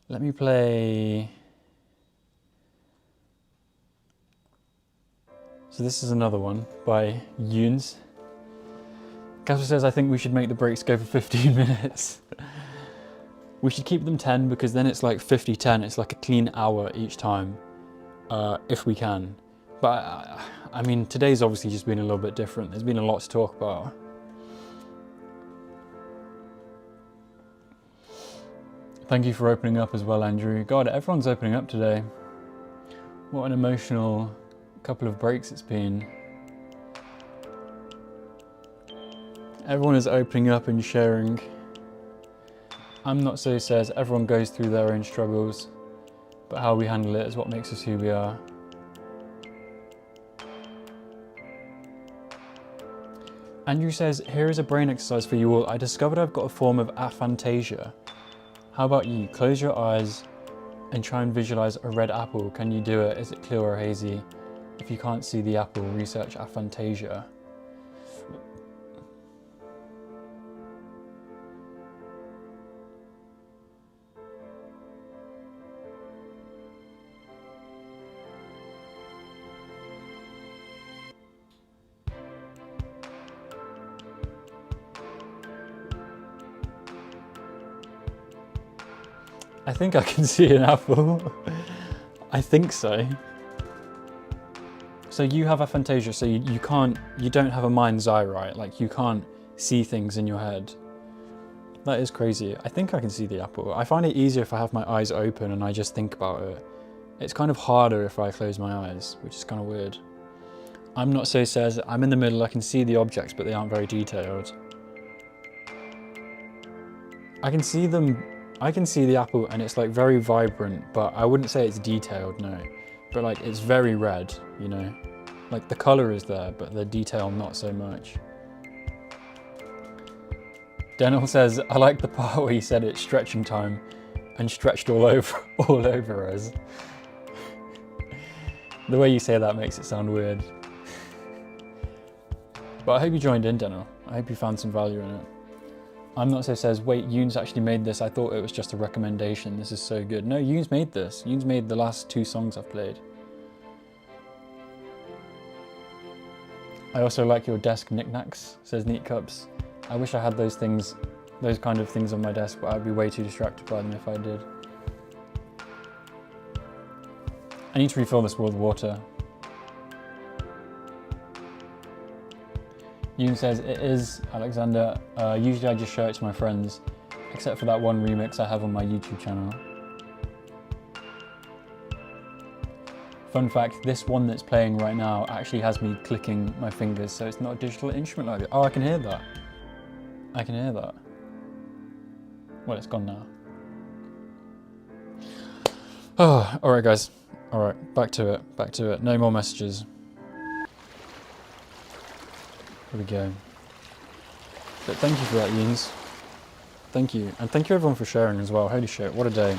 Let me play. So this is another one by Yoons. Casper says, I think we should make the breaks go for 15 minutes. We should keep them 10, because then it's like 50-10. It's like a clean hour each time, if we can. But I mean, today's obviously just been a little bit different. There's been a lot to talk about. Thank you for opening up as well, Andrew. God, everyone's opening up today. What an emotional couple of breaks it's been. Everyone is opening up and sharing. I'm Not So says, everyone goes through their own struggles, but how we handle it is what makes us who we are. Andrew says, here is a brain exercise for you all. I discovered I've got a form of aphantasia. How about you? Close your eyes and try and visualize a red apple. Can you do it? Is it clear or hazy? If you can't see the apple, research aphantasia. I think I can see an apple. I think so. So you have aphantasia, so you don't have a mind's eye, right? Like you can't see things in your head. That is crazy. I think I can see the apple. I find it easier if I have my eyes open and I just think about it. It's kind of harder if I close my eyes, which is kind of weird. I'm not so says, I'm in the middle, I can see the objects, but they aren't very detailed. I can see them, I can see the apple and it's like very vibrant, but I wouldn't say it's detailed, no. But like it's very red, you know? Like the color is there, but the detail not so much. Denel says, I like the part where he said it's stretching time and stretched all over us. The way you say that makes it sound weird. But I hope you joined in, Denel. I hope you found some value in it. I'm Not So says, wait, Yoon's actually made this. I thought it was just a recommendation. This is so good. No, Yoon's made this. Yoon's made the last 2 songs I've played. I also like your desk knickknacks, says Neat Cups. I wish I had those things, those kind of things on my desk, but I'd be way too distracted by them if I did. I need to refill this with water. Yoon says, it is, Alexander. Usually I just show it to my friends, except for that one remix I have on my YouTube channel. Fun fact, this one that's playing right now actually has me clicking my fingers, so it's not a digital instrument like it. Oh, I can hear that. I can hear that. Well, it's gone now. Oh, all right, guys. All right, back to it, back to it. No more messages. Here we go. But thank you for that, Yoons. Thank you. And thank you everyone for sharing as well. Holy shit, what a day.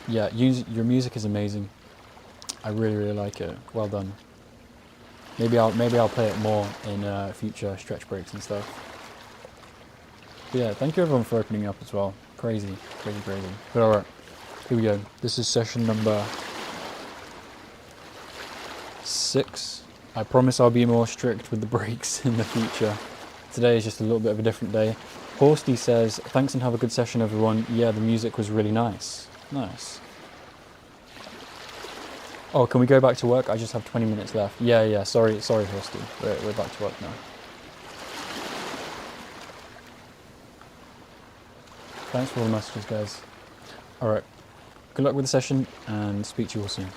Yeah, your music is amazing. I really, really like it. Well done. Maybe I'll play it more in future stretch breaks and stuff. But yeah, thank you everyone for opening up as well. Crazy, crazy, crazy. But alright, here we go. This is session number 6. I promise I'll be more strict with the breaks in the future. Today is just a little bit of a different day. Horsty says, thanks and have a good session everyone. Yeah, the music was really nice. Nice. Oh, can we go back to work? I just have 20 minutes left. Yeah, sorry Horsty. We're back to work now. Thanks for all the messages, guys. Alright, good luck with the session and speak to you all soon.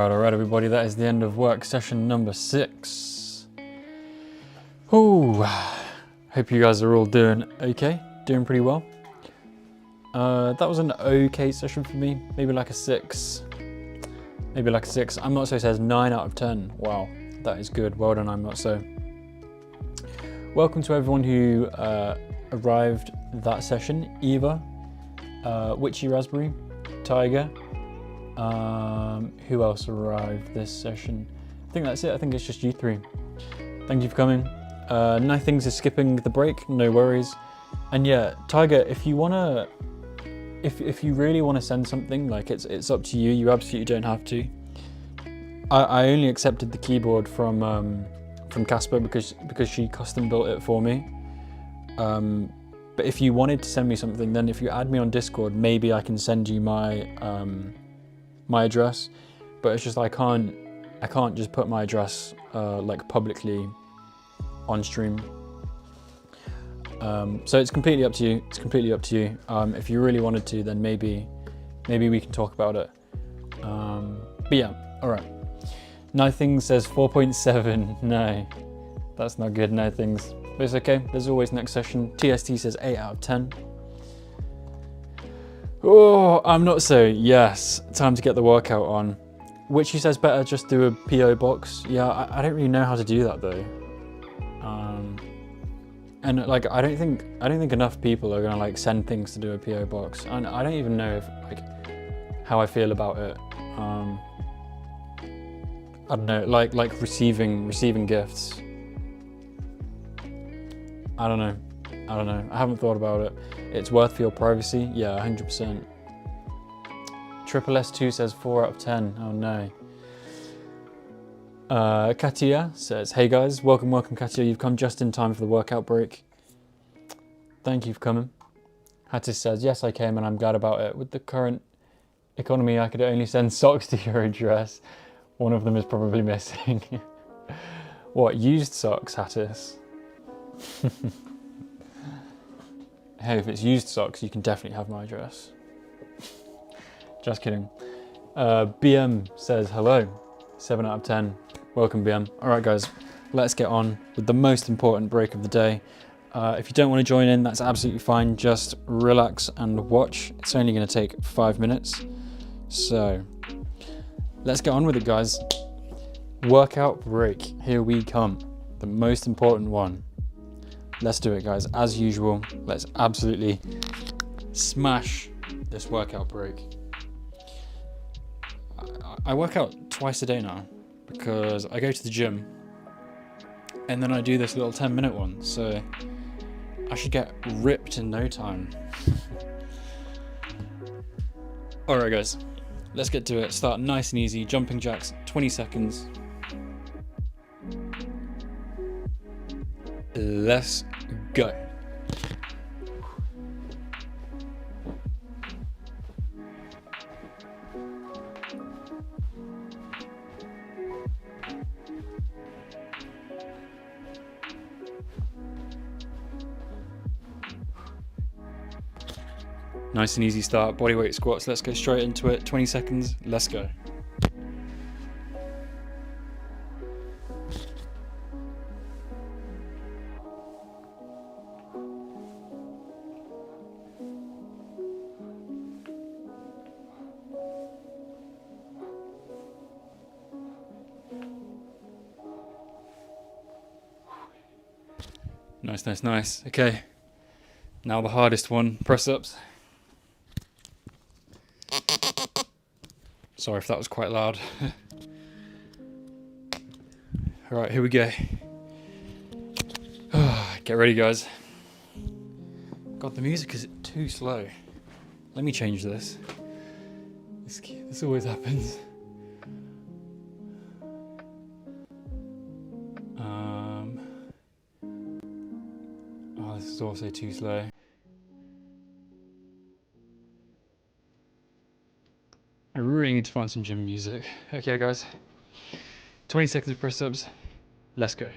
Alright, everybody, that is the end of work session number 6. Ooh, hope you guys are all doing okay, doing pretty well. That was an okay session for me, maybe like a 6. I'm Not So says 9 out of 10. Wow, that is good. Well done, I'm Not So. Welcome to everyone who arrived that session. Eva, Witchy Raspberry, Tiger. Who else arrived this session? I think that's it. I think it's just you 3. Thank you for coming. Nothings is skipping the break, no worries. And yeah, Tiger, if you wanna, if you really want to send something, like it's up to you. You absolutely don't have to. I only accepted the keyboard from Casper because she custom built it for me. But if you wanted to send me something, then if you add me on Discord, maybe I can send you my my address. But it's just I can't just put my address like publicly on stream. So it's completely up to you. If you really wanted to, then maybe we can talk about it. But yeah, all right. Nothing says 4.7. No, that's not good. Nothings. But it's okay. There's always next session. TST says 8 out of 10. Oh, I'm Not So. Yes, time to get the workout on. Witchy says better just do a PO box. Yeah, I don't really know how to do that though. And like I don't think enough people are gonna like send things to do a PO box, and I don't even know if like how I feel about it. I don't know, like receiving gifts. I don't know. I haven't thought about it. It's worth for your privacy. Yeah, 100%. Triple S2 says 4 out of 10. Oh no. Katia says, hey guys, welcome Katia, you've come just in time for the workout break. Thank you for coming. Hattis says, yes I came and I'm glad about it. With the current economy I could only send socks to your address. One of them is probably missing. What, used socks, Hattis? Hey, if it's used socks you can definitely have my address. Just kidding. BM says hello, 7 out of 10. Welcome BM. All right guys, let's get on with the most important break of the day. If you don't want to join in, that's absolutely fine. Just relax and watch. It's only going to take 5 minutes. So let's get on with it guys. Workout break, here we come. The most important one. Let's do it guys. As usual, let's absolutely smash this workout break. I work out twice a day now because I go to the gym and then I do this little 10-minute one, so I should get ripped in no time. Alright guys, let's get to it. Start nice and easy. Jumping jacks, 20 seconds. Let's go. Nice and easy start, bodyweight squats, let's go straight into it, 20 seconds, let's go. Nice. Okay, now the hardest one, press-ups. Sorry if that was quite loud. All right, here we go. Get ready, guys. God, the music is too slow. Let me change this. This always happens. Oh, this is also too slow. I really need to find some gym music. Okay, guys. 20 seconds of press-ups. Let's go.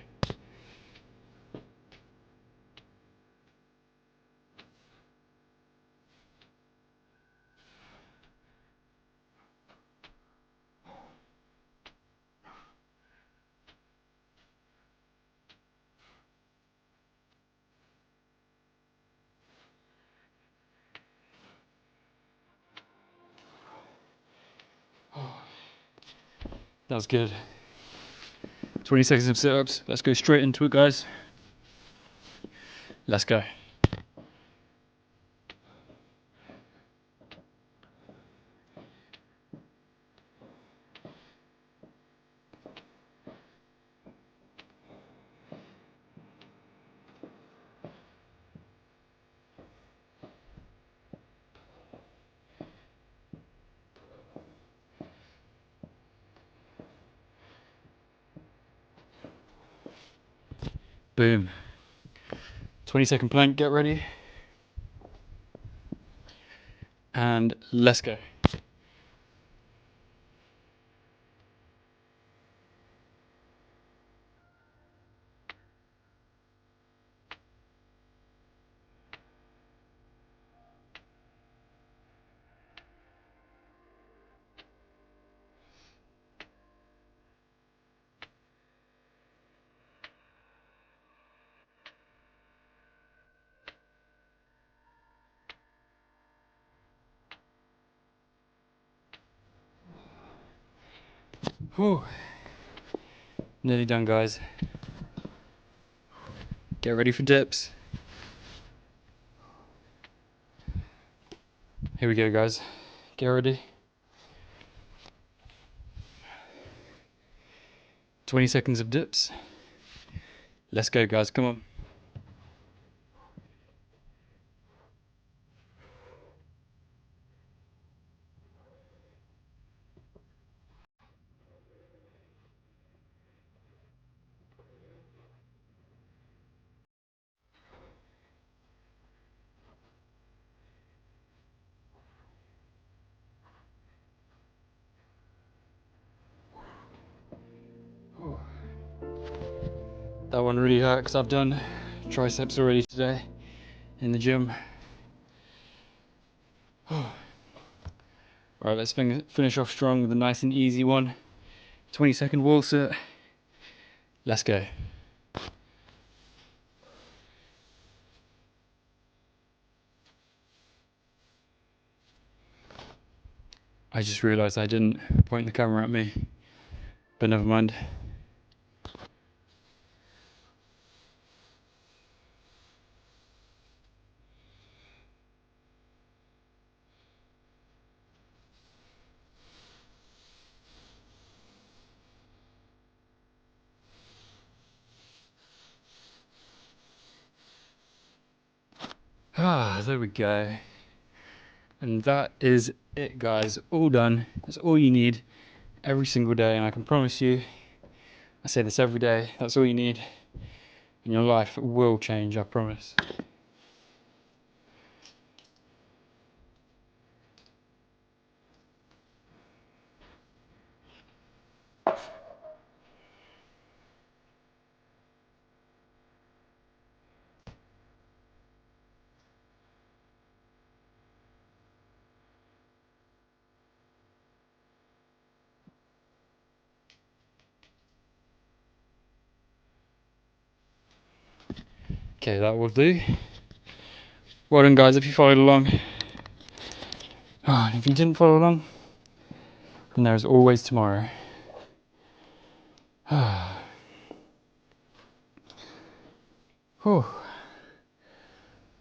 That was good. 20 seconds of sit-ups. Let's go straight into it, guys. Let's go. Boom. 20-second plank, get ready. And let's go. Whew. Nearly done, guys. Get ready for dips. Here we go, guys. Get ready. 20 seconds of dips. Let's go, guys. Come on. That one really hurt because I've done triceps already today in the gym. Right, let's finish off strong with a nice and easy one. 20-second wall sit. Let's go. I just realised I didn't point the camera at me, but never mind. There we go. And that is it, guys. All done. That's all you need every single day, and I can promise you, I say this every day, that's all you need, and your life will change, I promise. Okay, that will do. Well done, guys, if you followed along. And if you didn't follow along, then there's always tomorrow. Whew.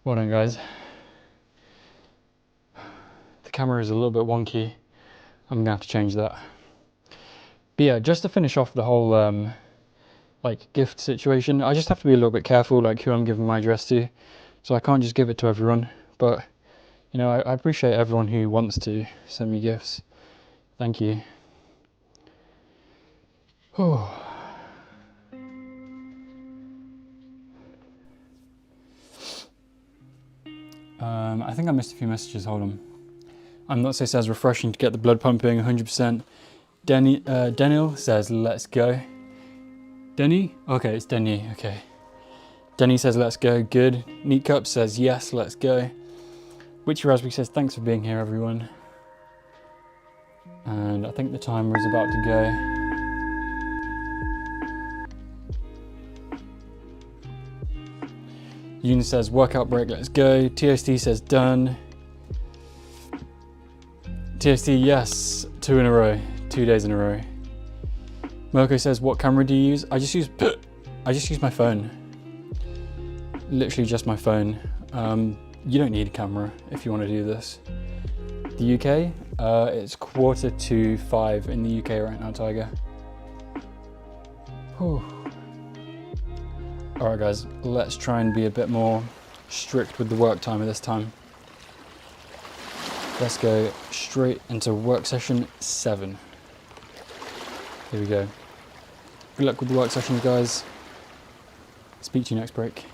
Well done, guys. The camera is a little bit wonky. I'm gonna have to change that. But yeah, just to finish off the whole like gift situation, I just have to be a little bit careful like who I'm giving my address to. So I can't just give it to everyone. But you know, I appreciate everyone who wants to send me gifts. Thank you. Whew. I think I missed a few messages, hold on. I'm not so says refreshing to get the blood pumping 100%. Daniel says, let's go. Denny? Okay, it's Denny, okay. Denny says, let's go, good. Neat Cup says, yes, let's go. Witchy Raspberry says, thanks for being here, everyone. And I think the timer is about to go. Eunice says, workout break, let's go. TST says, done. TST, yes, 2 in a row, 2 days in a row. Mirko says, what camera do you use? I just use my phone. Literally just my phone. You don't need a camera if you want to do this. The UK, it's 4:45 in the UK right now, Tiger. Whew. All right, guys, let's try and be a bit more strict with the work timer this time. Let's go straight into work session 7. Here we go. Good luck with the work sessions, guys. Speak to you next break.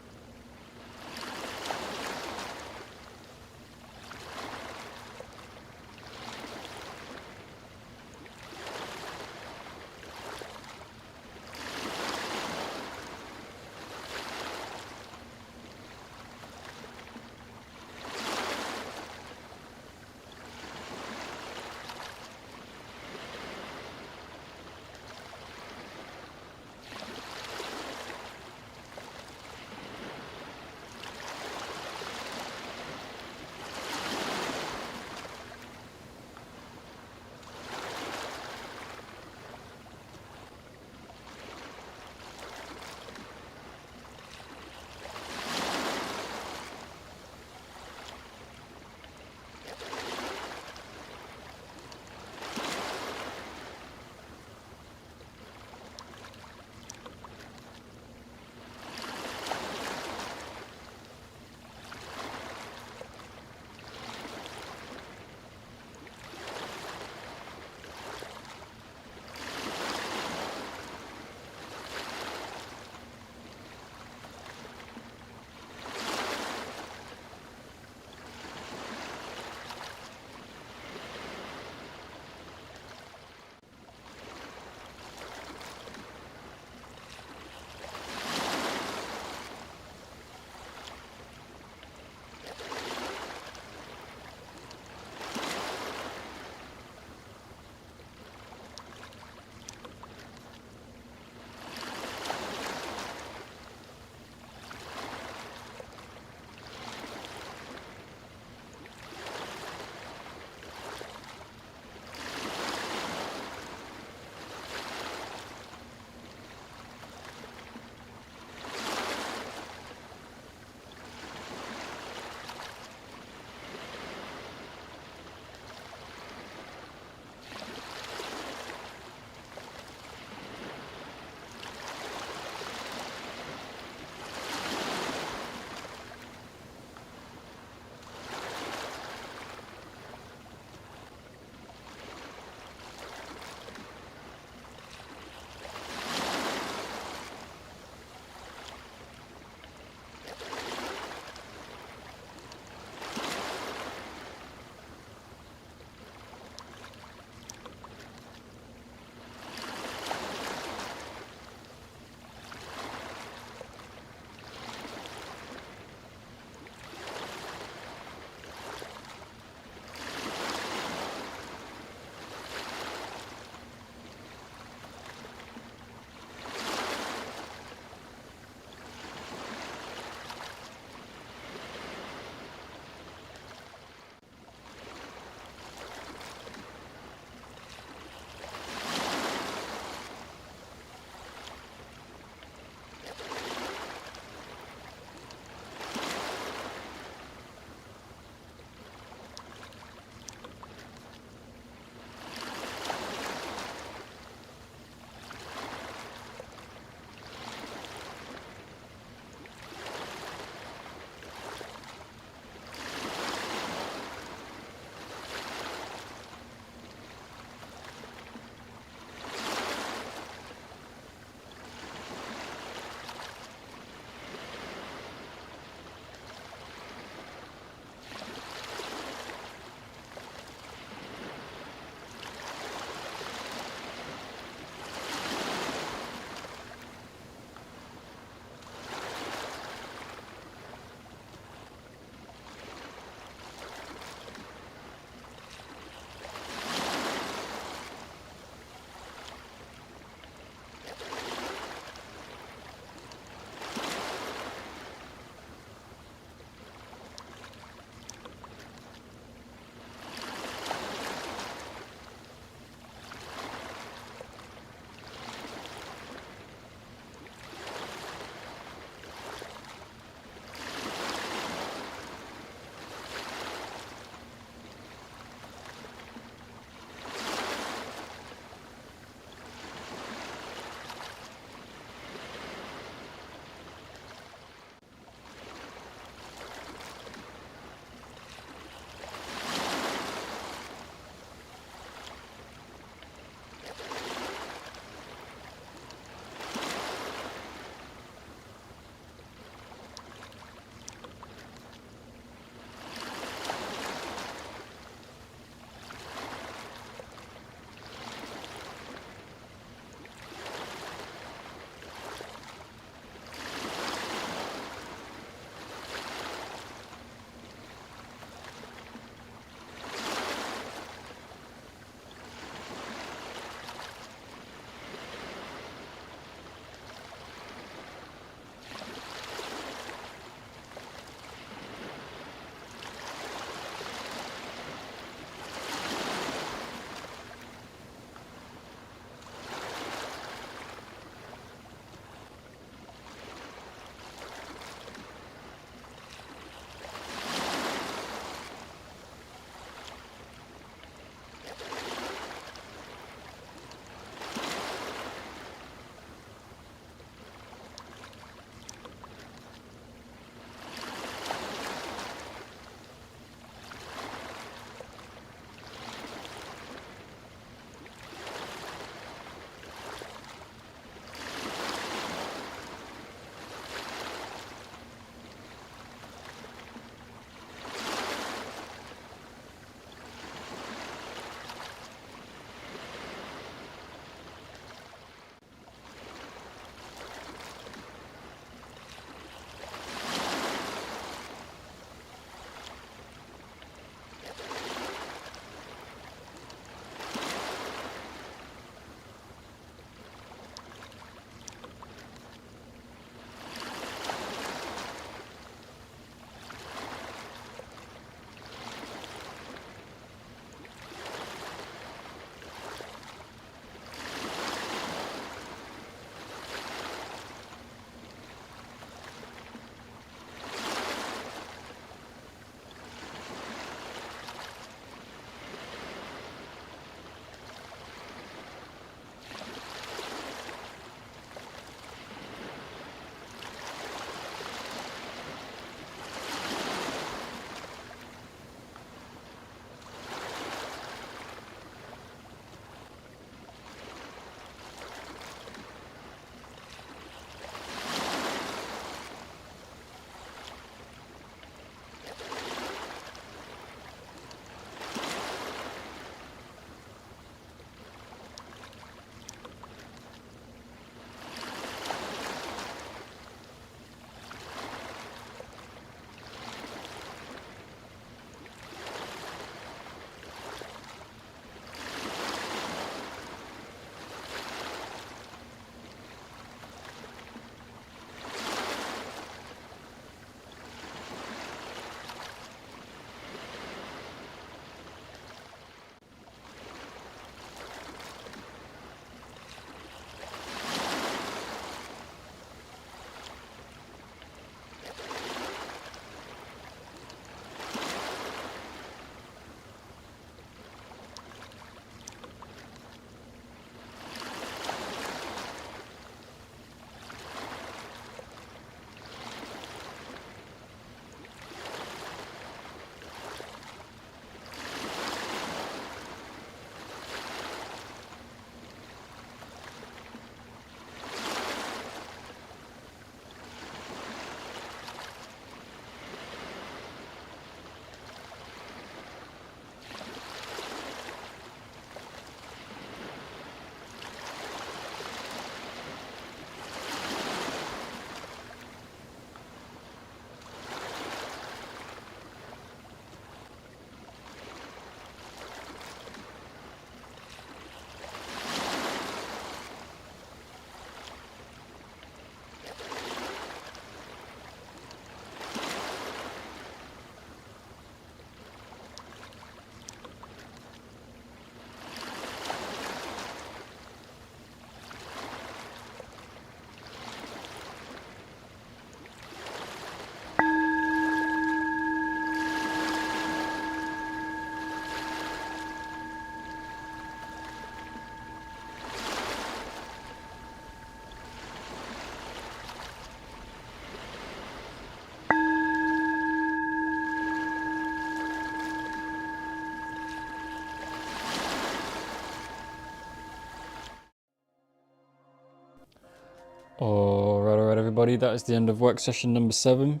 Alright, everybody, that is the end of work session number 7.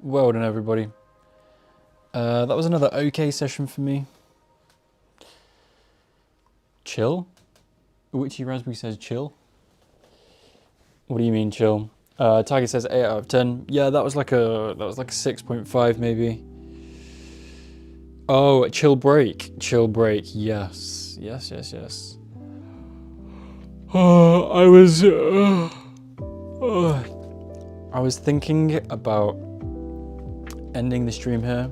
Well done, everybody. That was another okay session for me. Chill? Witchy Raspberry says chill. What do you mean chill? Tiger says 8 out of 10. Yeah, that was like a 6.5 maybe. Oh, chill break. Chill break. Yes. I was thinking about ending the stream here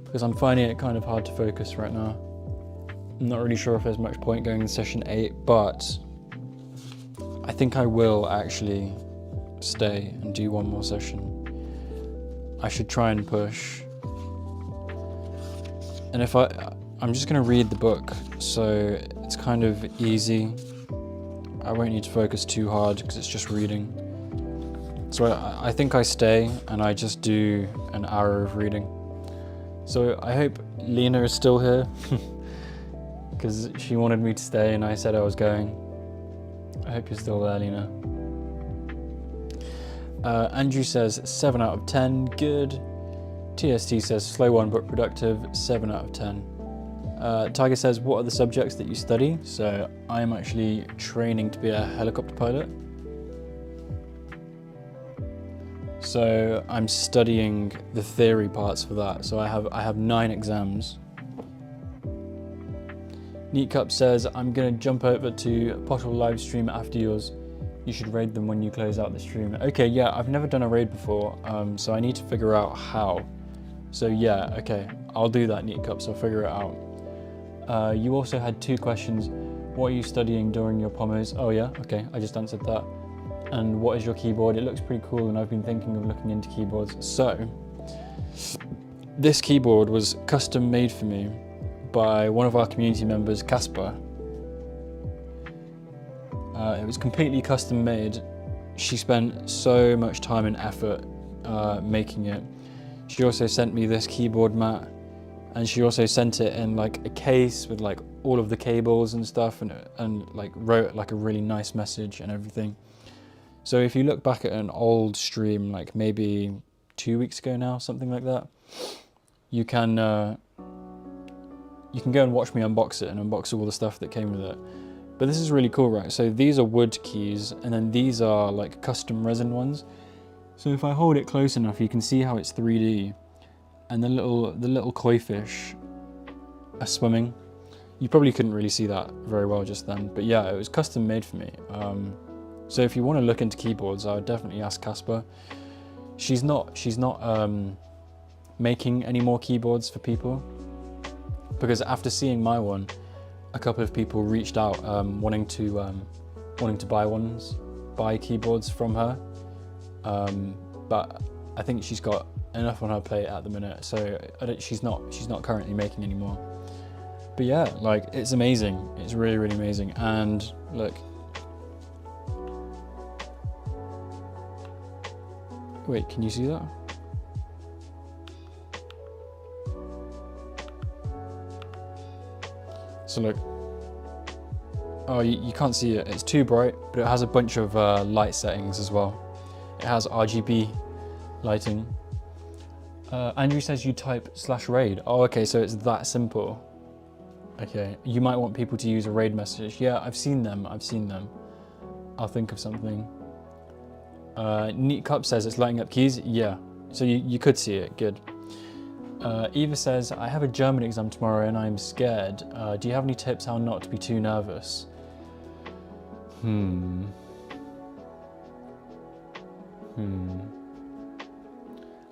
because I'm finding it kind of hard to focus right now. I'm not really sure if there's much point going in session 8, but I think I will actually stay and do one more session. I should try and push. And if I'm just going to read the book, so it's kind of easy. I won't need to focus too hard because it's just reading. So I think I stay and I just do an hour of reading. So I hope Lena is still here because she wanted me to stay and I said I was going. I hope you're still there, Lena. Andrew says 7 out of 10, good. TST says slow one but productive, 7 out of 10. Tiger says, what are the subjects that you study? So I'm actually training to be a helicopter pilot. So I'm studying the theory parts for that. So I have 9 exams. Neat Cup says, I'm gonna jump over to Pottle live stream after yours. You should raid them when you close out the stream. Okay, yeah, I've never done a raid before, so I need to figure out how. So yeah, okay, I'll do that, Neat Cup, so I'll figure it out. You also had 2 questions. What are you studying during your POMOs? Oh yeah, okay, I just answered that. And what is your keyboard? It looks pretty cool and I've been thinking of looking into keyboards. So, this keyboard was custom made for me by one of our community members, Casper. It was completely custom made. She spent so much time and effort making it. She also sent me this keyboard mat. And she also sent it in like a case with like all of the cables and stuff and like wrote like a really nice message and everything. So if you look back at an old stream, like maybe 2 weeks ago now, something like that, you can go and watch me unbox it and unbox all the stuff that came with it. But this is really cool, right? So these are wood keys and then these are like custom resin ones. So if I hold it close enough, you can see how it's 3D. And the little koi fish are swimming. You probably couldn't really see that very well just then, but yeah, it was custom made for me. So if you want to look into keyboards, I would definitely ask Casper. She's not making any more keyboards for people because after seeing my one, a couple of people reached out wanting to buy keyboards from her, but I think she's got enough on her plate at the minute, so she's not currently making any more. But yeah, like it's amazing. It's really, really amazing. And look, wait, can you see that? So look, oh, you can't see it. It's too bright, but it has a bunch of light settings as well. It has RGB lighting. Andrew says you type /raid. Oh, okay, so it's that simple. Okay, you might want people to use a raid message. Yeah, I've seen them. I'll think of something. Neat Cup says it's lighting up keys. Yeah, so you could see it, good. Eva says, I have a German exam tomorrow and I'm scared. Do you have any tips how not to be too nervous?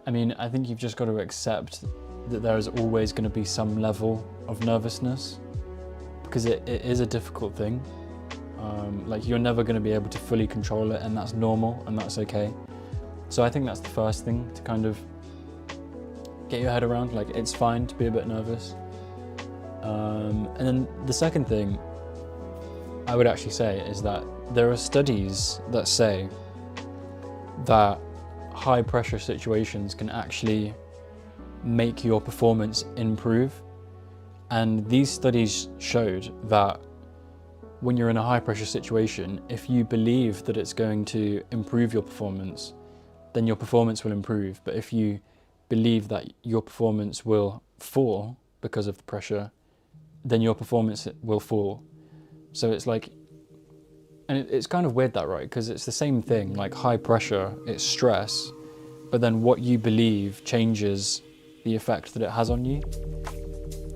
I mean, I think you've just got to accept that there is always going to be some level of nervousness because it is a difficult thing. Like you're never going to be able to fully control it, and that's normal and that's okay. So I think that's the first thing to kind of get your head around. Like it's fine to be a bit nervous. And then the second thing I would actually say is that there are studies that say that high pressure situations can actually make your performance improve. And these studies showed that when you're in a high pressure situation, if you believe that it's going to improve your performance, then your performance will improve. But if you believe that your performance will fall because of the pressure, then your performance will fall. So it's like, and it's kind of weird that, right? Because it's the same thing, like high pressure, it's stress, but then what you believe changes the effect that it has on you.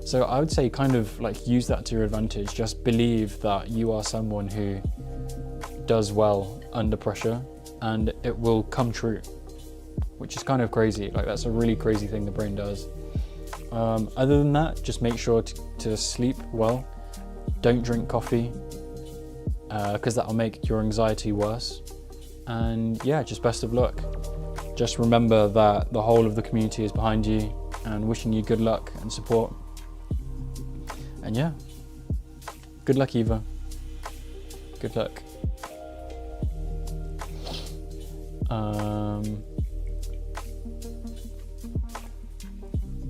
So I would say kind of like use that to your advantage. Just believe that you are someone who does well under pressure and it will come true, which is kind of crazy. Like that's a really crazy thing the brain does. Other than that, just make sure to sleep well. Don't drink coffee because that'll make your anxiety worse. And yeah, just best of luck. Just remember that the whole of the community is behind you and wishing you good luck and support. And yeah, good luck, Eva. Good luck.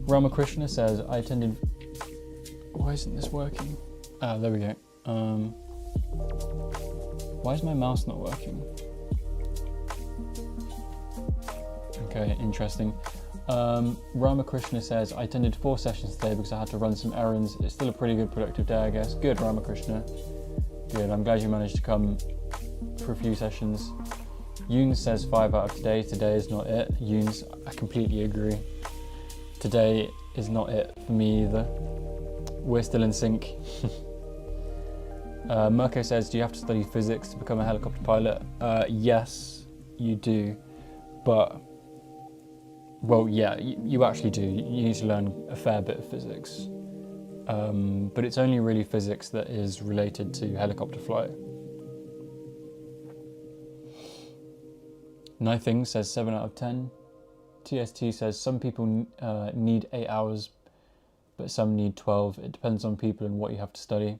Ramakrishna says, I attended... Why isn't this working? Ah, there we go. Why is my mouse not working? Okay, interesting. Ramakrishna says, I attended 4 sessions today because I had to run some errands. It's still a pretty good productive day, I guess. Good, Ramakrishna. Good, I'm glad you managed to come for a few sessions. Yoon says 5 out of today. Today is not it. Yoon's, I completely agree. Today is not it for me either. We're still in sync. Mirko says, do you have to study physics to become a helicopter pilot? Yes, you do. But, well, yeah, you actually do. You need to learn a fair bit of physics. But it's only really physics that is related to helicopter flight. Nothing says 7 out of 10. TST says some people need 8 hours, but some need 12. It depends on people and what you have to study.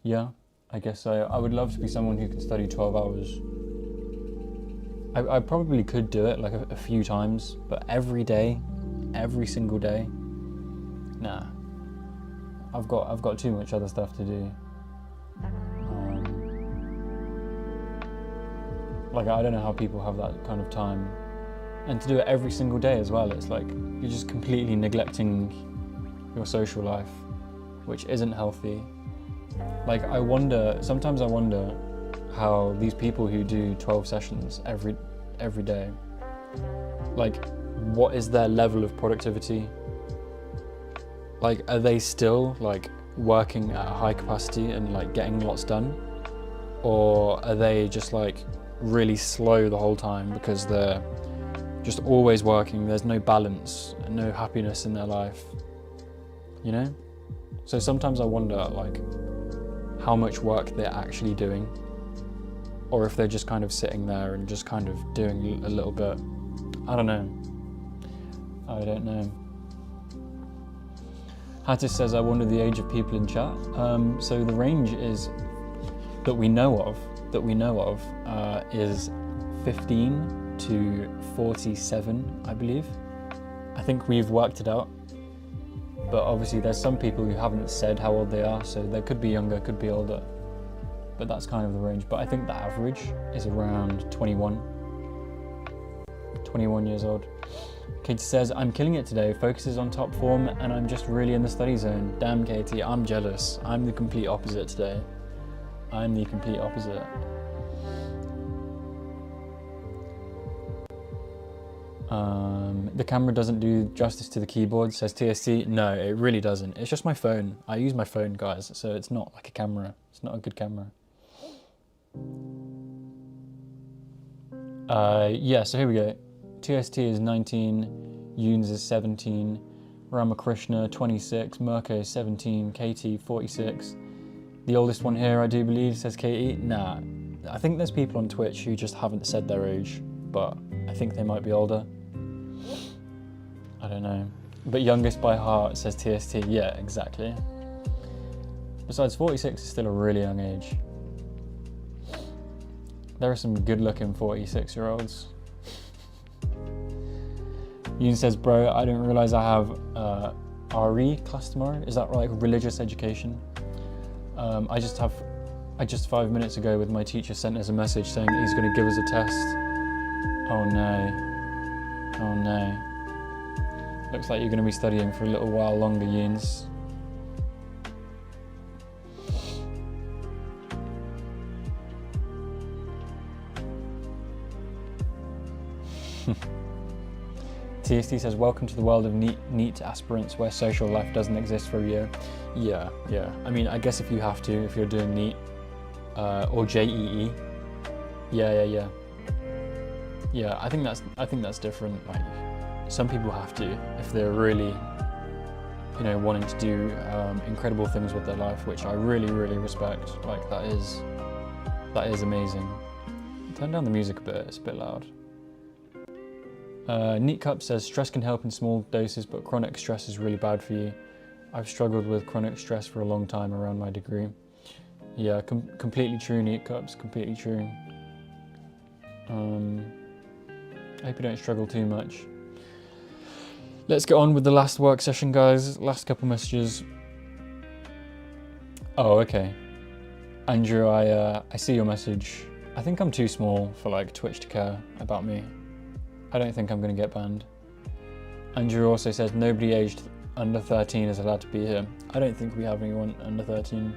Yeah, I guess I would love to be someone who can study 12 hours. I probably could do it like a few times, but every day, every single day, nah. I've got too much other stuff to do. Like I don't know how people have that kind of time, and to do it every single day as well. It's like you're just completely neglecting your social life, which isn't healthy. Like sometimes I wonder how these people who do 12 sessions every day, like what is their level of productivity? Like are they still like working at a high capacity and like getting lots done? Or are they just like really slow the whole time because they're just always working, there's no balance, no happiness in their life, you know? So sometimes I wonder like how much work they're actually doing, or if they're just kind of sitting there and just kind of doing a little bit. I don't know. Hattis says, I wonder the age of people in chat. So the range is that we know of is 15 to 47, I believe. I think we've worked it out, but obviously there's some people who haven't said how old they are, so they could be younger, could be older, but that's kind of the range. But I think the average is around 21 years old. Katie says, I'm killing it today, focuses on top form, and I'm just really in the study zone. Damn, Katie, I'm jealous. I'm the complete opposite today. I'm the complete opposite. The camera doesn't do justice to the keyboard, says TSC. No, it really doesn't. It's just my phone. I use my phone, guys, so it's not like a camera. It's not a good camera. Yeah, so here we go. TST is 19, Yoons is 17, Ramakrishna 26, Mirko 17, Katie 46. The oldest one here, I do believe, says Katie. Nah, I think there's people on Twitch who just haven't said their age, but I think they might be older. I don't know. But youngest by heart, says TST. Yeah, exactly. Besides, 46 is still a really young age. There are some good-looking 46-year-olds. Yoon says, bro, I didn't realize I have RE class tomorrow. Is that like religious education? I just have I just 5 minutes ago with my teacher sent us a message saying he's going to give us a test. Oh no. Oh no. Looks like you're going to be studying for a little while longer, Yoons. TST says, welcome to the world of NEET aspirants where social life doesn't exist for a year. Yeah. I mean, I guess if you have to, if you're doing NEET or JEE. Yeah. I think that's different. Like, some people have to if they're really, you know, wanting to do incredible things with their life, which I really respect. Like, that is amazing. Turn down the music a bit. It's a bit loud. Neat Cup says, stress can help in small doses, but chronic stress is really bad for you. I've struggled with chronic stress for a long time around my degree. Yeah, completely true, Neat Cups, completely true. I hope you don't struggle too much. Let's get on with the last work session, guys. Last couple messages. Oh, okay. Andrew, I see your message. I think I'm too small for like Twitch to care about me. I don't think I'm going to get banned. Andrew also says nobody aged under 13 is allowed to be here. I don't think we have anyone under 13.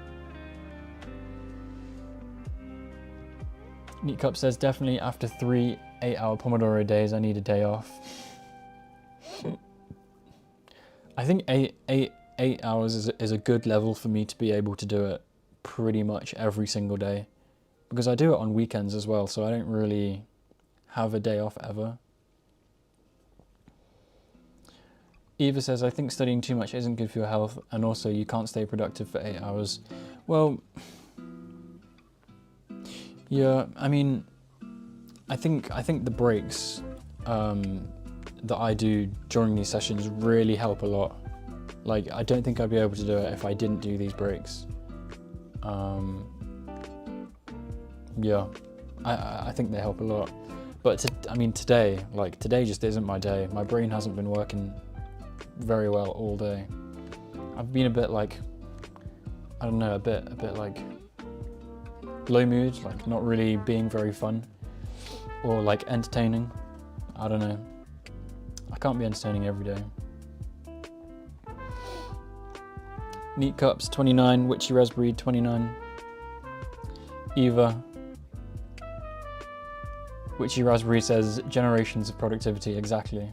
Neat Cup says definitely after 3 8-hour Pomodoro days I need a day off. I think eight hours is a good level for me to be able to do it pretty much every single day, because I do it on weekends as well, so I don't really have a day off ever. Eva says, I think studying too much isn't good for your health, and also you can't stay productive for 8 hours. Well, yeah, I mean, I think the breaks that I do during these sessions really help a lot. Like, I don't think I'd be able to do it if I didn't do these breaks. Yeah, I think they help a lot. But I mean, today just isn't my day. My brain hasn't been working very well all day. I've been a bit like, I don't know, a bit like low mood, like not really being very fun or like entertaining. I don't know. I can't be entertaining every day. Neat Cups 29, Witchy Raspberry 29. Eva. Witchy Raspberry says generations of productivity, exactly.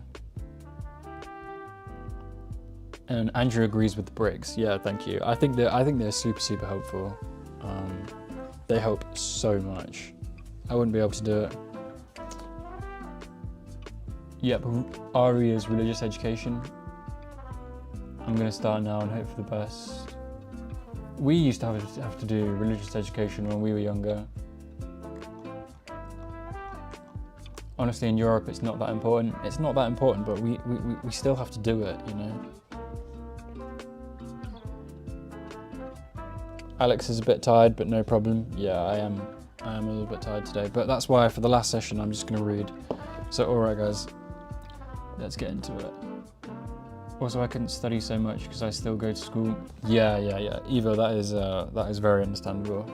And Andrew agrees with the breaks. Yeah, thank you. I think they're super helpful. They help so much. I wouldn't be able to do it. Yep, RE is religious education. I'm gonna start now and hope for the best. We used to have to do religious education when we were younger. Honestly, in Europe, it's not that important. It's not that important, but we still have to do it, you know. Alex is a bit tired, but no problem. Yeah, I am a little bit tired today, but that's why for the last session, I'm just gonna read. So, all right, guys, let's get into it. Also, I couldn't study so much because I still go to school. Yeah. Evo, that is very understandable.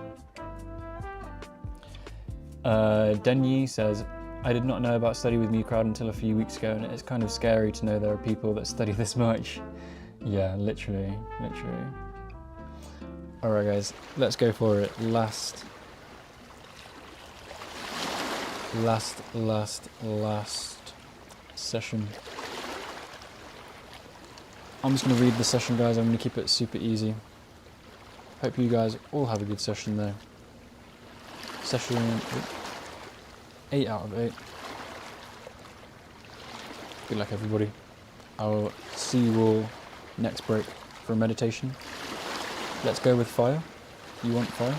Denyi says, I did not know about Study With Me crowd until a few weeks ago, and it's kind of scary to know there are people that study this much. Yeah, literally. All right, guys, let's go for it. Last session. I'm just going to read the session, guys. I'm going to keep it super easy. Hope you guys all have a good session, though. Session 8 out of 8. Good luck, everybody. I'll see you all next break for a meditation. Let's go with fire. You want fire?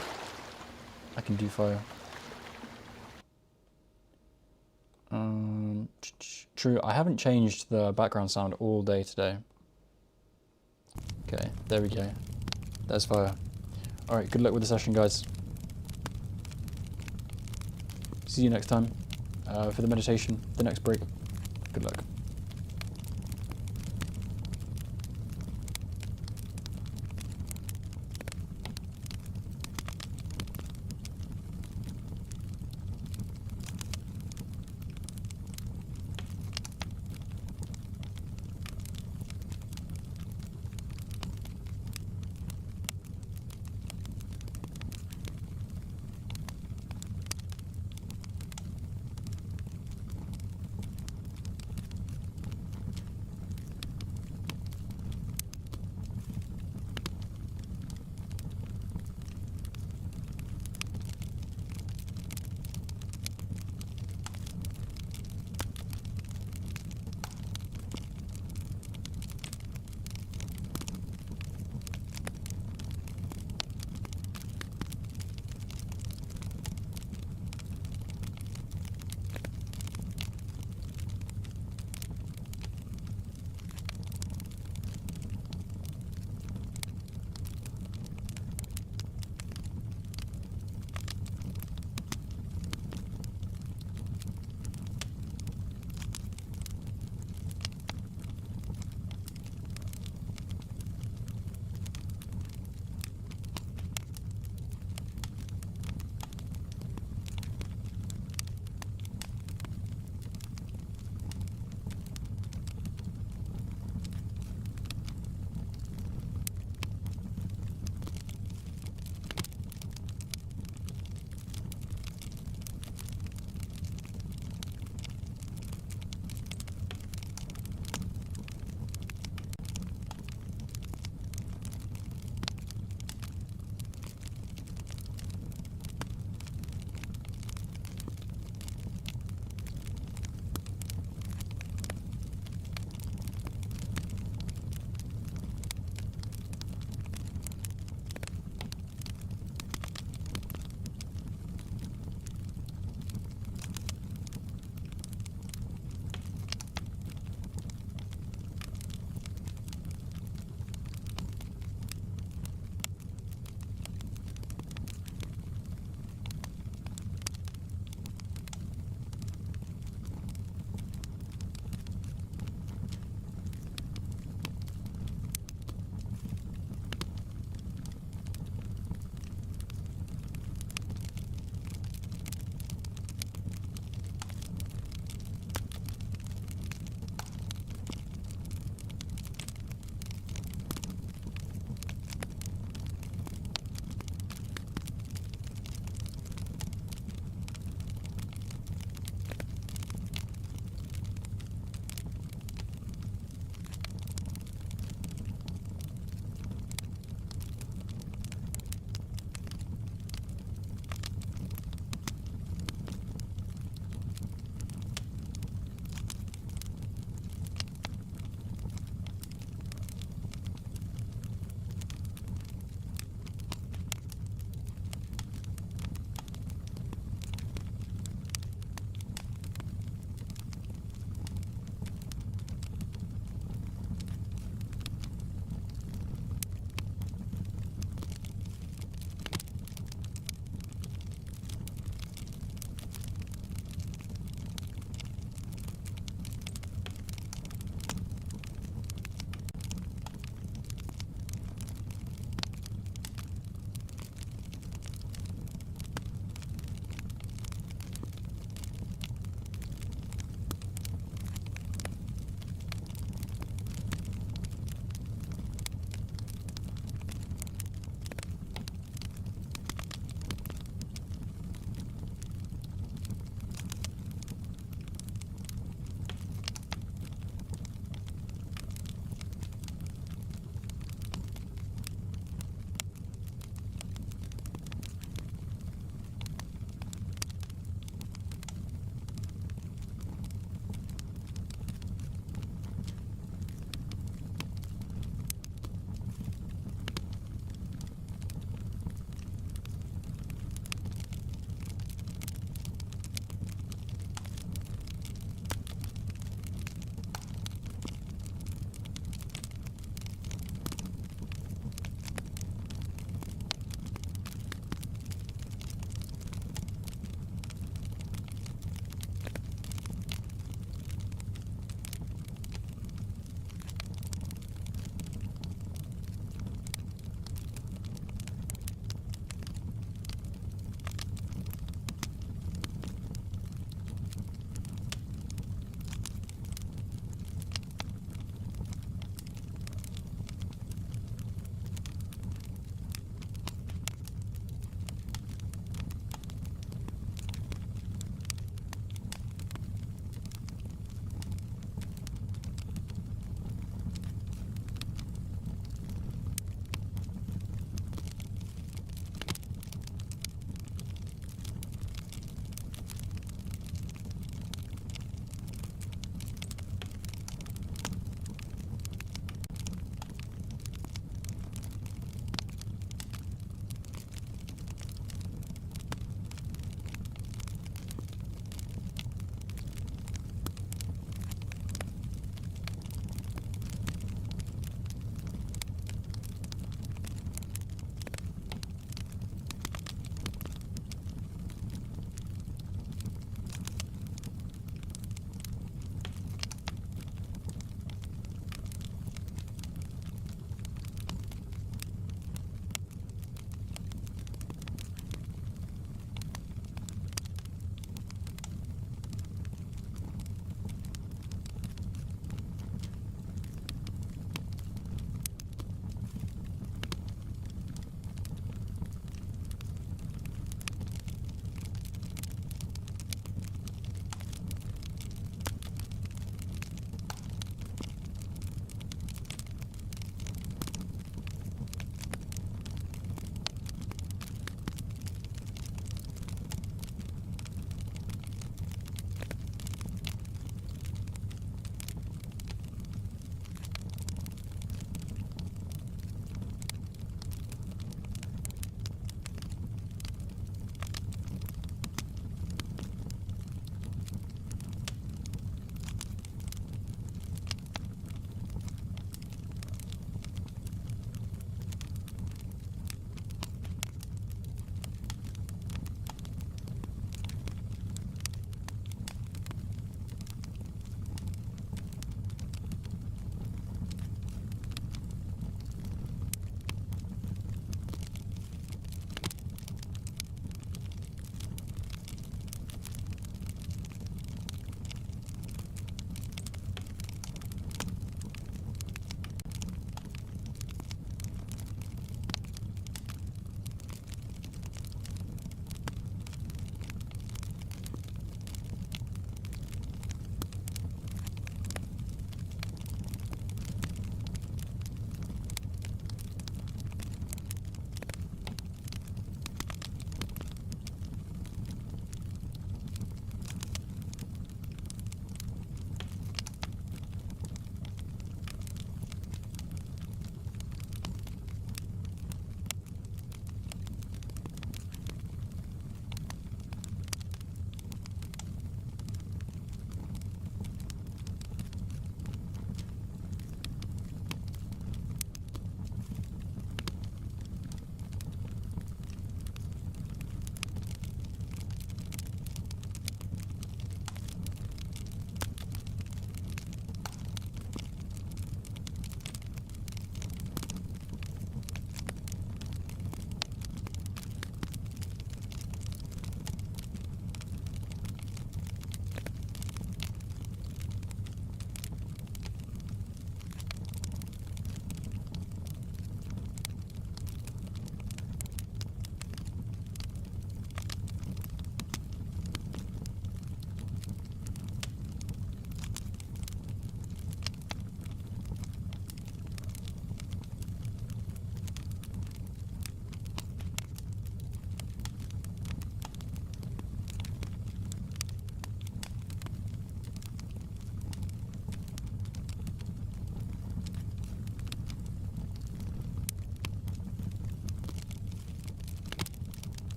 I can do fire. True, I haven't changed the background sound all day today. Okay, there we go. There's fire. Alright, good luck with the session, guys. See you next time for the meditation, the next break. Good luck.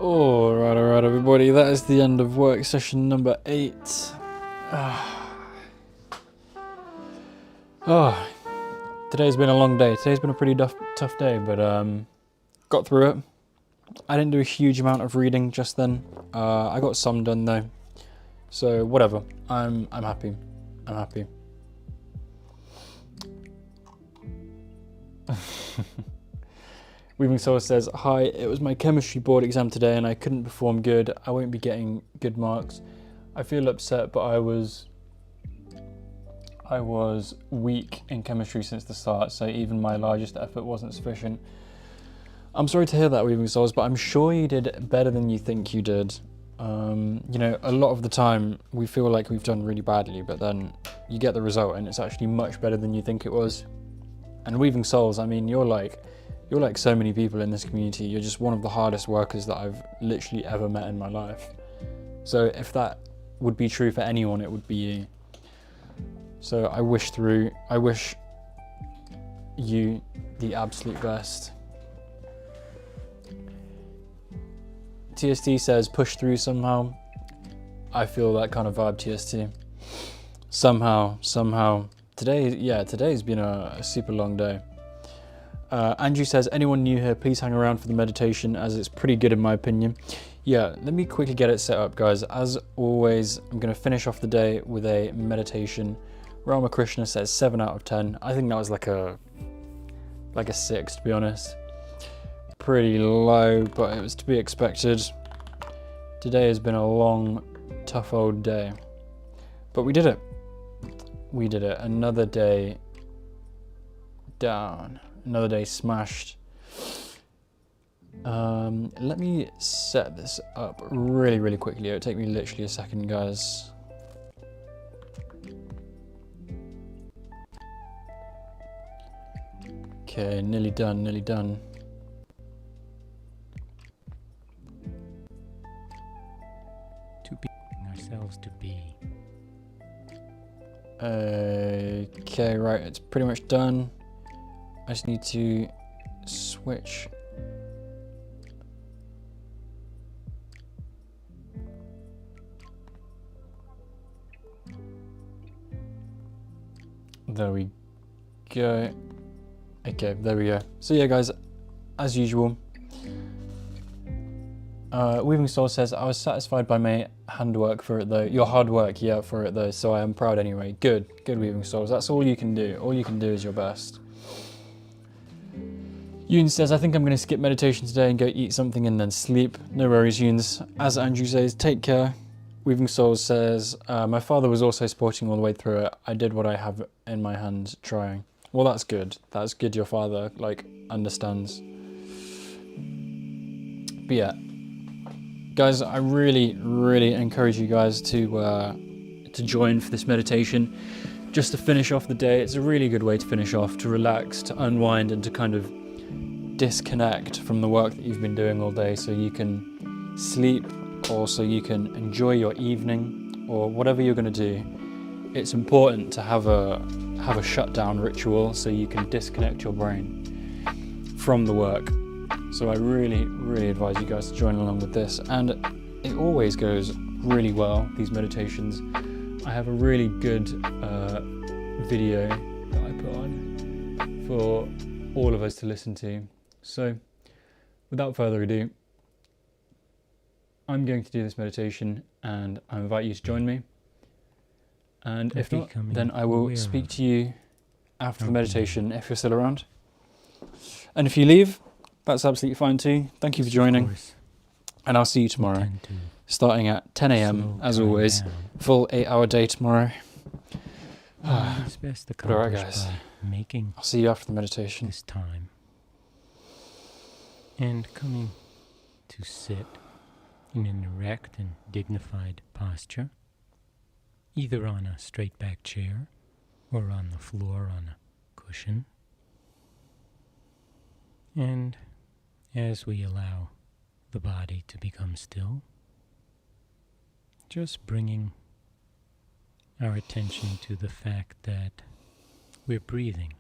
Alright, everybody. That is the end of work session number 8. Oh, today's been a long day. Today's been a pretty tough day, but got through it. I didn't do a huge amount of reading just then. I got some done though, so whatever. I'm happy. I'm happy. Weaving Soul says, "Hi, it was my chemistry board exam today and I couldn't perform good. I won't be getting good marks. I feel upset, but I was weak in chemistry since the start, so even my largest effort wasn't sufficient." I'm sorry to hear that, Weaving Souls, but I'm sure you did better than you think you did. You know, a lot of the time we feel like we've done really badly, but then you get the result and it's actually much better than you think it was. And Weaving Souls, I mean, you're like so many people in this community. You're just one of the hardest workers that I've literally ever met in my life. So if that would be true for anyone, it would be you. So I wish you the absolute best. TST says, "Push through somehow." I feel that kind of vibe, TST. Somehow. Today's been a super long day. Andrew says, "Anyone new here, please hang around for the meditation as it's pretty good in my opinion." Yeah, let me quickly get it set up, guys. As always, I'm going to finish off the day with a meditation. Ramakrishna says 7 out of 10. I think that was like a 6, to be honest. Pretty low, but it was to be expected. Today has been a long, tough old day. But we did it. We did it. Another day down. Another day smashed. Let me set this up really quickly. It'll take me literally a second, guys. Okay, nearly done. To be ourselves to be. Okay, right, it's pretty much done. I just need to switch. There we go. Okay, there we go. So yeah, guys, as usual, Weaving Soul says, "I was satisfied by my handwork for it though." Your hard work, yeah, for it though, so I am proud anyway. Good Weaving Souls. That's all you can do. All you can do is your best. Yoon says, "I think I'm going to skip meditation today and go eat something and then sleep." No worries, Yoons. As Andrew says, take care. Weaving Souls says, "My father was also supporting all the way through it. I did what I have in my hand trying." Well, that's good. That's good your father, understands. But yeah, guys, I really encourage you guys to join for this meditation. Just to finish off the day. It's a really good way to finish off, to relax, to unwind, and to kind of disconnect from the work that you've been doing all day, so you can sleep or so you can enjoy your evening or whatever you're going to do. It's important to have a shutdown ritual so you can disconnect your brain from the work. So I really advise you guys to join along with this, and it always goes really well, these meditations. I have a really good video that I put on for all of us to listen to. So without further ado, I'm going to do this meditation and I invite you to join me. And if not, then I will speak to you after the meditation if you're still around. And if you leave, that's absolutely fine too. Thank you for joining. And I'll see you tomorrow, starting at 10 AM as always. Full 8-hour day tomorrow. It's best accomplished, alright, guys. Making I'll see you after the meditation. This time. And coming to sit in an erect and dignified posture, either on a straight back chair or on the floor on a cushion. And as we allow the body to become still, just bringing our attention to the fact that we're breathing.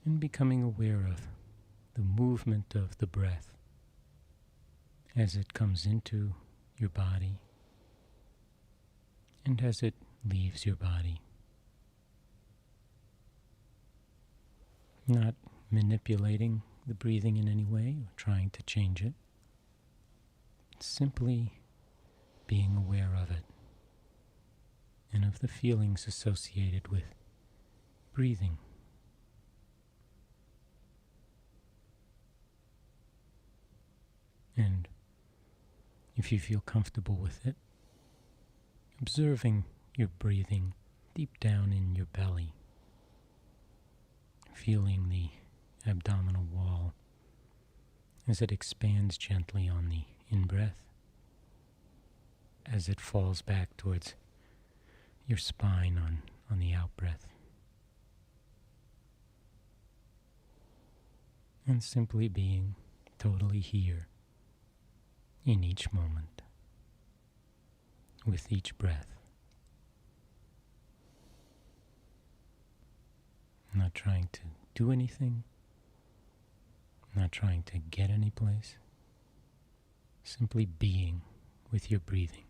and becoming aware of the movement of the breath as it comes into your body and as it leaves your body. Not manipulating the breathing in any way or trying to change it. Simply being aware of it and of the feelings associated with breathing. And if you feel comfortable with it, observing your breathing deep down in your belly, feeling the abdominal wall as it expands gently on the in-breath, as it falls back towards your spine on the out-breath. And simply being totally here in each moment, with each breath. Not trying to do anything, not trying to get any place, simply being with your breathing.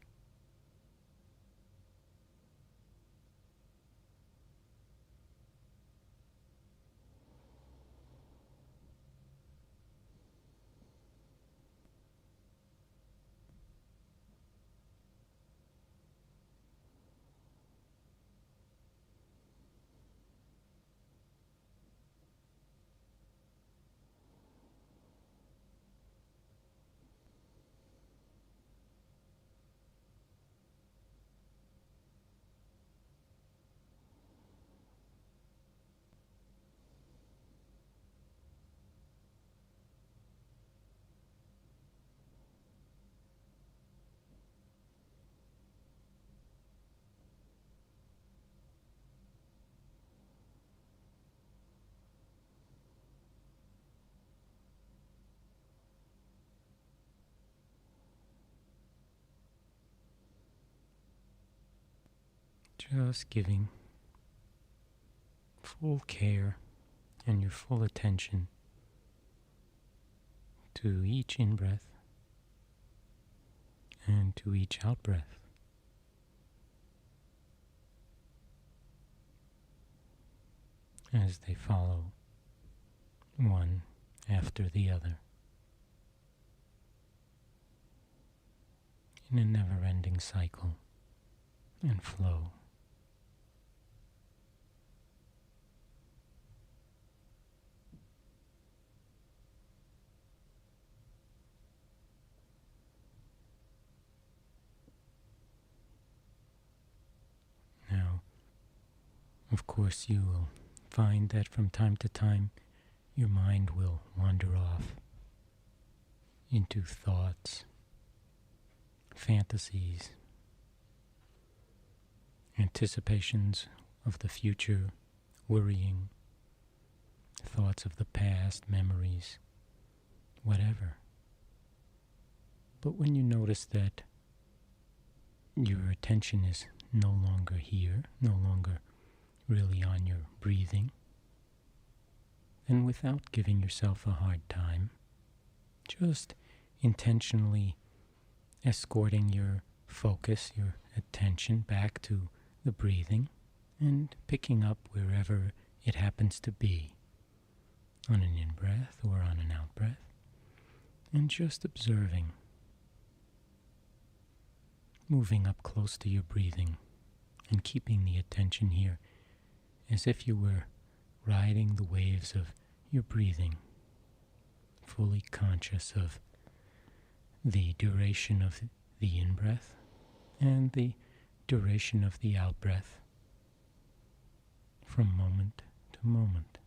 Just giving full care and your full attention to each in-breath and to each out-breath. As they follow one after the other in a never-ending cycle and flow. Now, of course, you will find that from time to time your mind will wander off into thoughts, fantasies, anticipations of the future, worrying, thoughts of the past, memories, whatever. But when you notice that your attention is no longer here, no longer really on your breathing, then without giving yourself a hard time, just intentionally escorting your focus, your attention back to the breathing and picking up wherever it happens to be, on an in-breath or on an out-breath, and just observing, moving up close to your breathing and keeping the attention here as if you were riding the waves of your breathing, fully conscious of the duration of the in-breath and the duration of the out-breath from moment to moment.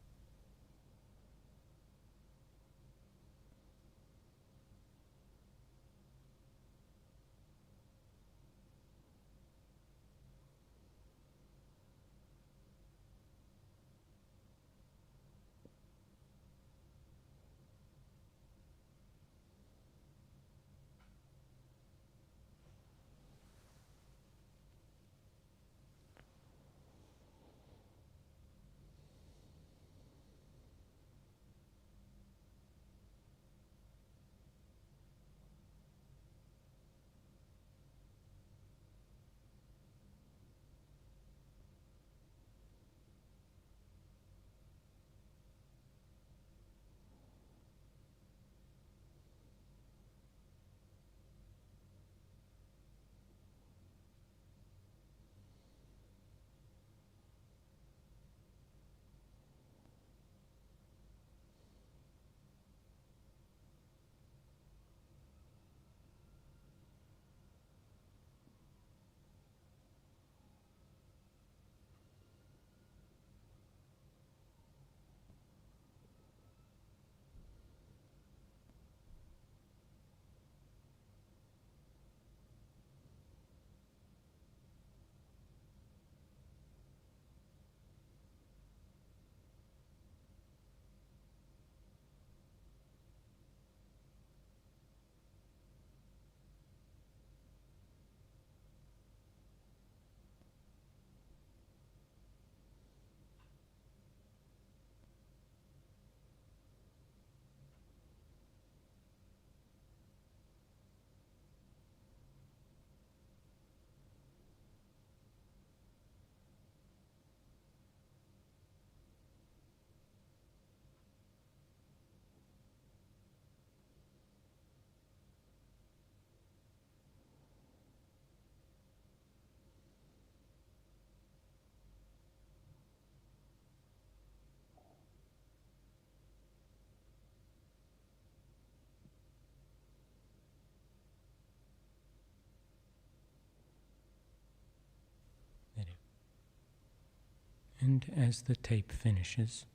And as the tape finishes,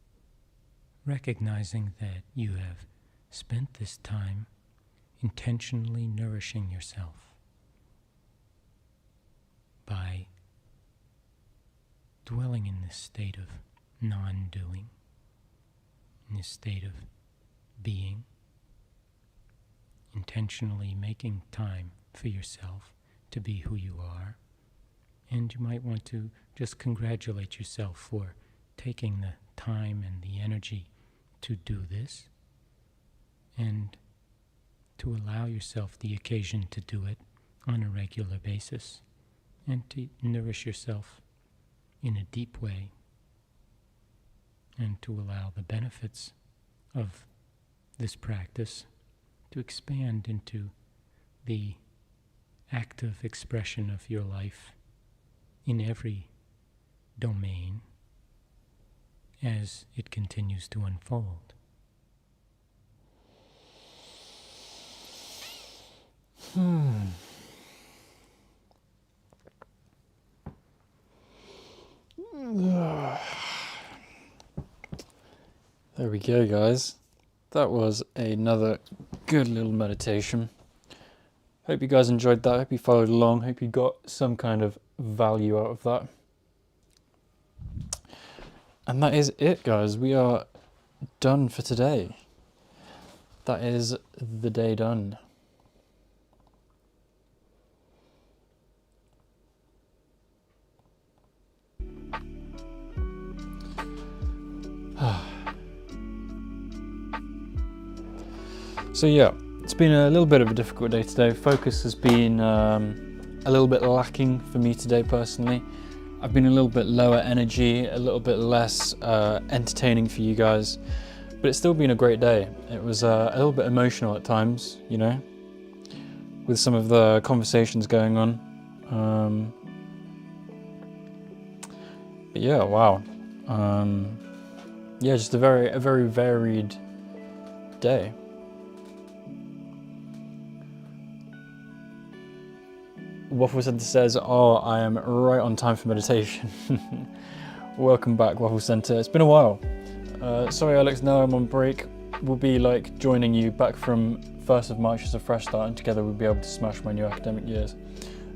recognizing that you have spent this time intentionally nourishing yourself by dwelling in this state of non-doing, in this state of being, intentionally making time for yourself to be who you are. And you might want to just congratulate yourself for taking the time and the energy to do this, and to allow yourself the occasion to do it on a regular basis, and to nourish yourself in a deep way, and to allow the benefits of this practice to expand into the active expression of your life in every domain as it continues to unfold. There we go, guys. That was another good little meditation. Hope you guys enjoyed that. Hope you followed along. Hope you got some kind of value out of that. And that is it, guys. We are done for today. That is the day done. So yeah, it's been a little bit of a difficult day today. Focus has been a little bit lacking for me today personally. I've been a little bit lower energy, a little bit less entertaining for you guys, but it's still been a great day. It was a little bit emotional at times, you know, with some of the conversations going on. But yeah, wow. Yeah, just a very varied day. Waffle Center says, "Oh, I am right on time for meditation." Welcome back, Waffle Center. It's been a while. Sorry, Alex. No, I'm on break. We'll be like joining you back from 1st of March as a fresh start, and together we'll be able to smash my new academic years.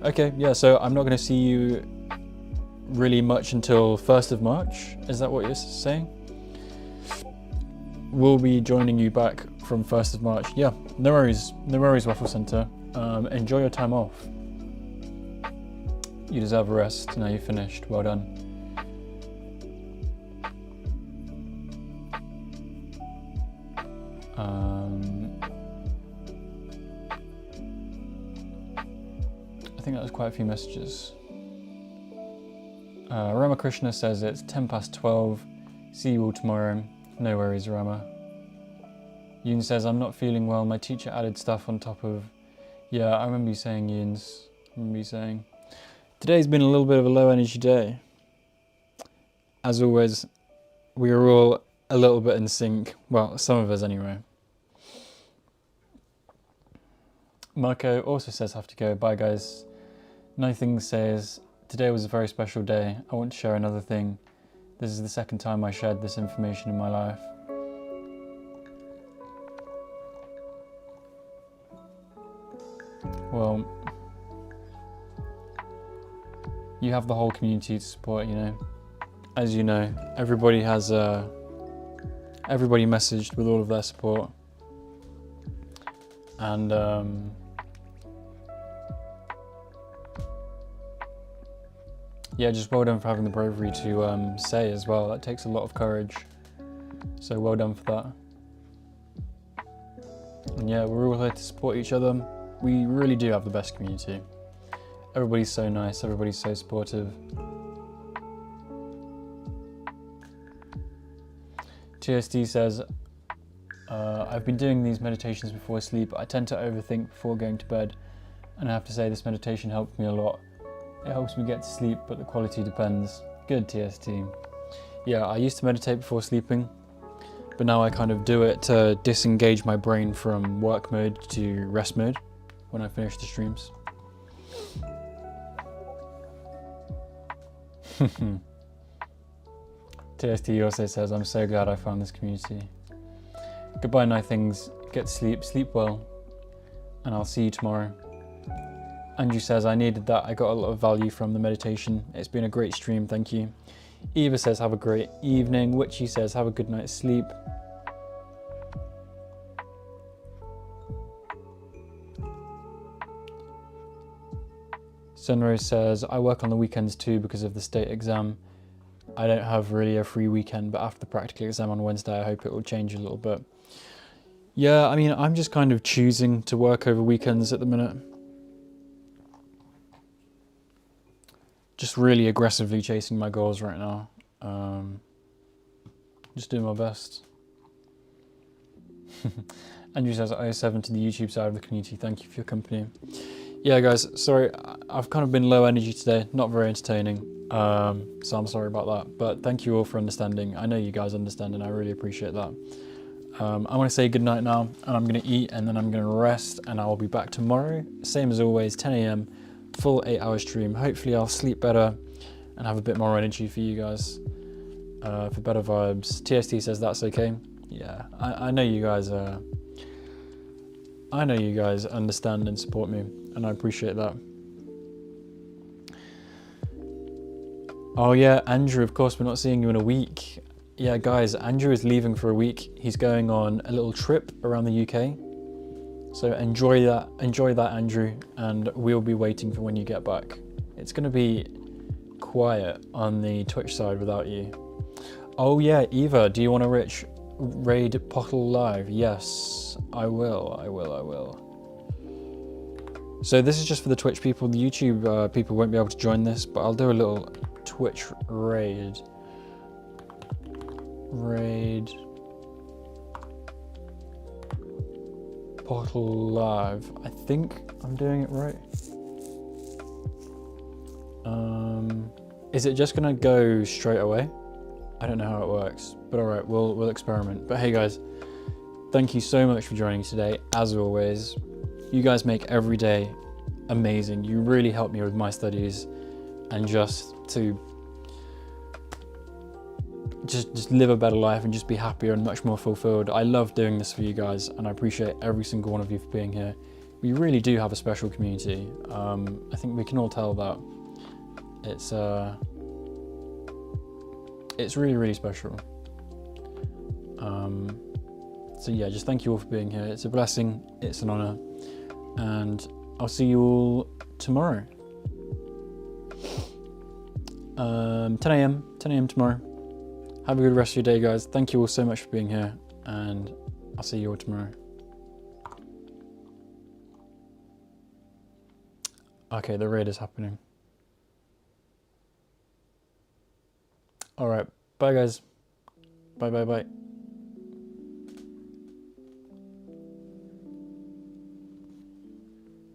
Okay, yeah. So I'm not going to see you really much until 1st of March. Is that what you're saying? We'll be joining you back from 1st of March. Yeah, no worries, Waffle Center. Enjoy your time off. You deserve a rest. Now you're finished. Well done. I think that was quite a few messages. Ramakrishna says it's 12:10. See you all tomorrow. No worries, Rama. Yoon says, I'm not feeling well. My teacher added stuff on top of... Yeah, I remember you saying, Yoons. Today's been a little bit of a low energy day. As always, we are all a little bit in sync. Well, some of us anyway. Marco also says, have to go. Bye, guys. Nothing says, today was a very special day. I want to share another thing. This is the second time I shared this information in my life. Well, you have the whole community to support, you know. As you know, everybody has everybody messaged with all of their support. And yeah, just well done for having the bravery to say as well. That takes a lot of courage. So well done for that. And yeah, we're all here to support each other. We really do have the best community. Everybody's so nice, everybody's so supportive. TSD says, I've been doing these meditations before sleep. I tend to overthink before going to bed, and I have to say this meditation helped me a lot. It helps me get to sleep, but the quality depends. Good, TST. Yeah, I used to meditate before sleeping, but now I kind of do it to disengage my brain from work mode to rest mode when I finish the streams. TST also says, I'm so glad I found this community. Goodbye, night things. Get to sleep, sleep well, and I'll see you tomorrow. Andrew says, I needed that. I got a lot of value from the meditation. It's been a great stream, thank you. Eva says, have a great evening. Witchy says, have a good night's sleep. Sunrose says, I work on the weekends too because of the state exam. I don't have really a free weekend, but after the practical exam on Wednesday, I hope it will change a little bit. Yeah, I mean, I'm just kind of choosing to work over weekends at the minute. Just really aggressively chasing my goals right now. Just doing my best. Andrew says, I owe 7 to the YouTube side of the community. Thank you for your company. Yeah, guys, sorry, I've kind of been low energy today. Not very entertaining. So I'm sorry about that. But thank you all for understanding. I know you guys understand, and I really appreciate that. I want to say good night now, and I'm going to eat, and then I'm going to rest, and I'll be back tomorrow. Same as always, 10 a.m. Full 8-hour stream. Hopefully I'll sleep better and have a bit more energy for you guys, for better vibes. TST says that's okay. Yeah, I know you guys understand and support me, and I appreciate that. Oh yeah, Andrew, of course, we're not seeing you in a week. Yeah, guys, Andrew is leaving for a week. He's going on a little trip around the UK. So enjoy that, Andrew, and we'll be waiting for when you get back. It's going to be quiet on the Twitch side without you. Oh yeah, Eva, do you want to raid Pottle live? Yes, I will. So this is just for the Twitch people. The YouTube people won't be able to join this, but I'll do a little Twitch raid. Portal live. I think I'm doing it right. Is it just gonna go straight away? I don't know how it works, but all right, we'll experiment. But hey guys, thank you so much for joining today. As always, you guys make every day amazing. You really help me with my studies and just live a better life and just be happier and much more fulfilled. I love doing this for you guys, and I appreciate every single one of you for being here. We really do have a special community. I think we can all tell that. It's really, really special. So yeah, just thank you all for being here. It's a blessing, it's an honor, and I'll see you all tomorrow. 10 a.m. tomorrow. Have a good rest of your day, guys. Thank you all so much for being here, and I'll see you all tomorrow. Okay, the raid is happening. All right, bye guys. Bye.